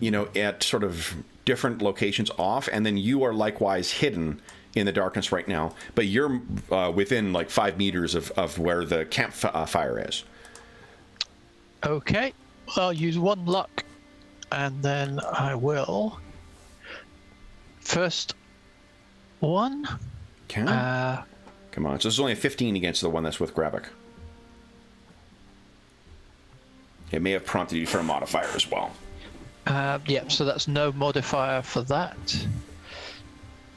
[SPEAKER 1] at sort of different locations off, and then you are likewise hidden in the darkness right now. But you're within like 5 meters of where the campfire is.
[SPEAKER 4] Okay, I'll use 1 luck, and then I will first 1.
[SPEAKER 1] Okay. Come on. So there's only a 15 against the one that's with Gravik. It may have prompted you for a modifier as well.
[SPEAKER 4] Yep, so that's no modifier for that.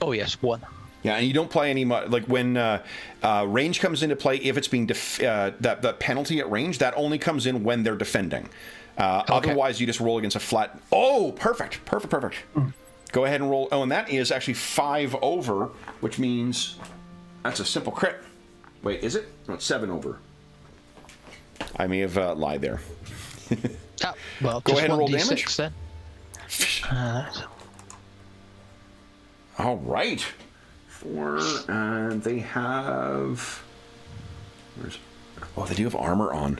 [SPEAKER 4] Oh yes, 1.
[SPEAKER 1] Yeah, and you don't play any like when range comes into play. If it's being that penalty at range, that only comes in when they're defending. Okay. Otherwise, you just roll against a flat. Oh, perfect. Go ahead and roll. Oh, and that is actually 5 over, which means that's a simple crit. Wait, is it? No, it's 7 over. I may have lied there.
[SPEAKER 4] Well,
[SPEAKER 1] go ahead and roll damage
[SPEAKER 4] then.
[SPEAKER 1] All right. 4, and they have. They do have armor on.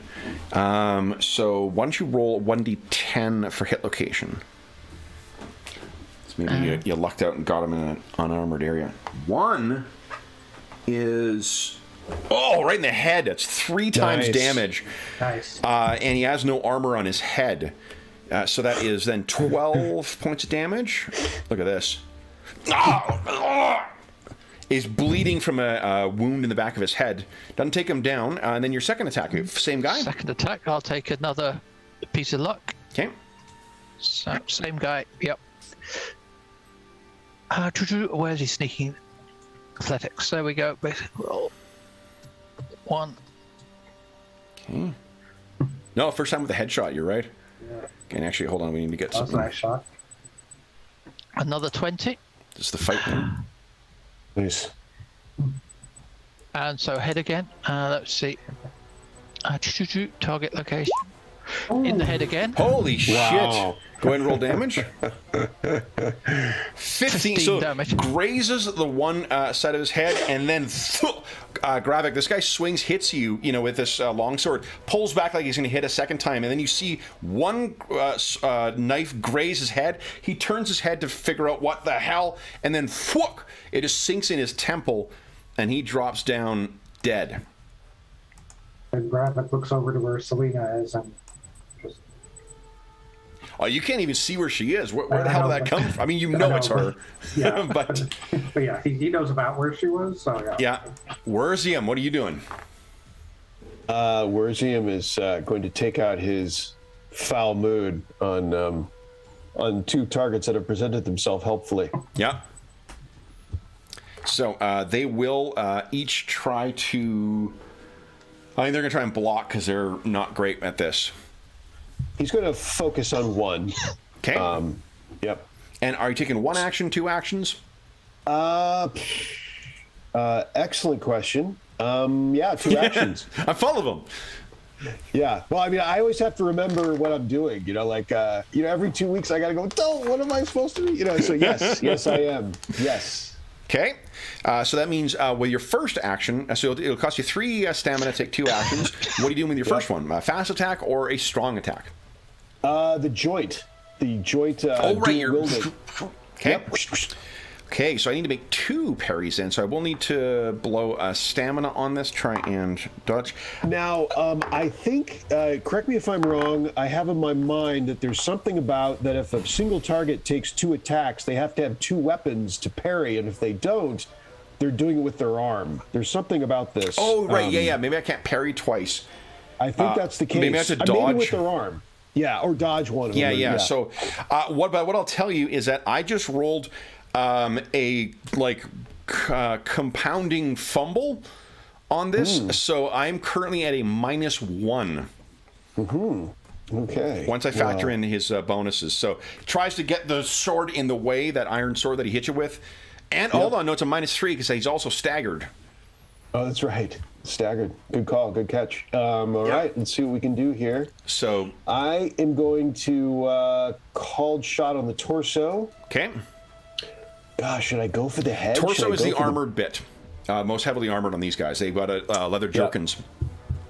[SPEAKER 1] So why don't you roll 1d10 for hit location? So maybe you lucked out and got him in an unarmored area. 1 is. Oh, right in the head. That's 3 times damage.
[SPEAKER 3] Nice.
[SPEAKER 1] And he has no armor on his head. So that is then 12 points of damage. Look at this. Is bleeding from a wound in the back of his head. Doesn't take him down. And then your second attack, same guy?
[SPEAKER 4] Second attack, I'll take another piece of luck.
[SPEAKER 1] Okay.
[SPEAKER 4] So, same guy, yep. Where's he sneaking? Athletics, there we go. Roll. 1.
[SPEAKER 1] Okay. No, first time with a headshot, you're right.
[SPEAKER 3] Yeah.
[SPEAKER 1] Okay, and actually, hold on, we need to get
[SPEAKER 3] That was a
[SPEAKER 1] something.
[SPEAKER 3] nice shot.
[SPEAKER 4] Another 20.
[SPEAKER 1] This is the fight now.
[SPEAKER 2] Nice.
[SPEAKER 4] And so head again. Let's see. Target location. In the head again.
[SPEAKER 1] Holy
[SPEAKER 2] Wow.
[SPEAKER 1] shit. Go ahead and roll damage. 15 so
[SPEAKER 4] damage.
[SPEAKER 1] Grazes the one side of his head, and then Gravik, this guy swings, hits you, with this longsword, pulls back like he's going to hit a second time, and then you see one knife graze his head. He turns his head to figure out what the hell, and then it just sinks in his temple, and he drops down dead.
[SPEAKER 3] And Gravik looks over to where Selena is and just.
[SPEAKER 1] Oh, you can't even see where she is. Where the hell did that come from? I mean, it's her.
[SPEAKER 3] Yeah.
[SPEAKER 1] but
[SPEAKER 3] yeah, he knows about where she was, so yeah.
[SPEAKER 1] Yeah. Werzium, what are you doing?
[SPEAKER 2] Werzium is going to take out his foul mood on 2 targets that have presented themselves helpfully.
[SPEAKER 1] Yeah. So they will each try to. I think they're going to try and block because they're not great at this.
[SPEAKER 2] He's going to focus on 1.
[SPEAKER 1] Okay.
[SPEAKER 2] Yep.
[SPEAKER 1] And are you taking 1 action, 2 actions?
[SPEAKER 2] Excellent question. Yeah, 2 actions.
[SPEAKER 1] I'm full of them.
[SPEAKER 2] Yeah. Well, I mean, I always have to remember what I'm doing. Every 2 weeks I got to go. Oh, what am I supposed to do? So yes, I am. Yes.
[SPEAKER 1] Okay. So that means with your first action, so it'll cost you 3 stamina to take 2 actions. What are you doing with your first one? A fast attack or a strong attack?
[SPEAKER 2] The joint.
[SPEAKER 1] Oh, right.
[SPEAKER 2] wielding.
[SPEAKER 1] Okay.
[SPEAKER 2] Yep.
[SPEAKER 1] Okay, so I need to make 2 parries then. So I will need to blow a stamina on this. Try and dodge.
[SPEAKER 2] Now, I think, correct me if I'm wrong, I have in my mind that there's something about that if a single target takes 2 attacks, they have to have 2 weapons to parry, and if they don't, they're doing it with their arm. There's something about this.
[SPEAKER 1] Oh, right. Yeah. Maybe I can't parry twice.
[SPEAKER 2] I think that's the case.
[SPEAKER 1] Maybe I have to dodge.
[SPEAKER 2] Maybe with their arm. Yeah, or dodge one of them.
[SPEAKER 1] Yeah. So what I'll tell you is that I just rolled a compounding fumble on this, so I'm currently at a -1.
[SPEAKER 2] Okay.
[SPEAKER 1] Once I factor in his bonuses, so tries to get the sword in the way, that iron sword that he hit you with, and hold on, no, it's a -3 because he's also staggered.
[SPEAKER 2] Oh, that's right. Staggered. Good call. Good catch. All right. Let's see what we can do here.
[SPEAKER 1] So
[SPEAKER 2] I am going to called shot on the torso.
[SPEAKER 1] okay.
[SPEAKER 2] Gosh, should I go for the head?
[SPEAKER 1] Torso is the armored bit. Most heavily armored on these guys. They've got leather jerkins.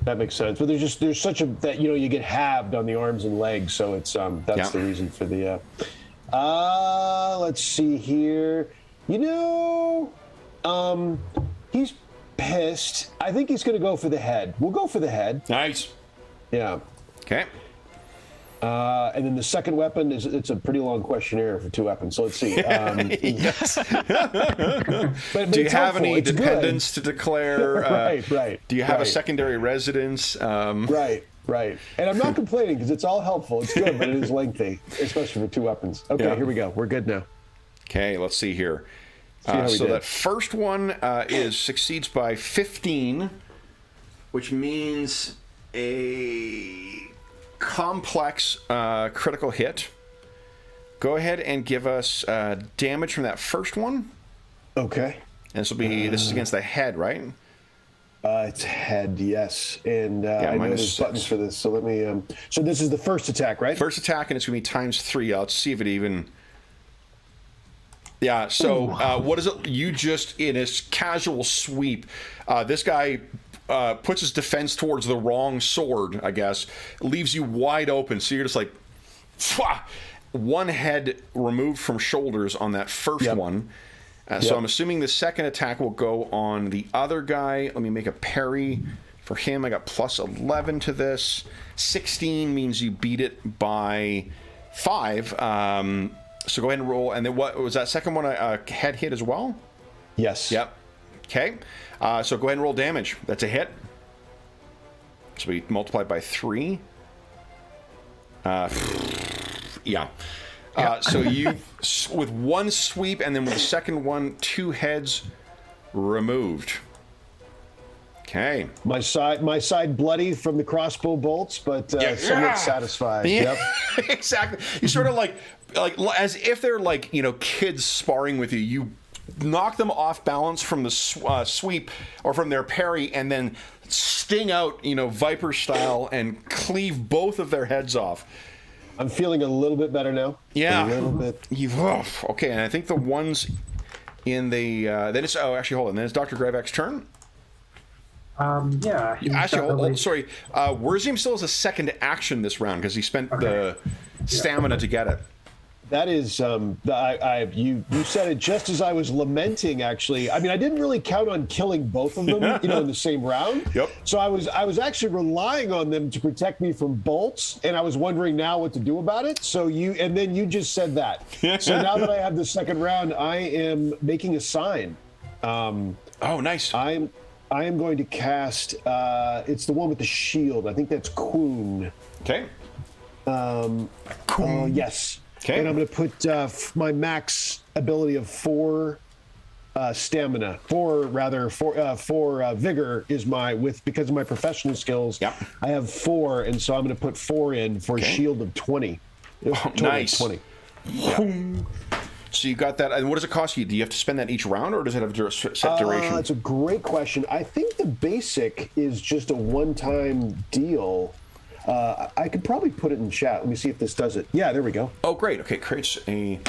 [SPEAKER 2] That makes sense. But there's such a that you get halved on the arms and legs, so it's that's the reason for the. Let's see here. He's pissed. I think he's going to go for the head. We'll go for the head.
[SPEAKER 1] Nice.
[SPEAKER 2] Yeah.
[SPEAKER 1] Okay.
[SPEAKER 2] And then the second weapon it's a pretty long questionnaire for 2 weapons. So let's see.
[SPEAKER 1] Yes.
[SPEAKER 2] But
[SPEAKER 1] Do you
[SPEAKER 2] it's
[SPEAKER 1] have
[SPEAKER 2] helpful.
[SPEAKER 1] any
[SPEAKER 2] It's
[SPEAKER 1] dependents to declare?
[SPEAKER 2] Right.
[SPEAKER 1] Do you have a
[SPEAKER 2] right.
[SPEAKER 1] secondary residence?
[SPEAKER 2] Right. And I'm not complaining because it's all helpful. It's good, but it is lengthy, especially for 2 weapons. Okay, Here we go. We're good now.
[SPEAKER 1] Okay, let's see here.
[SPEAKER 2] how we
[SPEAKER 1] So
[SPEAKER 2] did.
[SPEAKER 1] that first one succeeds by 15, which means a complex critical hit. Go ahead and give us damage from that first one.
[SPEAKER 2] Okay.
[SPEAKER 1] And this is against the head, right?
[SPEAKER 2] It's head, yes. And I know there's
[SPEAKER 1] -6.
[SPEAKER 2] buttons for this. So let me. So this is the first attack, right?
[SPEAKER 1] First attack, and it's going to be ×3. Let's see if it even. Yeah, so what is it? You just, in a casual sweep, this guy puts his defense towards the wrong sword, I guess, leaves you wide open. So you're just like, Pwah! One head removed from shoulders on that first one. So I'm assuming the second attack will go on the other guy. Let me make a parry for him. I got +11 to this. 16 means you beat it by 5. So go ahead and roll. And then what was that second one? A head hit as well?
[SPEAKER 2] Yes.
[SPEAKER 1] Yep. Okay. So go ahead and roll damage. That's a hit. So we multiply by 3. Yeah. So you, with one sweep, and then with the second one, 2 heads removed. Okay.
[SPEAKER 2] My side bloody from the crossbow bolts, but somewhat satisfied.
[SPEAKER 1] Yeah.
[SPEAKER 2] Yep.
[SPEAKER 1] Exactly. You sort of like as if they're like, kids sparring with you. You knock them off balance from the sweep or from their parry, and then sting out, Viper style, and cleave both of their heads off.
[SPEAKER 2] I'm feeling a little bit better now.
[SPEAKER 1] Yeah.
[SPEAKER 2] A little bit.
[SPEAKER 1] Okay, and I think the ones in the then it's actually hold on. Then it's Dr. Grevak's turn.
[SPEAKER 3] Yeah.
[SPEAKER 1] Actually, sorry. Wurzim still has a second action this round because he spent the stamina to get it.
[SPEAKER 2] That is, you said it just as I was lamenting. Actually, I mean, I didn't really count on killing both of them, in the same round.
[SPEAKER 1] Yep.
[SPEAKER 2] So I was actually relying on them to protect me from bolts, and I was wondering now what to do about it. So then you just said that. So now that I have the second round, I am making a sign.
[SPEAKER 1] Oh, nice.
[SPEAKER 2] I am going to cast. It's the one with the shield. I think that's Quoon.
[SPEAKER 1] Okay.
[SPEAKER 2] Yes.
[SPEAKER 1] Okay.
[SPEAKER 2] And I'm going to put my max ability of 4 stamina. 4 vigor is because of my professional skills.
[SPEAKER 1] Yep.
[SPEAKER 2] I have 4, and so I'm going to put 4 in for a shield of 20.
[SPEAKER 1] Nice.
[SPEAKER 2] 20.
[SPEAKER 1] So you got that. And what does it cost you? Do you have to spend that each round, or does it have a set duration?
[SPEAKER 2] That's a great question. I think the basic is just a one-time deal. I could probably put it in chat. Let me see if this does it. Yeah, there we go.
[SPEAKER 1] Oh, great. Okay, creates a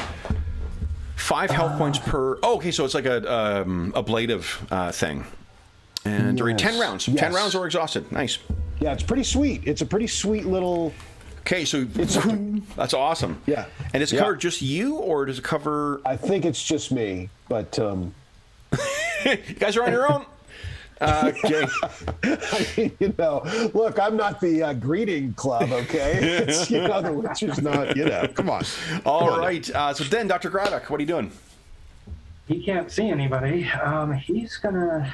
[SPEAKER 1] 5 health points per. Oh, okay, so it's like a ablative thing. And during 10 rounds.
[SPEAKER 2] Yes.
[SPEAKER 1] 10 rounds or exhausted. Nice.
[SPEAKER 2] Yeah, it's pretty sweet. It's a pretty sweet little.
[SPEAKER 1] Okay, so that's awesome.
[SPEAKER 2] Yeah.
[SPEAKER 1] And does it cover just you, or does it cover?
[SPEAKER 2] I think it's just me, but
[SPEAKER 1] You guys are on your own. Okay.
[SPEAKER 2] Look, I'm not the greeting club, okay? It's, the Witcher's not, come on.
[SPEAKER 1] All right. So then, Dr. Gravak, what are you doing?
[SPEAKER 3] He can't see anybody. He's gonna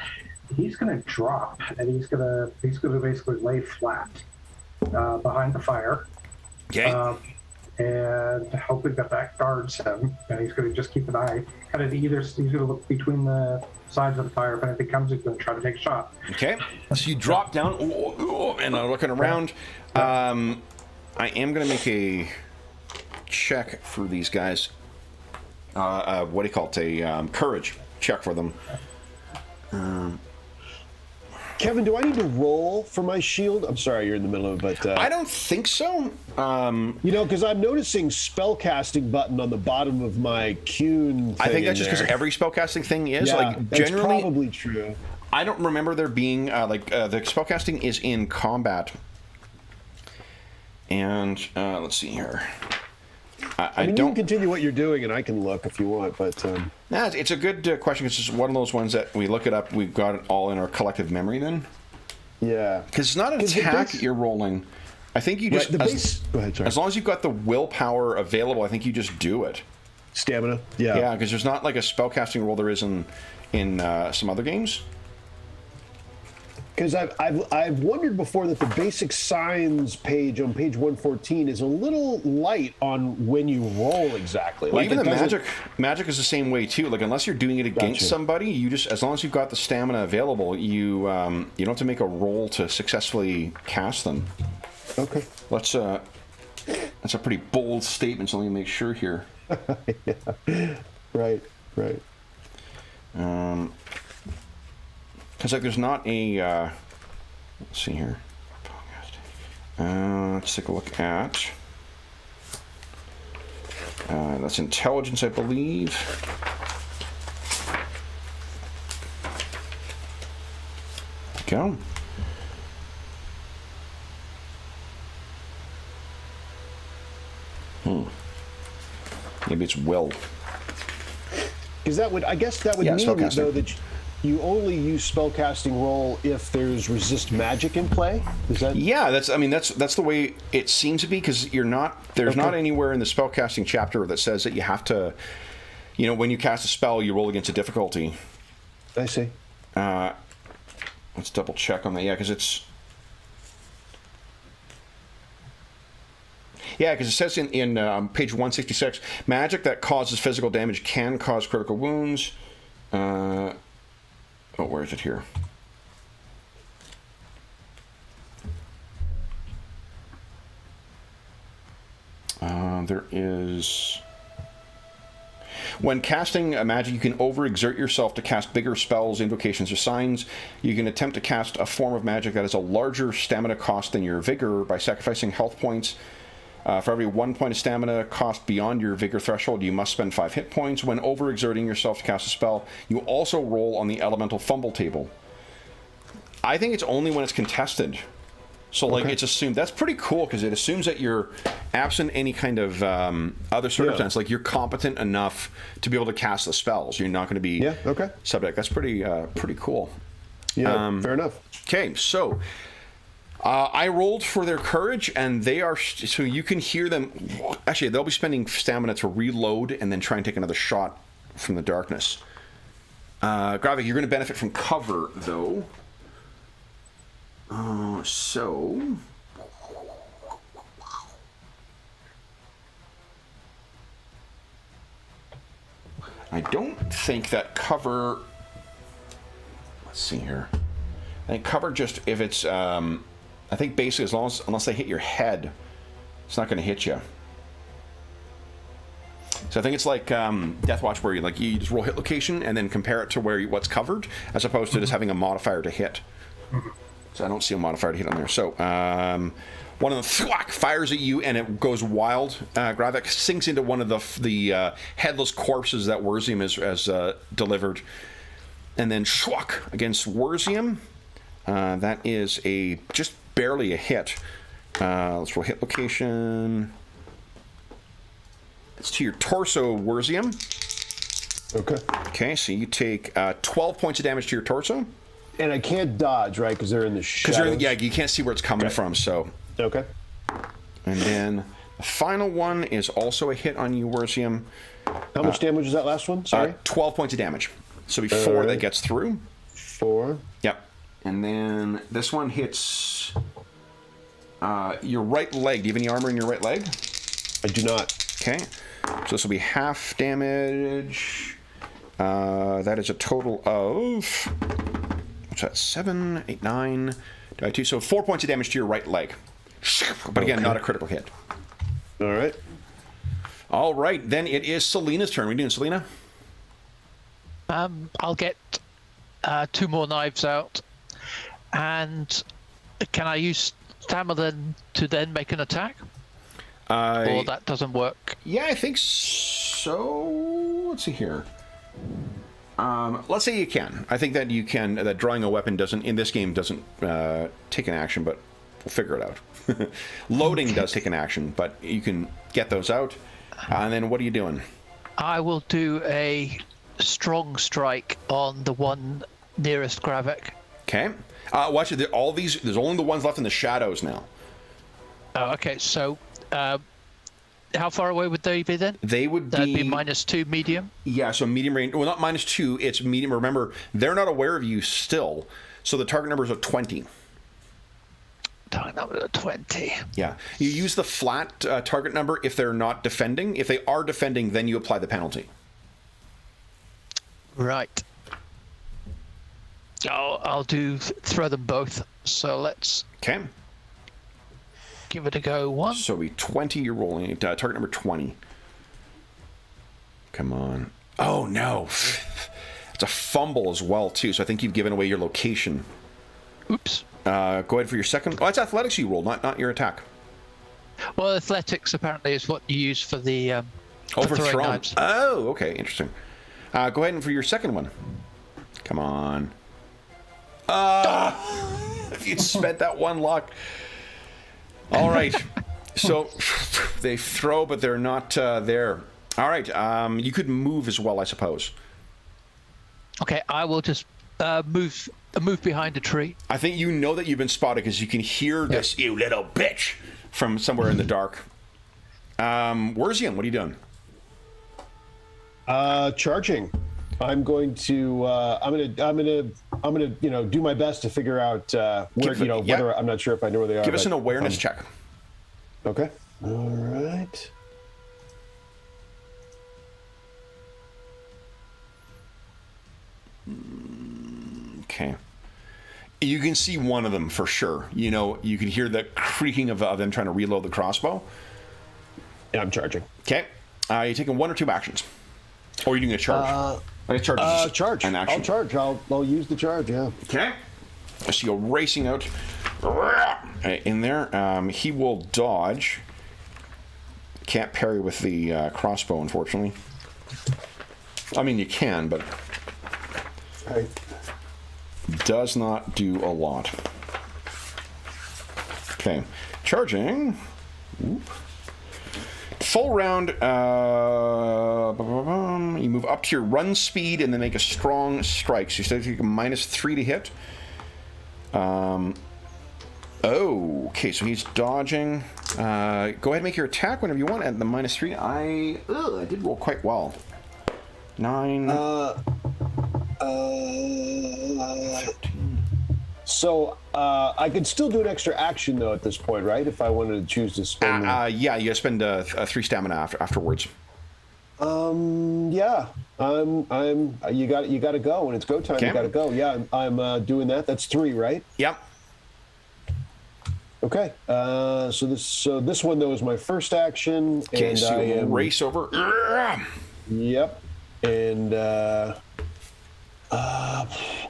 [SPEAKER 3] drop, and he's gonna basically lay flat behind the fire.
[SPEAKER 1] Okay.
[SPEAKER 3] And hopefully that guards him, and he's going to just keep an eye. He's going to look between the sides of the fire. If anything comes, he's going to try to take a shot.
[SPEAKER 1] Okay. So you drop down and looking around. I am going to make a check for these guys. What do you call it? A courage check for them.
[SPEAKER 2] Kevin, do I need to roll for my shield? I'm sorry, you're in the middle of it, but
[SPEAKER 1] I don't think so.
[SPEAKER 2] because I'm noticing spellcasting button on the bottom of my Cune thing.
[SPEAKER 1] I think that's just because every spellcasting thing is
[SPEAKER 2] yeah,
[SPEAKER 1] like
[SPEAKER 2] that's
[SPEAKER 1] generally.
[SPEAKER 2] probably true.
[SPEAKER 1] I don't remember there being the spellcasting is in combat. And let's see here. I
[SPEAKER 2] mean,
[SPEAKER 1] don't
[SPEAKER 2] you can continue what you're doing, and I can look if you want, but
[SPEAKER 1] Nah, it's a good question. It's just one of those ones that we look it up. We've got it all in our collective memory then.
[SPEAKER 2] yeah,
[SPEAKER 1] Because it's not an attack you're rolling. I think you just
[SPEAKER 2] right, the base. Go ahead, sorry.
[SPEAKER 1] as long as you've got the willpower available, I think you just do it.
[SPEAKER 2] Stamina.
[SPEAKER 1] Yeah, because there's not like a spellcasting roll there is in some other games.
[SPEAKER 2] Because I've wondered before that the basic signs page on page 114 is a little light on when you roll exactly.
[SPEAKER 1] Well,
[SPEAKER 2] Like
[SPEAKER 1] even
[SPEAKER 2] it
[SPEAKER 1] the
[SPEAKER 2] doesn't-
[SPEAKER 1] magic is the same way too. Like unless you're doing it against
[SPEAKER 2] Gotcha.
[SPEAKER 1] somebody, you just as long as you've got the stamina available, you don't have to make a roll to successfully cast them.
[SPEAKER 2] Okay.
[SPEAKER 1] That's a pretty bold statement. So let me make sure here.
[SPEAKER 2] Right.
[SPEAKER 1] Because like there's not a let's see here. Let's take a look at that's intelligence, I believe. Go. Maybe it's will.
[SPEAKER 2] Because I guess that would
[SPEAKER 1] Yeah,
[SPEAKER 2] mean
[SPEAKER 1] spellcasting.
[SPEAKER 2] though that you only use spellcasting roll if there's resist magic in play. Is that?
[SPEAKER 1] Yeah, that's the way it seems to be, because there's not anywhere in the spellcasting chapter that says that you have to, when you cast a spell, you roll against a difficulty.
[SPEAKER 2] I see.
[SPEAKER 1] Let's double check on that. Yeah, because it's. Yeah, because it says in page 166, magic that causes physical damage can cause critical wounds. Where is it here? There is. When casting magic, you can overexert yourself to cast bigger spells, invocations, or signs. You can attempt to cast a form of magic that has a larger stamina cost than your vigor by sacrificing health points. For every 1 point of stamina cost beyond your vigor threshold, you must spend 5 hit points. When overexerting yourself to cast a spell, you also roll on the elemental fumble table. I think it's only when it's contested. So, it's assumed. That's pretty cool, because it assumes that you're absent any kind of other circumstance. Like, you're competent enough to be able to cast the spells. You're not going to be subject. That's pretty cool.
[SPEAKER 2] Yeah, fair enough.
[SPEAKER 1] Okay, so I rolled for their courage, and they are so you can hear them. Actually, they'll be spending stamina to reload and then try and take another shot from the darkness. Gravik, you're going to benefit from cover, though. So I don't think that cover. Let's see here. I think cover just if it's. I think basically unless they hit your head, it's not going to hit you. So I think it's like Death Watch, where you just roll hit location and then compare it to what's covered, as opposed to just having a modifier to hit. So I don't see a modifier to hit on there. So one of them fires at you, and it goes wild. Gravik sinks into one of the headless corpses that Werzium has delivered, and then schwack against Werzium. That is just barely a hit. Let's roll hit location. It's to your torso, Werzium. Okay, so you take 12 points of damage to your torso.
[SPEAKER 2] And I can't dodge, right? Because they're in the shadows.
[SPEAKER 1] You can't see where it's coming from. So.
[SPEAKER 2] Okay.
[SPEAKER 1] And then the final one is also a hit on you, Werzium.
[SPEAKER 2] How much damage is that last one? Sorry.
[SPEAKER 1] 12 points of damage. So it'll be 4 that gets through.
[SPEAKER 2] 4.
[SPEAKER 1] Yep. And then this one hits your right leg. Do you have any armor in your right leg?
[SPEAKER 2] I do not.
[SPEAKER 1] Okay. So this will be half damage. That is a total of. What's that? 7, 8, 9. Divide 2. So 4 points of damage to your right leg. But again, not a critical hit.
[SPEAKER 2] All right.
[SPEAKER 1] All right. Then it is Selena's turn. What are you doing, Selena?
[SPEAKER 4] I'll get 2 more knives out, And can I use stamina to then make an attack? Or that doesn't work?
[SPEAKER 1] Yeah, I think so. Let's see here. Let's say you can. I think that you can. That drawing a weapon doesn't in this game doesn't take an action, but we'll figure it out. Loading does take an action, but you can get those out. And then what are you doing?
[SPEAKER 4] I will do a strong strike on the one nearest Gravik.
[SPEAKER 1] Okay. Watch it. All these. There's only the ones left in the shadows now.
[SPEAKER 4] Oh, okay. So, how far away would they be then?
[SPEAKER 1] They would be...
[SPEAKER 4] That'd be -2 medium?
[SPEAKER 1] Yeah, so medium range. Well, not -2, it's medium. Remember, they're not aware of you still, so the target number is a 20.
[SPEAKER 4] Target number of 20.
[SPEAKER 1] Yeah. You use the flat target number if they're not defending. If they are defending, then you apply the penalty.
[SPEAKER 4] Right. I'll throw them both. So let's
[SPEAKER 1] Okay.
[SPEAKER 4] give it a go. One.
[SPEAKER 1] So we 20, you're rolling. Target number 20. Come on. Oh, no. It's a fumble as well, too, so I think you've given away your location.
[SPEAKER 4] Oops.
[SPEAKER 1] Go ahead for your second. Oh, it's athletics you rolled, not your attack.
[SPEAKER 4] Well, athletics apparently is what you use for the for throwing
[SPEAKER 1] Overthrown.
[SPEAKER 4] knives.
[SPEAKER 1] Oh, okay, interesting. Go ahead and for your second one. Come on. If you'd spent that one luck. All right. So they throw, but they're not there. All right. You could move as well, I suppose.
[SPEAKER 4] Okay, I will just move behind a tree.
[SPEAKER 1] I think you know that you've been spotted because you can hear this, "You little bitch," from somewhere in the dark. Where's Ian? What are you doing?
[SPEAKER 2] Charging. I'm going to. I'm gonna. Do my best to figure out where. Whether I'm not sure if I know where they are.
[SPEAKER 1] Give us an awareness check.
[SPEAKER 2] Okay. All right.
[SPEAKER 1] Okay. You can see one of them for sure. You can hear the creaking of them trying to reload the crossbow.
[SPEAKER 2] Yeah, I'm charging.
[SPEAKER 1] Okay. You're taking one or two actions, or you're doing a charge.
[SPEAKER 2] Charge.
[SPEAKER 1] An action.
[SPEAKER 2] I'll charge. I'll use the charge. Yeah.
[SPEAKER 1] Okay. So you're racing out in there. He will dodge. Can't parry with the crossbow, unfortunately. I mean, you can, but
[SPEAKER 2] Right.
[SPEAKER 1] does not do a lot. Okay. Charging. Oop. Full round. You move up to your run speed and then make a strong strike. So you start taking -3 to hit. Okay, so he's dodging. Go ahead and make your attack whenever you want at the -3. I did roll quite well. 9.
[SPEAKER 2] So I could still do an extra action though at this point, right? If I wanted to choose to spend.
[SPEAKER 1] Yeah, you gotta spend 3 stamina afterwards.
[SPEAKER 2] Yeah. You got to go when it's go time.
[SPEAKER 1] Okay.
[SPEAKER 2] You got to go. Yeah, I'm doing that. That's 3, right?
[SPEAKER 1] Yep.
[SPEAKER 2] Okay. So this one though is my first action,
[SPEAKER 1] Okay,
[SPEAKER 2] and
[SPEAKER 1] so
[SPEAKER 2] I am
[SPEAKER 1] race over.
[SPEAKER 2] Yep. And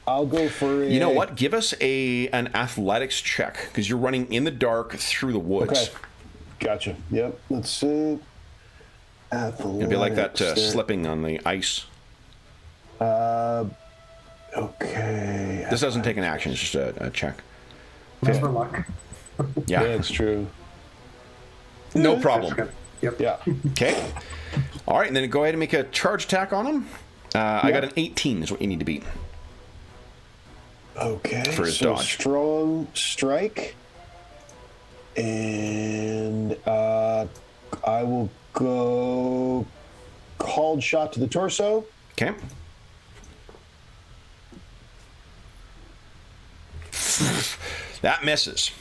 [SPEAKER 2] I'll go for a.
[SPEAKER 1] You know what? Give us an athletics check because you're running in the dark through the woods.
[SPEAKER 2] Okay. Gotcha. Yep. Let's see. Athletics.
[SPEAKER 1] It'd be like that slipping on the ice.
[SPEAKER 2] Okay.
[SPEAKER 1] This doesn't take an action; it's just a check.
[SPEAKER 3] Never luck.
[SPEAKER 1] Yeah,
[SPEAKER 2] Yeah, it's true.
[SPEAKER 1] no
[SPEAKER 3] That's
[SPEAKER 1] problem.
[SPEAKER 3] good. Yep.
[SPEAKER 2] Yeah.
[SPEAKER 1] Okay. All right, and then go ahead and make a charge attack on him. I got an 18 is what you need to beat.
[SPEAKER 2] Okay.
[SPEAKER 1] For his
[SPEAKER 2] so
[SPEAKER 1] dodge.
[SPEAKER 2] Strong strike. And I will go called shot to the torso.
[SPEAKER 1] Okay. That misses.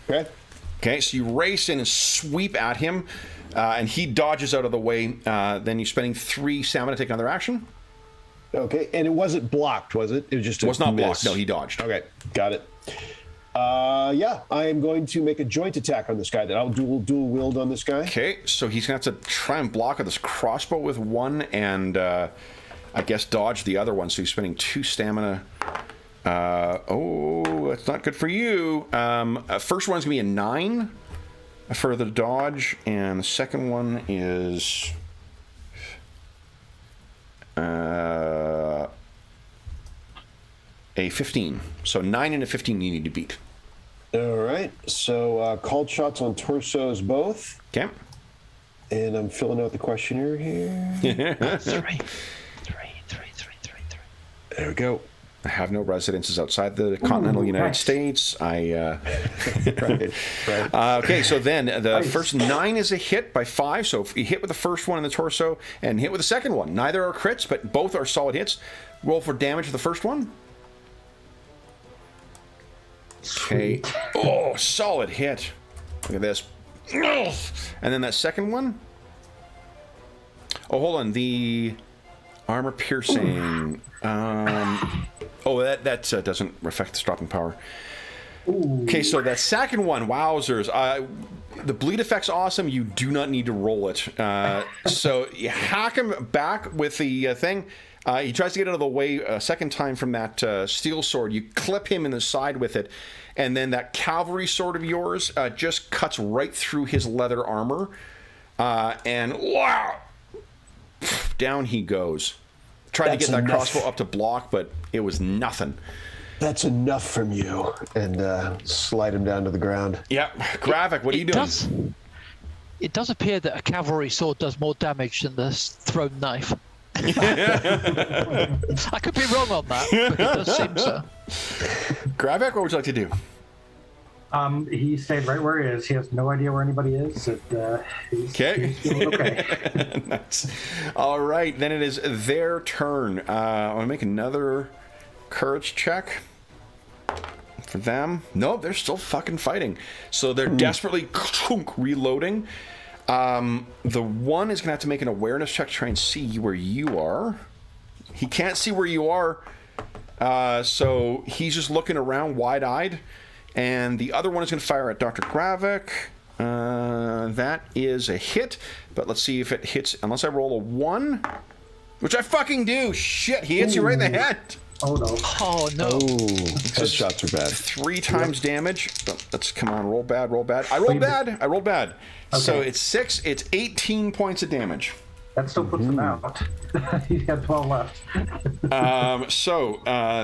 [SPEAKER 2] Okay.
[SPEAKER 1] Okay, so you race in and sweep at him, and he dodges out of the way. Then you're spending 3 stamina to take another action.
[SPEAKER 2] Okay. And it wasn't blocked, was it? It was just a
[SPEAKER 1] Was not
[SPEAKER 2] miss.
[SPEAKER 1] blocked. No, he dodged.
[SPEAKER 2] Okay. Got it. Yeah, I am going to make a joint attack on this guy. That I'll dual wield on this guy.
[SPEAKER 1] Okay, so he's going to have to try and block with this crossbow with one and I guess dodge the other one. So he's spending 2 stamina. Let's that's not good for you. First one's going to be a 9 for the dodge, and the second one is a 15. So 9 and a 15 you need to beat.
[SPEAKER 2] All right. So called shots on torsos both.
[SPEAKER 1] Okay.
[SPEAKER 2] And I'm filling out the questionnaire here.
[SPEAKER 4] Three.
[SPEAKER 2] There we go.
[SPEAKER 1] I have no residences outside the continental United States.
[SPEAKER 2] Right.
[SPEAKER 1] Okay, so then the first 9 is a hit by 5. So if you hit with the first one in the torso and hit with the second one, neither are crits, but both are solid hits. Roll for damage for the first one. Okay. Oh, solid hit. Look at this. And then that second one. Oh, hold on. The armor piercing. That doesn't affect the stopping power. Okay, so that second one, wowzers. The bleed effect's awesome. You do not need to roll it. So you hack him back with the thing. He tries to get out of the way a second time from that steel sword. You clip him in the side with it, and then that cavalry sword of yours just cuts right through his leather armor, and wow, down he goes. Tried to get that crossbow up to block, but it was nothing.
[SPEAKER 2] That's enough from you. And slide him down to the ground.
[SPEAKER 1] Yeah, Gravik, what are you doing?
[SPEAKER 4] It does appear that a cavalry sword does more damage than the thrown knife. I could be wrong on that, but it does seem so.
[SPEAKER 1] Gravik, what would you like to do?
[SPEAKER 3] He stayed right where he is. He has no idea where anybody is. He's feeling okay.
[SPEAKER 1] Nice. All right, then it is their turn. I want to make another courage check for them. Nope, they're still fucking fighting. So they're desperately reloading. The one is going to have to make an awareness check to try and see where you are. He can't see where you are, so he's just looking around wide-eyed. And the other one is going to fire at Dr. Gravik. That is a hit, but let's see if it hits, unless I roll a 1, which I fucking do. Shit, he hits you right in the head.
[SPEAKER 3] Oh, no.
[SPEAKER 4] Oh, no.
[SPEAKER 2] Oh, headshots are bad.
[SPEAKER 1] 3 times damage. Let's come on, roll bad. I rolled bad.
[SPEAKER 3] Okay.
[SPEAKER 1] So it's 6. It's 18 points of damage.
[SPEAKER 3] That still puts him out. He's got 12 left.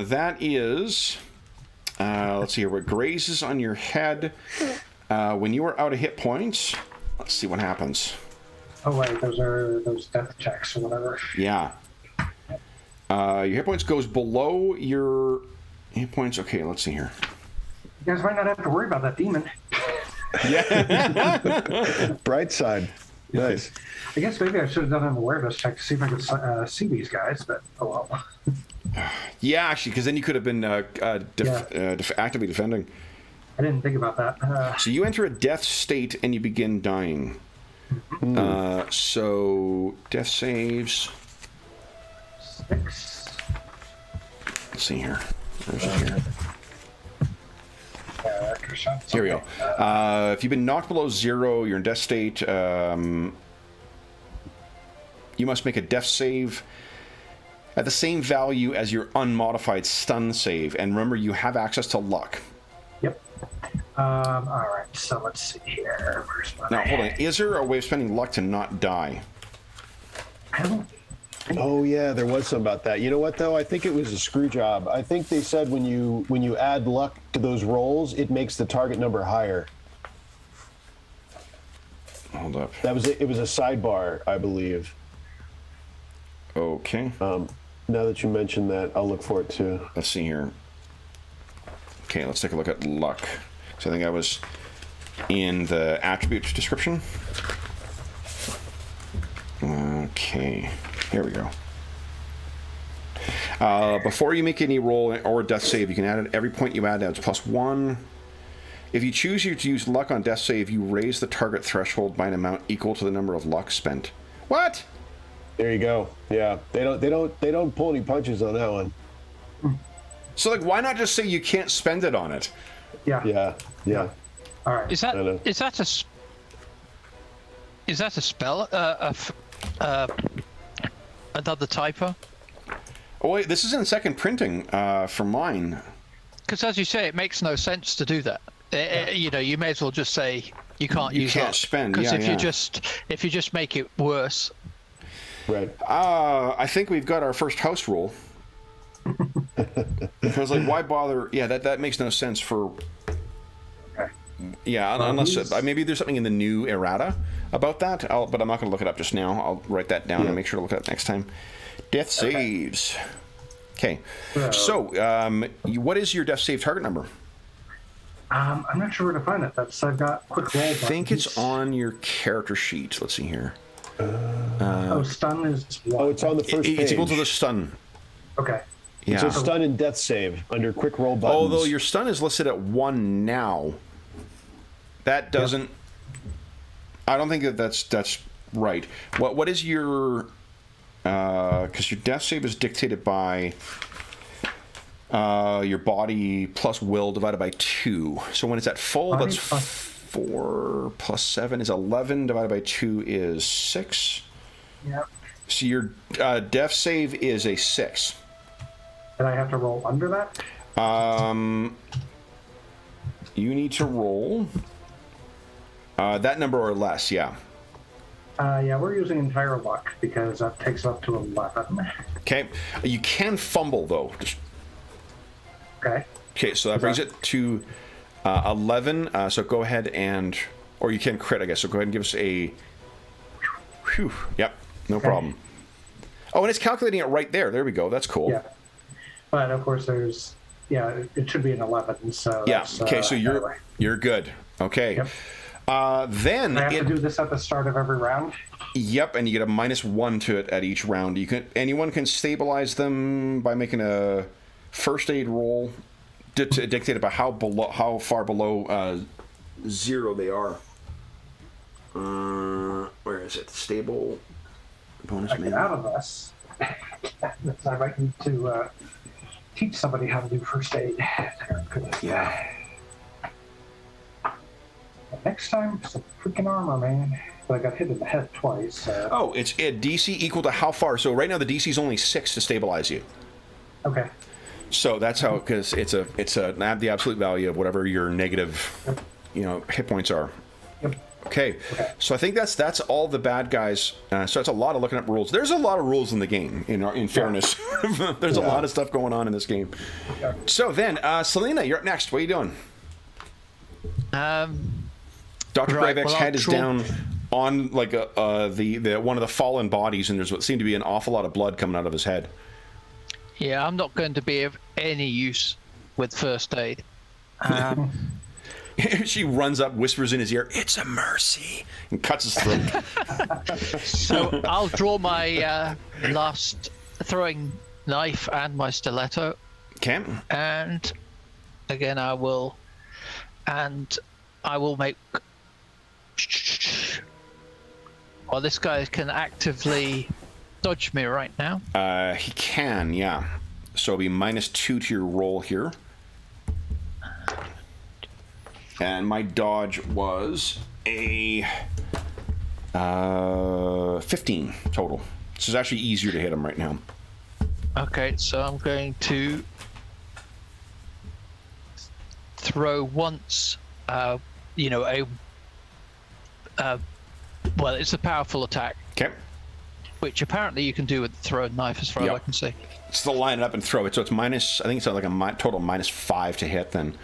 [SPEAKER 1] That is... let's see here. What grazes on your head when you are out of hit points. Let's see what happens.
[SPEAKER 3] Oh, wait. Those are those death checks or whatever.
[SPEAKER 1] Yeah. Your hit points goes below your hit points. Okay, let's see here.
[SPEAKER 3] You guys might not have to worry about that demon.
[SPEAKER 1] Yeah.
[SPEAKER 2] Bright side. Nice.
[SPEAKER 3] I guess maybe I should have done an awareness check to see if I could see these guys, but oh well.
[SPEAKER 1] Yeah, actually, because then you could have been actively defending.
[SPEAKER 3] I didn't think about that.
[SPEAKER 1] So you enter a death state and you begin dying. So death saves.
[SPEAKER 3] 6.
[SPEAKER 1] Let's see here. Where's it here? Here we go. If you've been knocked below 0, you're in death state. You must make a death save at the same value as your unmodified stun save. And remember, you have access to luck.
[SPEAKER 3] Yep. All right. So let's see here. Where's my...
[SPEAKER 1] Now, hold on. Is there a way of spending luck to not die?
[SPEAKER 3] I don't...
[SPEAKER 2] Oh yeah, there was some about that. You know what though? I think it was a screw job. I think they said when you add luck to those rolls, it makes the target number higher.
[SPEAKER 1] Hold up.
[SPEAKER 2] That was it was a sidebar, I believe.
[SPEAKER 1] Okay.
[SPEAKER 2] Now that you mentioned that, I'll look for it too.
[SPEAKER 1] Let's see here. Okay, let's take a look at luck. So I think I was in the attribute description. Okay, here we go. Before you make any roll or death save, you can add it every point you add adds +1. If you choose to use luck on death save, you raise the target threshold by an amount equal to the number of luck spent. What?
[SPEAKER 2] There you go. Yeah, they don't pull any punches on that one.
[SPEAKER 1] So like, why not just say you can't spend it on it?
[SPEAKER 3] Yeah.
[SPEAKER 2] Yeah.
[SPEAKER 3] All right.
[SPEAKER 4] Is that a spell? Another typo?
[SPEAKER 1] Oh wait, this is in second printing for mine.
[SPEAKER 4] because as you say, it makes no sense to do that. You know, you may as well just say you can't use
[SPEAKER 1] can't
[SPEAKER 4] that.
[SPEAKER 1] spend,
[SPEAKER 4] Because
[SPEAKER 1] yeah,
[SPEAKER 4] if you just make it worse.
[SPEAKER 2] Right.
[SPEAKER 1] I think we've got our first house rule. Because like, why bother? Yeah, that makes no sense for.
[SPEAKER 3] Okay.
[SPEAKER 1] Yeah, unless maybe there's something in the new errata about that. But I'm not going to look it up just now. I'll write that down and make sure to look it up next time. Death saves. Okay. So, what is your death save target number?
[SPEAKER 3] I'm not sure where to find it. I've got quick roll.
[SPEAKER 1] I think it's on your character sheet. Let's see here.
[SPEAKER 3] Stun is 1.
[SPEAKER 2] Oh, it's on the first page.
[SPEAKER 1] It's equal to the stun.
[SPEAKER 3] Okay.
[SPEAKER 1] Yeah.
[SPEAKER 2] So stun and death save under quick roll buttons.
[SPEAKER 1] Although your stun is listed at 1 now. That doesn't. I don't think that's right. What is your? Because your death save is dictated by your body plus will divided by 2. So when it's at full,
[SPEAKER 3] Body
[SPEAKER 1] that's 4 plus 7 is 11 divided by 2 is 6.
[SPEAKER 3] Yep.
[SPEAKER 1] So your death save is a 6.
[SPEAKER 3] And I have to roll under that?
[SPEAKER 1] You need to roll that number or less, yeah.
[SPEAKER 3] Yeah, we're using entire luck because that takes up to 11.
[SPEAKER 1] Okay. You can fumble, though.
[SPEAKER 3] Okay.
[SPEAKER 1] Okay, so that brings it to 11. So go ahead and... Or you can crit, I guess. So go ahead and give us a... Whew. Yep, no problem. Oh, and it's calculating it right there. There we go. That's cool.
[SPEAKER 3] Yeah. But, of course, there's... Yeah, it should be an 11, so...
[SPEAKER 1] Yeah, okay, so you're good. Okay.
[SPEAKER 3] Yep.
[SPEAKER 1] Then...
[SPEAKER 3] I have to do this at the start of every round?
[SPEAKER 1] Yep, and you get a -1 to it at each round. Anyone can stabilize them by making a first aid roll dictated by how far below 0 they are. Where is it? Stable bonus.
[SPEAKER 3] I get out of this. I might need to teach somebody how to do first aid.
[SPEAKER 1] Yeah.
[SPEAKER 3] Next time, it's a freaking armor, man. But I got hit in the head twice.
[SPEAKER 1] Oh, it's a DC equal to how far? So right now the DC is only 6 to stabilize you.
[SPEAKER 3] Okay.
[SPEAKER 1] So that's how, because it's the absolute value of whatever your negative, hit points are.
[SPEAKER 3] Yep.
[SPEAKER 1] Okay. So I think that's all the bad guys. So that's a lot of looking up rules. There's a lot of rules in the game. In fairness, there's a lot of stuff going on in this game.
[SPEAKER 3] Yeah.
[SPEAKER 1] So then, Selena, you're up next. What are you doing? Dr. Gravek's head is down on like the one of the fallen bodies, and there's what seemed to be an awful lot of blood coming out of his head.
[SPEAKER 4] Yeah, I'm not going to be of any use with first aid.
[SPEAKER 1] She runs up, whispers in his ear, "It's a mercy," and cuts his throat.
[SPEAKER 4] So I'll draw my last throwing knife and my stiletto.
[SPEAKER 1] Okay.
[SPEAKER 4] And again, I will make... Well, this guy can actively dodge me right now.
[SPEAKER 1] He can, yeah. So it'll be -2 to your roll here. And my dodge was a 15 total. So it's actually easier to hit him right now.
[SPEAKER 4] Okay, so I'm going to throw once, well, it's a powerful attack.
[SPEAKER 1] Okay.
[SPEAKER 4] Which apparently you can do with the thrown knife, as far as I can see.
[SPEAKER 1] Still line it up and throw it. So it's I think it's like a total -5 to hit then.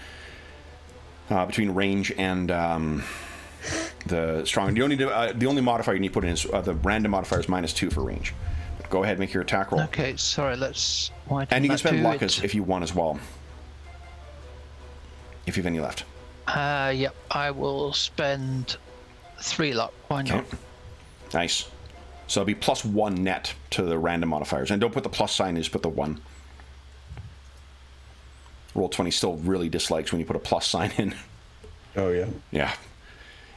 [SPEAKER 1] Between range and the strong. You don't need to, the only modifier you need to put in is the random modifier is -2 for range. But go ahead and make your attack roll.
[SPEAKER 4] Okay, sorry, let's...
[SPEAKER 1] And you can spend luck if you want as well. If you have any left.
[SPEAKER 4] Yep, I will spend 3 luck. Why not?
[SPEAKER 1] Okay. Nice. So it'll be +1 net to the random modifiers. And don't put the plus sign, just put the 1. Roll20 still really dislikes when you put a plus sign in.
[SPEAKER 2] Oh, yeah?
[SPEAKER 1] Yeah.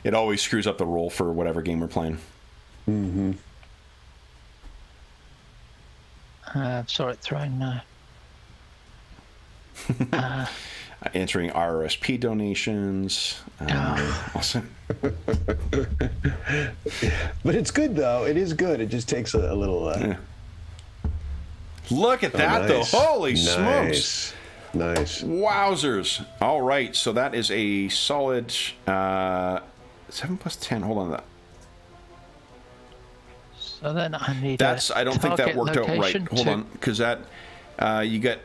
[SPEAKER 1] It always screws up the roll for whatever game we're playing.
[SPEAKER 2] Mm-hmm.
[SPEAKER 4] Sorry, throwing now.
[SPEAKER 1] Entering RRSP donations. Also.
[SPEAKER 2] But it's good, though. It is good. It just takes a little...
[SPEAKER 1] Yeah. Look at that,
[SPEAKER 2] nice.
[SPEAKER 1] though. Holy smokes.
[SPEAKER 2] Nice.
[SPEAKER 1] Wowzers. All right, so that is a solid 7 plus 10. Hold on.
[SPEAKER 4] So then I need
[SPEAKER 1] I don't think that worked out right. Hold on, because that you get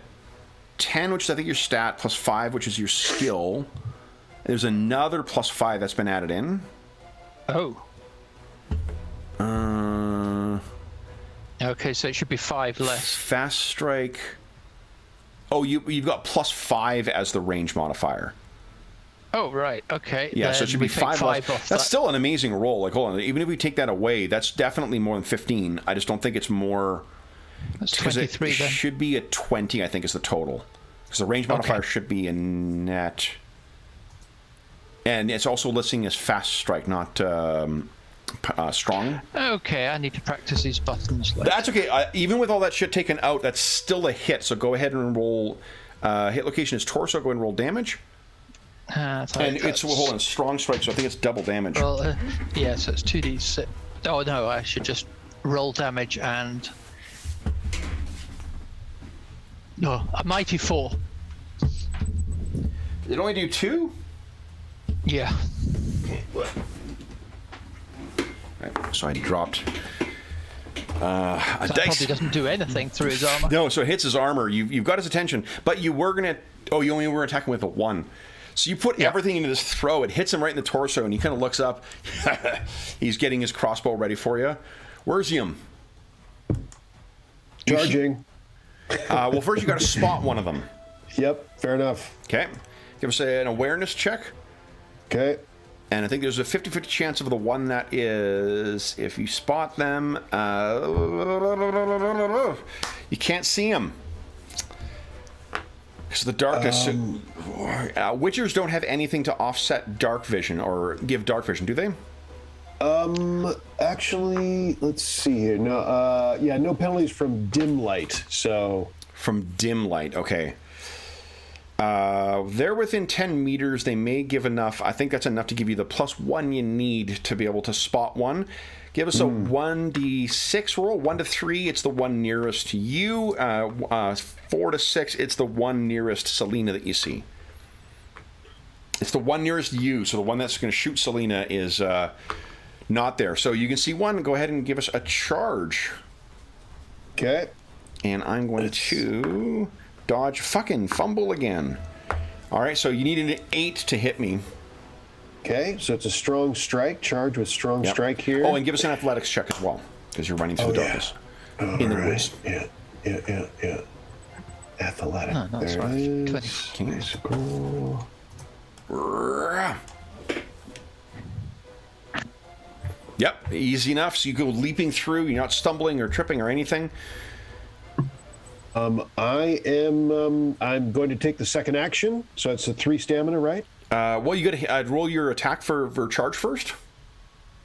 [SPEAKER 1] 10, which is I think your stat, plus 5, which is your skill. There's another plus 5 that's been added in.
[SPEAKER 4] Oh. Okay, so it should be 5 less.
[SPEAKER 1] Fast strike. Oh, you've got plus 5 as the range modifier.
[SPEAKER 4] Oh, right. Okay.
[SPEAKER 1] Yeah, so it should be 5 less.
[SPEAKER 4] off
[SPEAKER 1] That's
[SPEAKER 4] that.
[SPEAKER 1] still an amazing roll. Like, hold on. Even if we take that away, that's definitely more than 15. I just don't think it's more.
[SPEAKER 4] That's
[SPEAKER 1] Because
[SPEAKER 4] 23
[SPEAKER 1] it
[SPEAKER 4] then.
[SPEAKER 1] should be a 20, I think, is the total. Because the range modifier should be a net. And it's also listing as fast strike, not strong.
[SPEAKER 4] Okay, I need to practice these buttons. Later.
[SPEAKER 1] That's okay. Even with all that shit taken out, that's still a hit. So go ahead and roll. Hit location is torso. Go ahead and roll damage. And it's, well, hold on, strong strike, so I think it's double damage.
[SPEAKER 4] Well, yeah, so it's 2d6. Oh, no, I should just roll damage and... No, a mighty 4.
[SPEAKER 1] It only do 2?
[SPEAKER 4] Yeah.
[SPEAKER 1] Right, so I dropped a
[SPEAKER 4] That
[SPEAKER 1] dice.
[SPEAKER 4] probably doesn't do anything through his armor.
[SPEAKER 1] No, so it hits his armor. You've got his attention, but you were gonna. Oh, you only were attacking with a 1. So you put everything into this throw. It hits him right in the torso, and he kind of looks up. He's getting his crossbow ready for you. Where's him?
[SPEAKER 2] Charging.
[SPEAKER 1] Well, first you got to spot one of them.
[SPEAKER 2] Yep, fair enough.
[SPEAKER 1] Okay. Give us an awareness check.
[SPEAKER 2] Okay.
[SPEAKER 1] And I think there's a 50-50 chance of the one that is, if you spot them, you can't see them. Because the darkness... Witchers don't have anything to offset dark vision or give dark vision, do they?
[SPEAKER 2] Actually, let's see here. No, yeah, no penalties from dim light, so...
[SPEAKER 1] From dim light, okay. They're within 10 meters. They may give enough. I think that's enough to give you the +1 you need to be able to spot one. Give us a 1d6 roll. 1 to 3, it's the one nearest to you. 4 to 6, it's the one nearest Selena that you see. It's the one nearest you, so the one that's going to shoot Selena is not there. So you can see one. Go ahead and give us a charge.
[SPEAKER 2] Okay.
[SPEAKER 1] And I'm going to dodge, fucking fumble again. All right, so you need an 8 to hit me.
[SPEAKER 2] Okay, so it's a strong strike, charge with strong strike here.
[SPEAKER 1] Oh, and give us an athletics check as well, because you're running through the darkness. In the woods.
[SPEAKER 2] Yeah. Athletic.
[SPEAKER 4] Oh, that's
[SPEAKER 2] there
[SPEAKER 4] right.
[SPEAKER 2] it
[SPEAKER 4] 20.
[SPEAKER 2] is. Nice scroll.
[SPEAKER 1] Yep, easy enough. So you go leaping through. You're not stumbling or tripping or anything.
[SPEAKER 2] I'm going to take the second action. So it's a 3 stamina, right?
[SPEAKER 1] Well, you got to roll your attack for charge first.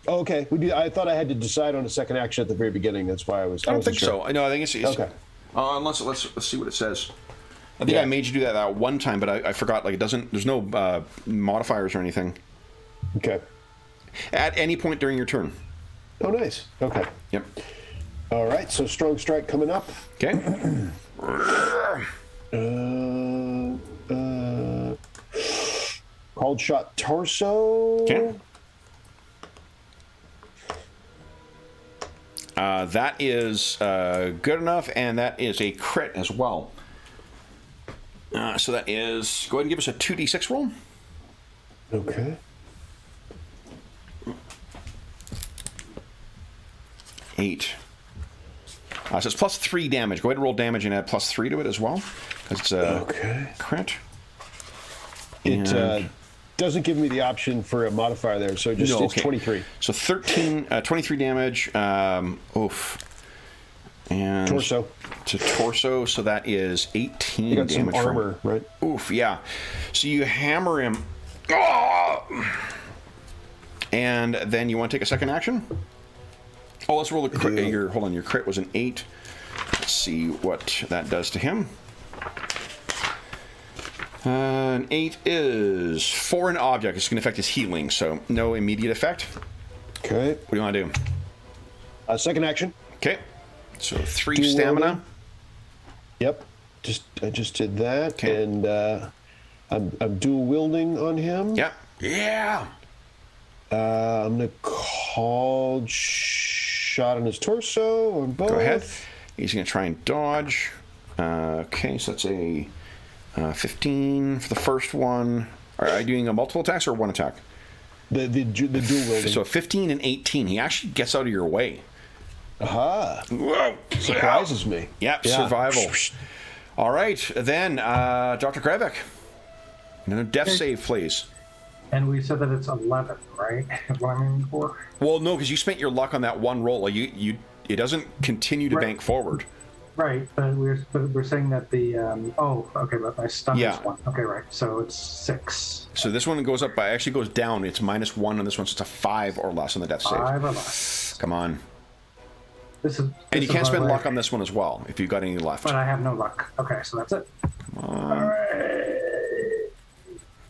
[SPEAKER 2] Oh, okay. I thought I had to decide on a second action at the very beginning. That's why I was.
[SPEAKER 1] I don't think so. No, I think it's
[SPEAKER 2] okay.
[SPEAKER 1] Unless let's see what it says. I think I made you do that one time, but I forgot. Like it doesn't. There's no modifiers or anything.
[SPEAKER 2] Okay.
[SPEAKER 1] At any point during your turn.
[SPEAKER 2] Oh, nice. Okay.
[SPEAKER 1] Yep.
[SPEAKER 2] All right. So strong strike coming up.
[SPEAKER 1] Okay.
[SPEAKER 2] Called shot torso.
[SPEAKER 1] Okay. That is good enough, and that is a crit as well. So that is... Go ahead and give us a 2d6 roll.
[SPEAKER 2] Okay.
[SPEAKER 1] 8. So it's +3 damage. Go ahead and roll damage and add +3 to it as well. Because it's a crit.
[SPEAKER 2] It doesn't give me the option for a modifier there, so just it's 23.
[SPEAKER 1] So 23 damage. Oof. And
[SPEAKER 2] torso.
[SPEAKER 1] To torso, so that is 18
[SPEAKER 2] you got
[SPEAKER 1] damage.
[SPEAKER 2] Some armor, right?
[SPEAKER 1] Oof, yeah. So you hammer him. Oh! And then you want to take a second action? Oh, let's roll a crit. Hold on, your crit was an 8. Let's see what that does to him. An 8 is for an object. It's going to affect his healing, so no immediate effect.
[SPEAKER 2] Okay.
[SPEAKER 1] What do you want to do?
[SPEAKER 2] Second action.
[SPEAKER 1] Okay. So 3 stamina.
[SPEAKER 2] Yep. I just did that,
[SPEAKER 1] Okay.
[SPEAKER 2] and I'm dual wielding on him.
[SPEAKER 1] Yep. Yeah.
[SPEAKER 2] I'm gonna call shot on his torso on both.
[SPEAKER 1] Go ahead. He's going to try and dodge. Okay, so that's a 15 for the first one. Are you doing a multiple attacks or one attack?
[SPEAKER 2] The dual wielding.
[SPEAKER 1] So 15 and 18. He actually gets out of your way.
[SPEAKER 2] Aha!
[SPEAKER 1] Whoa.
[SPEAKER 2] Surprises me.
[SPEAKER 1] Yep,
[SPEAKER 2] Yeah.
[SPEAKER 1] survival. All right, then, Dr. Krevik. Another death save, please.
[SPEAKER 3] And we said that it's 11, right? What I'm aiming for.
[SPEAKER 1] Well, no, because you spent your luck on that one roll. Like it doesn't continue to
[SPEAKER 3] Right.
[SPEAKER 1] bank forward.
[SPEAKER 3] Right, but we're saying that the okay, but my stun
[SPEAKER 1] Yeah.
[SPEAKER 3] is 1. Okay, right. So it's 6.
[SPEAKER 1] So this one goes up by actually goes down. It's -1 on this one, so it's a 5 or less on the death save.
[SPEAKER 3] 5 or less.
[SPEAKER 1] Come on.
[SPEAKER 3] And
[SPEAKER 1] And you can't spend luck on this one as well if you've got any left.
[SPEAKER 3] But I have no luck. Okay, so that's it.
[SPEAKER 1] Come on.
[SPEAKER 3] All right.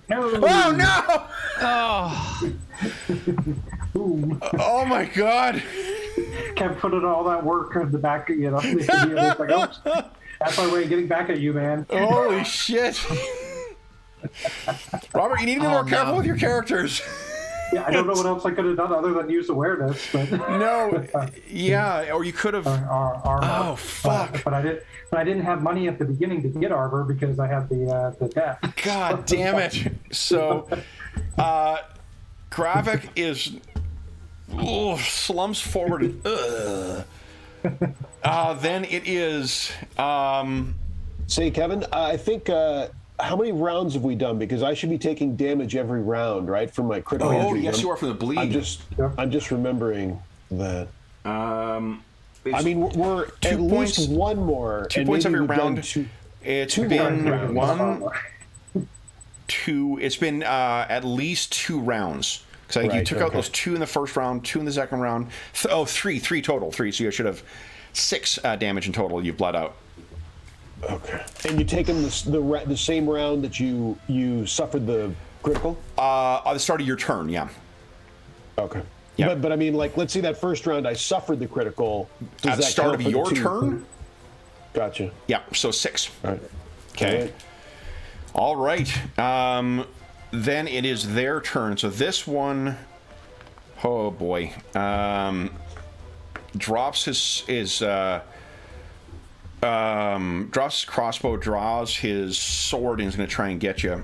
[SPEAKER 3] No.
[SPEAKER 1] Oh no!
[SPEAKER 4] Oh,
[SPEAKER 3] Boom.
[SPEAKER 1] Oh my God!
[SPEAKER 3] Kept putting all that work in the back, you know. It's like, oh, that's my way of getting back at you, man.
[SPEAKER 1] Holy shit! Robert, you need to be more careful with your characters.
[SPEAKER 3] Yeah, I don't know what else I could have done other than use awareness, but
[SPEAKER 1] No, yeah, or you could have.
[SPEAKER 3] armor.
[SPEAKER 1] Oh fuck!
[SPEAKER 3] But I didn't have money at the beginning to get armor because I had the debt.
[SPEAKER 1] God damn it! So, Gravik is slumps forward. And, then it is.
[SPEAKER 2] Say, Kevin, I think. How many rounds have we done? Because I should be taking damage every round, right, from my critical
[SPEAKER 1] Oh
[SPEAKER 2] injury.
[SPEAKER 1] yes, you are from the bleed.
[SPEAKER 2] I'm just remembering that. I
[SPEAKER 1] It's
[SPEAKER 2] mean, we're
[SPEAKER 1] 2
[SPEAKER 2] at
[SPEAKER 1] points-
[SPEAKER 2] least one more.
[SPEAKER 1] 2
[SPEAKER 2] and
[SPEAKER 1] points
[SPEAKER 2] maybe
[SPEAKER 1] every
[SPEAKER 2] we've done
[SPEAKER 1] round.
[SPEAKER 2] two-
[SPEAKER 1] It's
[SPEAKER 2] two
[SPEAKER 1] been
[SPEAKER 2] rounds.
[SPEAKER 1] 1, 2. It's been at least 2 rounds. Because I think you
[SPEAKER 2] Right,
[SPEAKER 1] took out
[SPEAKER 2] okay.
[SPEAKER 1] those 2 in the first round, 2 in the second round. Three total. 3. So you should have 6 damage in total. You've bled out.
[SPEAKER 2] Okay. And you taken the same round that you suffered the critical?
[SPEAKER 1] At the start of your turn, yeah.
[SPEAKER 2] Okay.
[SPEAKER 1] Yeah.
[SPEAKER 2] But I mean, like, let's say that first round I suffered the critical. Does
[SPEAKER 1] At the
[SPEAKER 2] that
[SPEAKER 1] start
[SPEAKER 2] count
[SPEAKER 1] of
[SPEAKER 2] for the
[SPEAKER 1] your
[SPEAKER 2] 2?
[SPEAKER 1] turn,
[SPEAKER 2] Gotcha.
[SPEAKER 1] yeah. So 6.
[SPEAKER 2] All right.
[SPEAKER 1] Okay. All right. Then it is their turn. So this one, oh boy, drops his drops his crossbow, draws his sword, and is going to try and get you.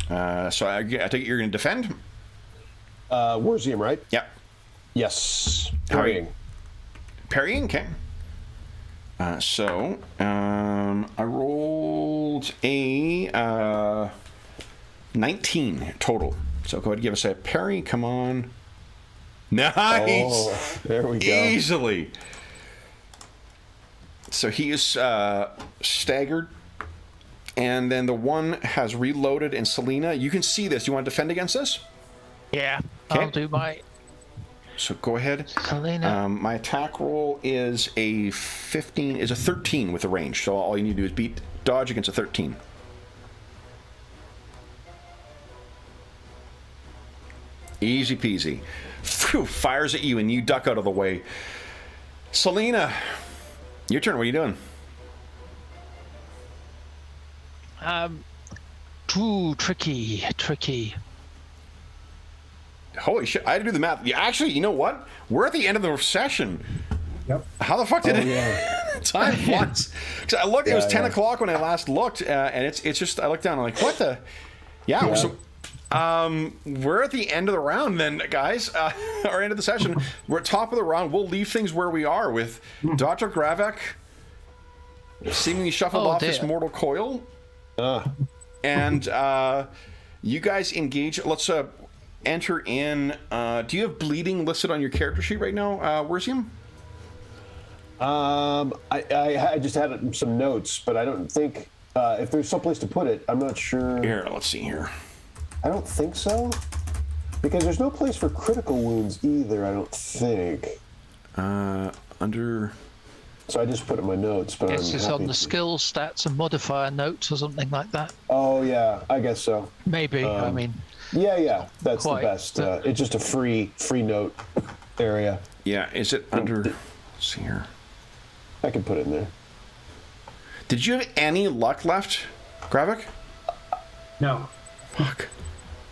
[SPEAKER 1] So I take it you're going to defend.
[SPEAKER 2] Warzium, right?
[SPEAKER 1] Yep.
[SPEAKER 2] Yes.
[SPEAKER 1] How are you?
[SPEAKER 2] Parrying.
[SPEAKER 1] Parrying, okay. So I rolled a 19 total. So go ahead and give us a parry. Come on. Nice.
[SPEAKER 2] Oh, there we go.
[SPEAKER 1] Easily. So he is staggered. And then the one has reloaded. And Selena, you can see this. You want to defend against this?
[SPEAKER 4] yeah.
[SPEAKER 1] Okay.
[SPEAKER 4] I'll do my
[SPEAKER 1] So go ahead.
[SPEAKER 4] Selena.
[SPEAKER 1] My attack roll is a 13 with the range. So all you need to do is beat dodge against a 13. Easy peasy. Phew, fires at you and you duck out of the way. Selena, your turn. What are you doing?
[SPEAKER 4] Ooh, tricky.
[SPEAKER 1] Holy shit, I had to do the math. Yeah, actually, you know what? We're at the end of the session.
[SPEAKER 3] Yep.
[SPEAKER 1] How the fuck did time flies? Because I looked, it was 10
[SPEAKER 2] yeah.
[SPEAKER 1] o'clock when I last looked, and it's just, I looked down, I'm like, what the? Yeah. So, we're at the end of the round then, guys, or end of the session. We're at top of the round. We'll leave things where we are with Dr. Gravik seemingly shuffled
[SPEAKER 4] Oh,
[SPEAKER 1] off his
[SPEAKER 4] dear.
[SPEAKER 1] mortal coil. And you guys engage. Let's enter in. Do you have bleeding listed on your character sheet right now, Warzium?
[SPEAKER 2] I just had some notes, but I don't think if there's someplace to put it, I'm not sure.
[SPEAKER 1] Here, let's see here.
[SPEAKER 2] I don't think so, because there's no place for critical wounds either. I don't think.
[SPEAKER 1] Under.
[SPEAKER 2] So I just put it in my notes, but
[SPEAKER 4] Guess
[SPEAKER 2] I'm
[SPEAKER 4] it's
[SPEAKER 2] happy
[SPEAKER 4] on the
[SPEAKER 2] to-
[SPEAKER 4] skills, stats, and modifier notes or something like that.
[SPEAKER 2] Oh yeah, I guess so.
[SPEAKER 4] Maybe. I mean,
[SPEAKER 2] Yeah, that's
[SPEAKER 4] Quite,
[SPEAKER 2] the best.
[SPEAKER 4] but-
[SPEAKER 2] It's just a free note area.
[SPEAKER 1] Yeah, is it under? Let's see here.
[SPEAKER 2] I can put it in there.
[SPEAKER 1] Did you have any luck left, Gravik?
[SPEAKER 3] No.
[SPEAKER 1] Fuck.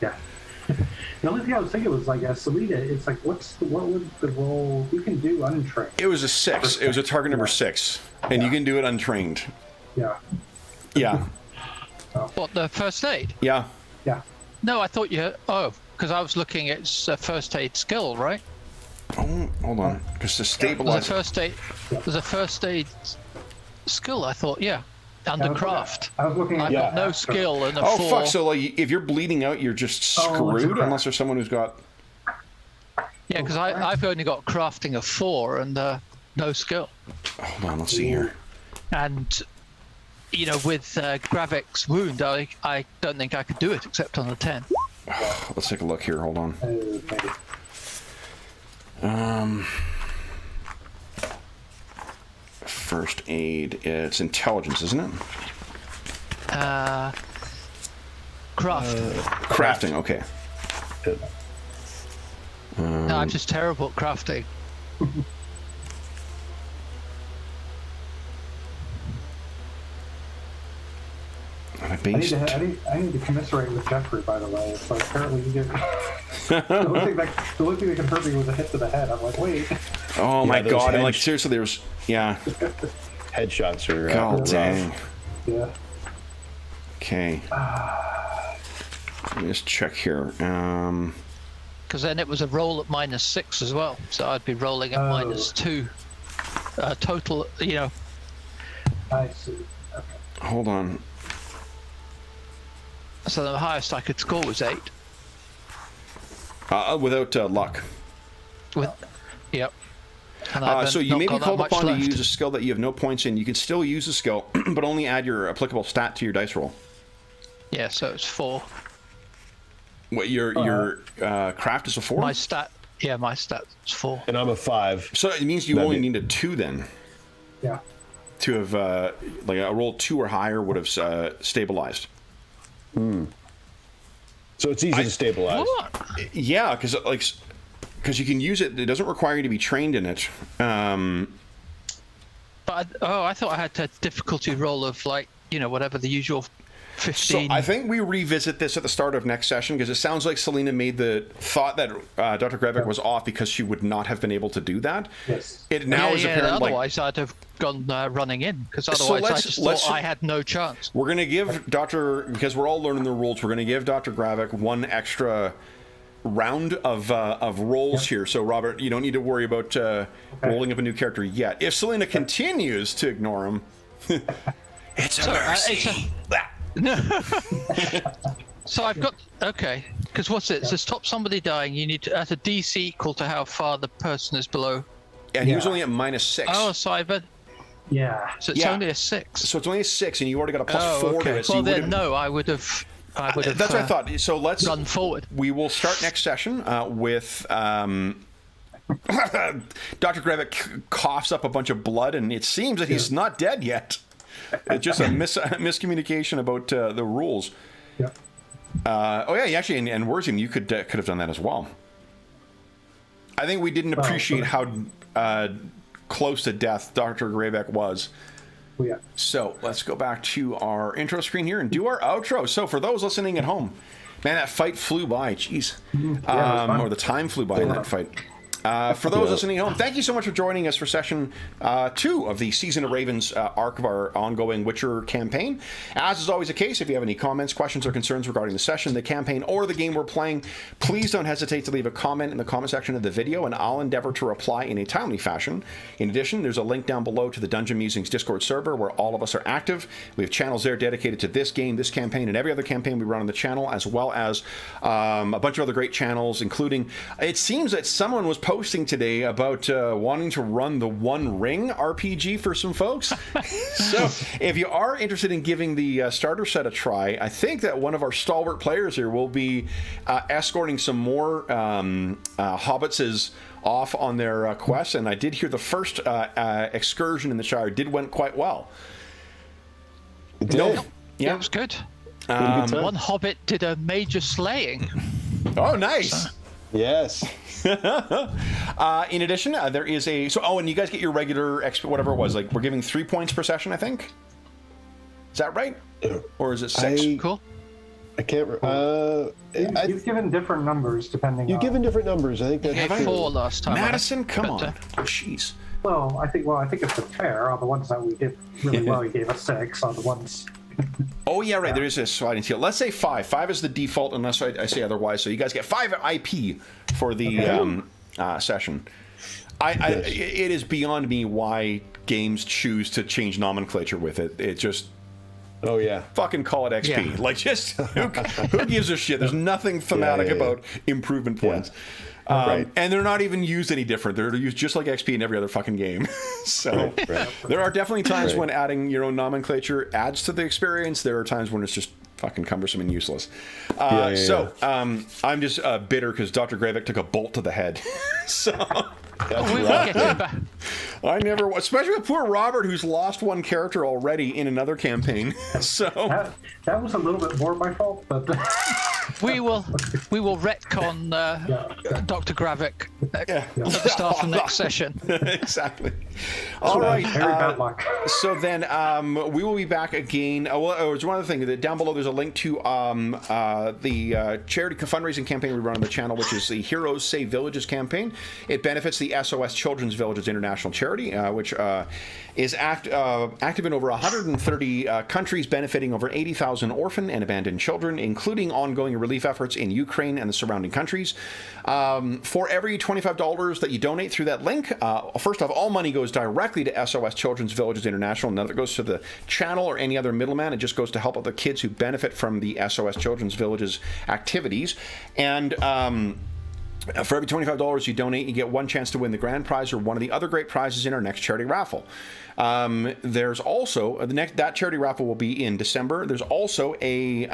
[SPEAKER 3] Yeah. The only thing I was thinking was like, Selena, it's like, what would the role you can do untrained?
[SPEAKER 1] It was a 6. It was a target number 6. And you can do it untrained.
[SPEAKER 3] Yeah.
[SPEAKER 1] Yeah.
[SPEAKER 4] What, the first aid?
[SPEAKER 1] Yeah.
[SPEAKER 3] Yeah.
[SPEAKER 4] No, I thought you. Oh, because I was looking at first aid skill, right?
[SPEAKER 1] Oh, hold on. Because to
[SPEAKER 4] There's a
[SPEAKER 1] stabilize.
[SPEAKER 4] first aid. There's a first aid skill. I thought, yeah, under craft.
[SPEAKER 3] I was looking at
[SPEAKER 4] I've got no skill and a
[SPEAKER 1] Oh,
[SPEAKER 4] 4.
[SPEAKER 1] fuck. So, like, if you're bleeding out, you're just screwed unless there's someone who's got.
[SPEAKER 4] Yeah, because I've only got crafting of 4 and no skill.
[SPEAKER 1] Hold on. Let's see here.
[SPEAKER 4] And you know, with Gravik's wound, I don't think I could do it except on a 10.
[SPEAKER 1] Let's take a look here. Hold on.
[SPEAKER 3] maybe.
[SPEAKER 1] First aid. It's intelligence, isn't it?
[SPEAKER 4] Craft.
[SPEAKER 1] Crafting. Okay.
[SPEAKER 4] No, I'm just terrible at crafting.
[SPEAKER 3] I need to commiserate with Jeffrey, by the way. So apparently you get the only thing that can hurt me was a hit to the head. I'm like, wait.
[SPEAKER 1] Oh my god! And like seriously, there was
[SPEAKER 2] headshots are.
[SPEAKER 1] God dang.
[SPEAKER 3] Yeah.
[SPEAKER 1] Okay. Let me just check here.
[SPEAKER 4] Because then it was a roll at -6 as well, so I'd be rolling at -2 total. You know.
[SPEAKER 3] I see. Okay.
[SPEAKER 1] Hold on.
[SPEAKER 4] So the highest I could score was 8.
[SPEAKER 1] Without luck.
[SPEAKER 4] Yep. And
[SPEAKER 1] so you may be
[SPEAKER 4] got that
[SPEAKER 1] called
[SPEAKER 4] much
[SPEAKER 1] upon to
[SPEAKER 4] left.
[SPEAKER 1] use a skill that you have no points in. You can still use the skill, but only add your applicable stat to your dice roll.
[SPEAKER 4] Yeah, so it's 4.
[SPEAKER 1] What your craft is a 4?
[SPEAKER 4] My stat's 4.
[SPEAKER 2] And I'm a 5.
[SPEAKER 1] So it means you only need a 2 then.
[SPEAKER 3] Yeah.
[SPEAKER 1] To have like a roll 2 or higher would have stabilized.
[SPEAKER 2] So it's easy to stabilize.
[SPEAKER 4] What?
[SPEAKER 1] Yeah, because you can use it. It doesn't require you to be trained in it.
[SPEAKER 4] But I thought I had a difficulty roll of like, you know, whatever the usual 15.
[SPEAKER 1] So I think we revisit this at the start of next session because it sounds like Selena made the thought that Dr. Gravik was off because she would not have been able to do that.
[SPEAKER 3] Yes.
[SPEAKER 1] It now is apparent.
[SPEAKER 4] Otherwise, I'd have gone running in because otherwise I just thought I had no chance.
[SPEAKER 1] We're going to give because we're all learning the rules, we're going to give Dr. Gravik one extra round of rolls here. So, Robert, you don't need to worry about rolling up a new character yet. If Selena continues to ignore him, it's a mercy.
[SPEAKER 4] So I've got because what's it? It says stop somebody dying. You need to at a DC equal to how far the person is below.
[SPEAKER 1] And he was only at -6.
[SPEAKER 4] Oh, so I bet.
[SPEAKER 3] Yeah.
[SPEAKER 4] So it's only a 6.
[SPEAKER 1] So it's only a 6, and you already got a +4 to it. So
[SPEAKER 4] well, then no, I would have.
[SPEAKER 1] That's what I thought. So let's
[SPEAKER 4] run forward.
[SPEAKER 1] We will start next session with. Dr. Gravik coughs up a bunch of blood, and it seems that he's not dead yet. It's just a miscommunication about the rules.
[SPEAKER 3] Yeah.
[SPEAKER 1] Actually, and Worthing, you could have done that as well. I think we didn't appreciate how close to death Dr. Gravik was.
[SPEAKER 3] Yeah.
[SPEAKER 1] So let's go back to our intro screen here and do our outro. So for those listening at home, man, that fight flew by. Jeez. Or the time flew by in that fight. For those listening at home, thank you so much for joining us for session 2 of the Season of Ravens arc of our ongoing Witcher campaign. As is always the case, if you have any comments, questions, or concerns regarding the session, the campaign, or the game we're playing, please don't hesitate to leave a comment in the comment section of the video, and I'll endeavor to reply in a timely fashion. In addition, there's a link down below to the Dungeon Musings Discord server where all of us are active. We have channels there dedicated to this game, this campaign, and every other campaign we run on the channel, as well as a bunch of other great channels, including, it seems that someone was posting today about wanting to run the One Ring RPG for some folks. So if you are interested in giving the starter set a try, I think that one of our stalwart players here will be escorting some more hobbitses off on their quest, and I did hear the first excursion in the Shire went quite well.
[SPEAKER 4] Yeah, it was good. One hobbit did a major slaying.
[SPEAKER 1] Oh, nice.
[SPEAKER 2] Yes.
[SPEAKER 1] In addition, there is and you guys get your regular whatever it was. Like, we're giving 3 points per session, I think. Is that right? Or is it 6?
[SPEAKER 4] Cool.
[SPEAKER 2] I can't.
[SPEAKER 3] You've given different numbers depending.
[SPEAKER 2] You've given different numbers. I think
[SPEAKER 4] You
[SPEAKER 2] that's
[SPEAKER 4] gave 4 last time.
[SPEAKER 1] Madison, come
[SPEAKER 4] But,
[SPEAKER 1] on. Jeez.
[SPEAKER 3] Well, I think it's fair. On the ones that we did really well, you gave us 6. On the ones.
[SPEAKER 1] Oh, yeah, right. There is a sliding scale. Let's say 5. 5 is the default unless I say otherwise. So you guys get 5 IP for the session. It is beyond me why games choose to change nomenclature with it. It just...
[SPEAKER 2] Oh, yeah.
[SPEAKER 1] Fucking call it XP.
[SPEAKER 4] Yeah.
[SPEAKER 1] Like, just who gives a shit? There's nothing thematic about improvement points.
[SPEAKER 2] Right.
[SPEAKER 1] And they're not even used any different. They're used just like XP in every other fucking game. So there are definitely times when adding your own nomenclature adds to the experience. There are times when it's just fucking cumbersome and useless. I'm just bitter because Dr. Gravik took a bolt to the head. So
[SPEAKER 4] we will get him back.
[SPEAKER 1] I never, especially with poor Robert, who's lost one character already in another campaign. So
[SPEAKER 3] That was a little bit more my fault, but
[SPEAKER 4] We will retcon Dr. Gravik at the start of the next session.
[SPEAKER 1] Exactly. All right.
[SPEAKER 3] very bad luck.
[SPEAKER 1] So then we will be back again. There's one other thing. Down below, there's a link to the charity fundraising campaign we run on the channel, which is the Heroes Save Villages campaign. It benefits the SOS Children's Villages International Charity, which is active in over 130 countries, benefiting over 80,000 orphan and abandoned children, including ongoing relief efforts in Ukraine and the surrounding countries. For every $25 that you donate through that link, first off, all money goes directly to SOS Children's Villages International. None of it goes to the channel or any other middleman. It just goes to help out the kids who benefit from the SOS Children's Villages activities. And for every $25 you donate, you get one chance to win the grand prize or one of the other great prizes in our next charity raffle. There's also that charity raffle will be in December. There's also a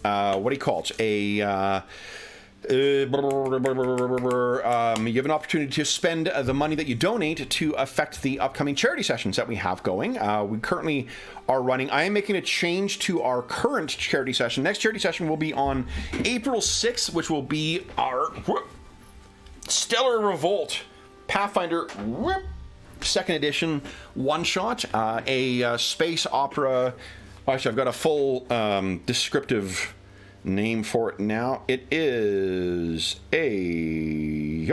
[SPEAKER 1] what do you call it? You have an opportunity to spend the money that you donate to affect the upcoming charity sessions that we have going. We currently are running. I am making a change to our current charity session. Next charity session will be on April 6th, which will be our Stellar Revolt Pathfinder second edition one-shot, a space opera. Actually, I've got a full descriptive name for it now. It is a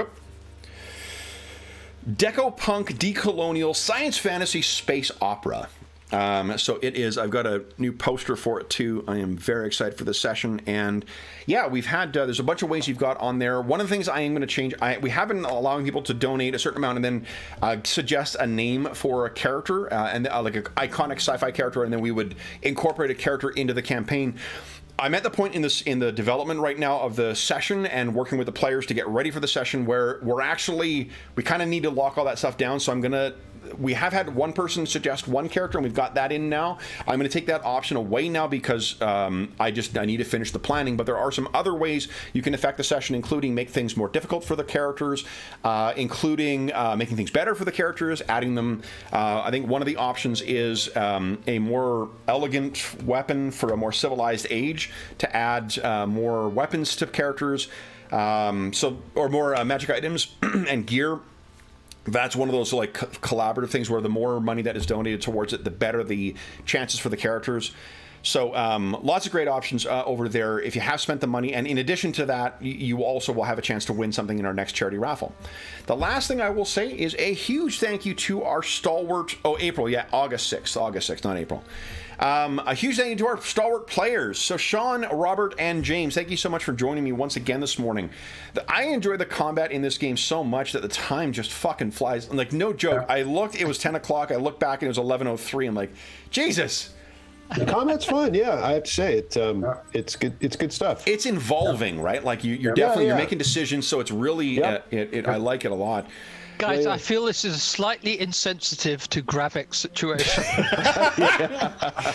[SPEAKER 1] Deco-punk decolonial science fantasy space opera. So it is. I've got a new poster for it too. I am very excited for this session. And yeah, we've had there's a bunch of ways you've got on there. One of the things I am going to change, we have been allowing people to donate a certain amount and then suggest a name for a character and like an iconic sci-fi character, and then we would incorporate a character into the campaign. I'm at the point in the development right now of the session and working with the players to get ready for the session where we kind of need to lock all that stuff down. So we have had one person suggest one character and we've got that in now. I'm going to take that option away now because I need to finish the planning, but there are some other ways you can affect the session, including make things more difficult for the characters, including making things better for the characters, adding them. I think one of the options is a more elegant weapon for a more civilized age to add more weapons to characters, or more magic items and gear. That's one of those like collaborative things where the more money that is donated towards it, the better the chances for the characters. So lots of great options over there if you have spent the money. And in addition to that, you also will have a chance to win something in our next charity raffle. The last thing I will say is a huge thank you to our stalwart... August 6th, not April. A huge thank you to our stalwart players. So Sean, Robert, and James, thank you so much for joining me once again this morning. I enjoy the combat in this game so much that the time just fucking flies. Like, no joke. I looked, it was 10 o'clock. I looked back and it was 11:03. I'm like, Jesus.
[SPEAKER 2] The combat's fun, yeah. I have to say it's good. It's good stuff.
[SPEAKER 1] It's involving, right? Like you're definitely you're making decisions, so it's really I like it a lot.
[SPEAKER 4] Guys, I feel this is slightly insensitive to Gravik's situation.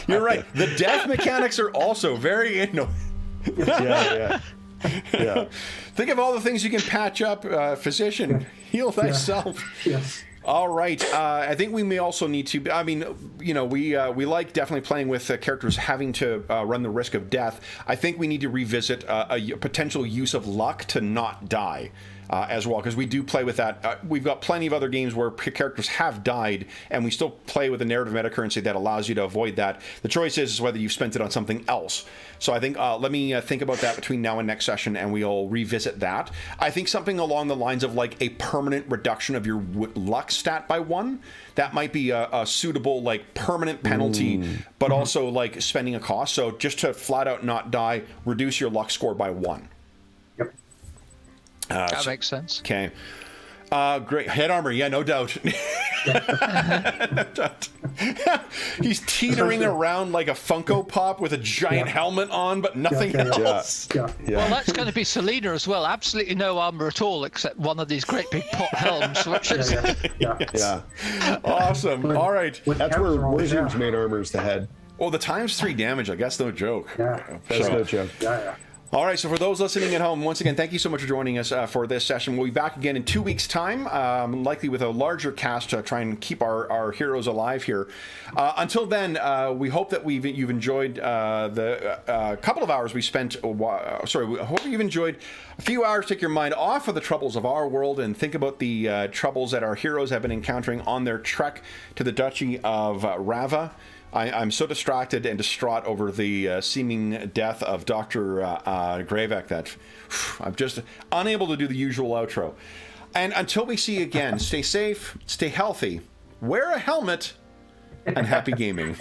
[SPEAKER 1] You're right. The death mechanics are also very
[SPEAKER 2] Yeah.
[SPEAKER 1] Think of all the things you can patch up. Physician, heal thyself.
[SPEAKER 3] Yes.
[SPEAKER 1] All right. I think we may also need to. I mean, you know, we like definitely playing with characters having to run the risk of death. I think we need to revisit a potential use of luck to not die. As well, because we do play with that. We've got plenty of other games where characters have died, and we still play with a narrative metacurrency that allows you to avoid that. The choice is whether you've spent it on something else. So I think let me think about that between now and next session, and we'll revisit that. I think something along the lines of like a permanent reduction of your luck stat by 1. That might be a suitable like permanent penalty, but also like spending a cost. So just to flat out not die, reduce your luck score by 1.
[SPEAKER 4] That makes sense.
[SPEAKER 1] Okay. Great. Head armor. Yeah, no doubt. He's teetering around like a Funko Pop with a giant helmet on, but nothing else.
[SPEAKER 3] Yeah.
[SPEAKER 4] Well, that's going to be Selena as well. Absolutely no armor at all, except one of these great big pot helms, which is...
[SPEAKER 2] Yeah.
[SPEAKER 1] Awesome. All right.
[SPEAKER 2] That's where Wizard's main armor is the head.
[SPEAKER 1] Well, the ×3 damage, I guess, no joke.
[SPEAKER 3] Yeah.
[SPEAKER 2] That's no joke.
[SPEAKER 3] Yeah.
[SPEAKER 1] All right, so for those listening at home, once again, thank you so much for joining us for this session. We'll be back again in 2 weeks' time, likely with a larger cast to try and keep our heroes alive here. Until then, we hope that you've enjoyed the couple of hours we spent. We hope you've enjoyed a few hours. Take your mind off of the troubles of our world and think about the troubles that our heroes have been encountering on their trek to the Duchy of Rava. I'm so distracted and distraught over the seeming death of Dr. Gravek that I'm just unable to do the usual outro. And until we see you again, stay safe, stay healthy, wear a helmet, and happy gaming.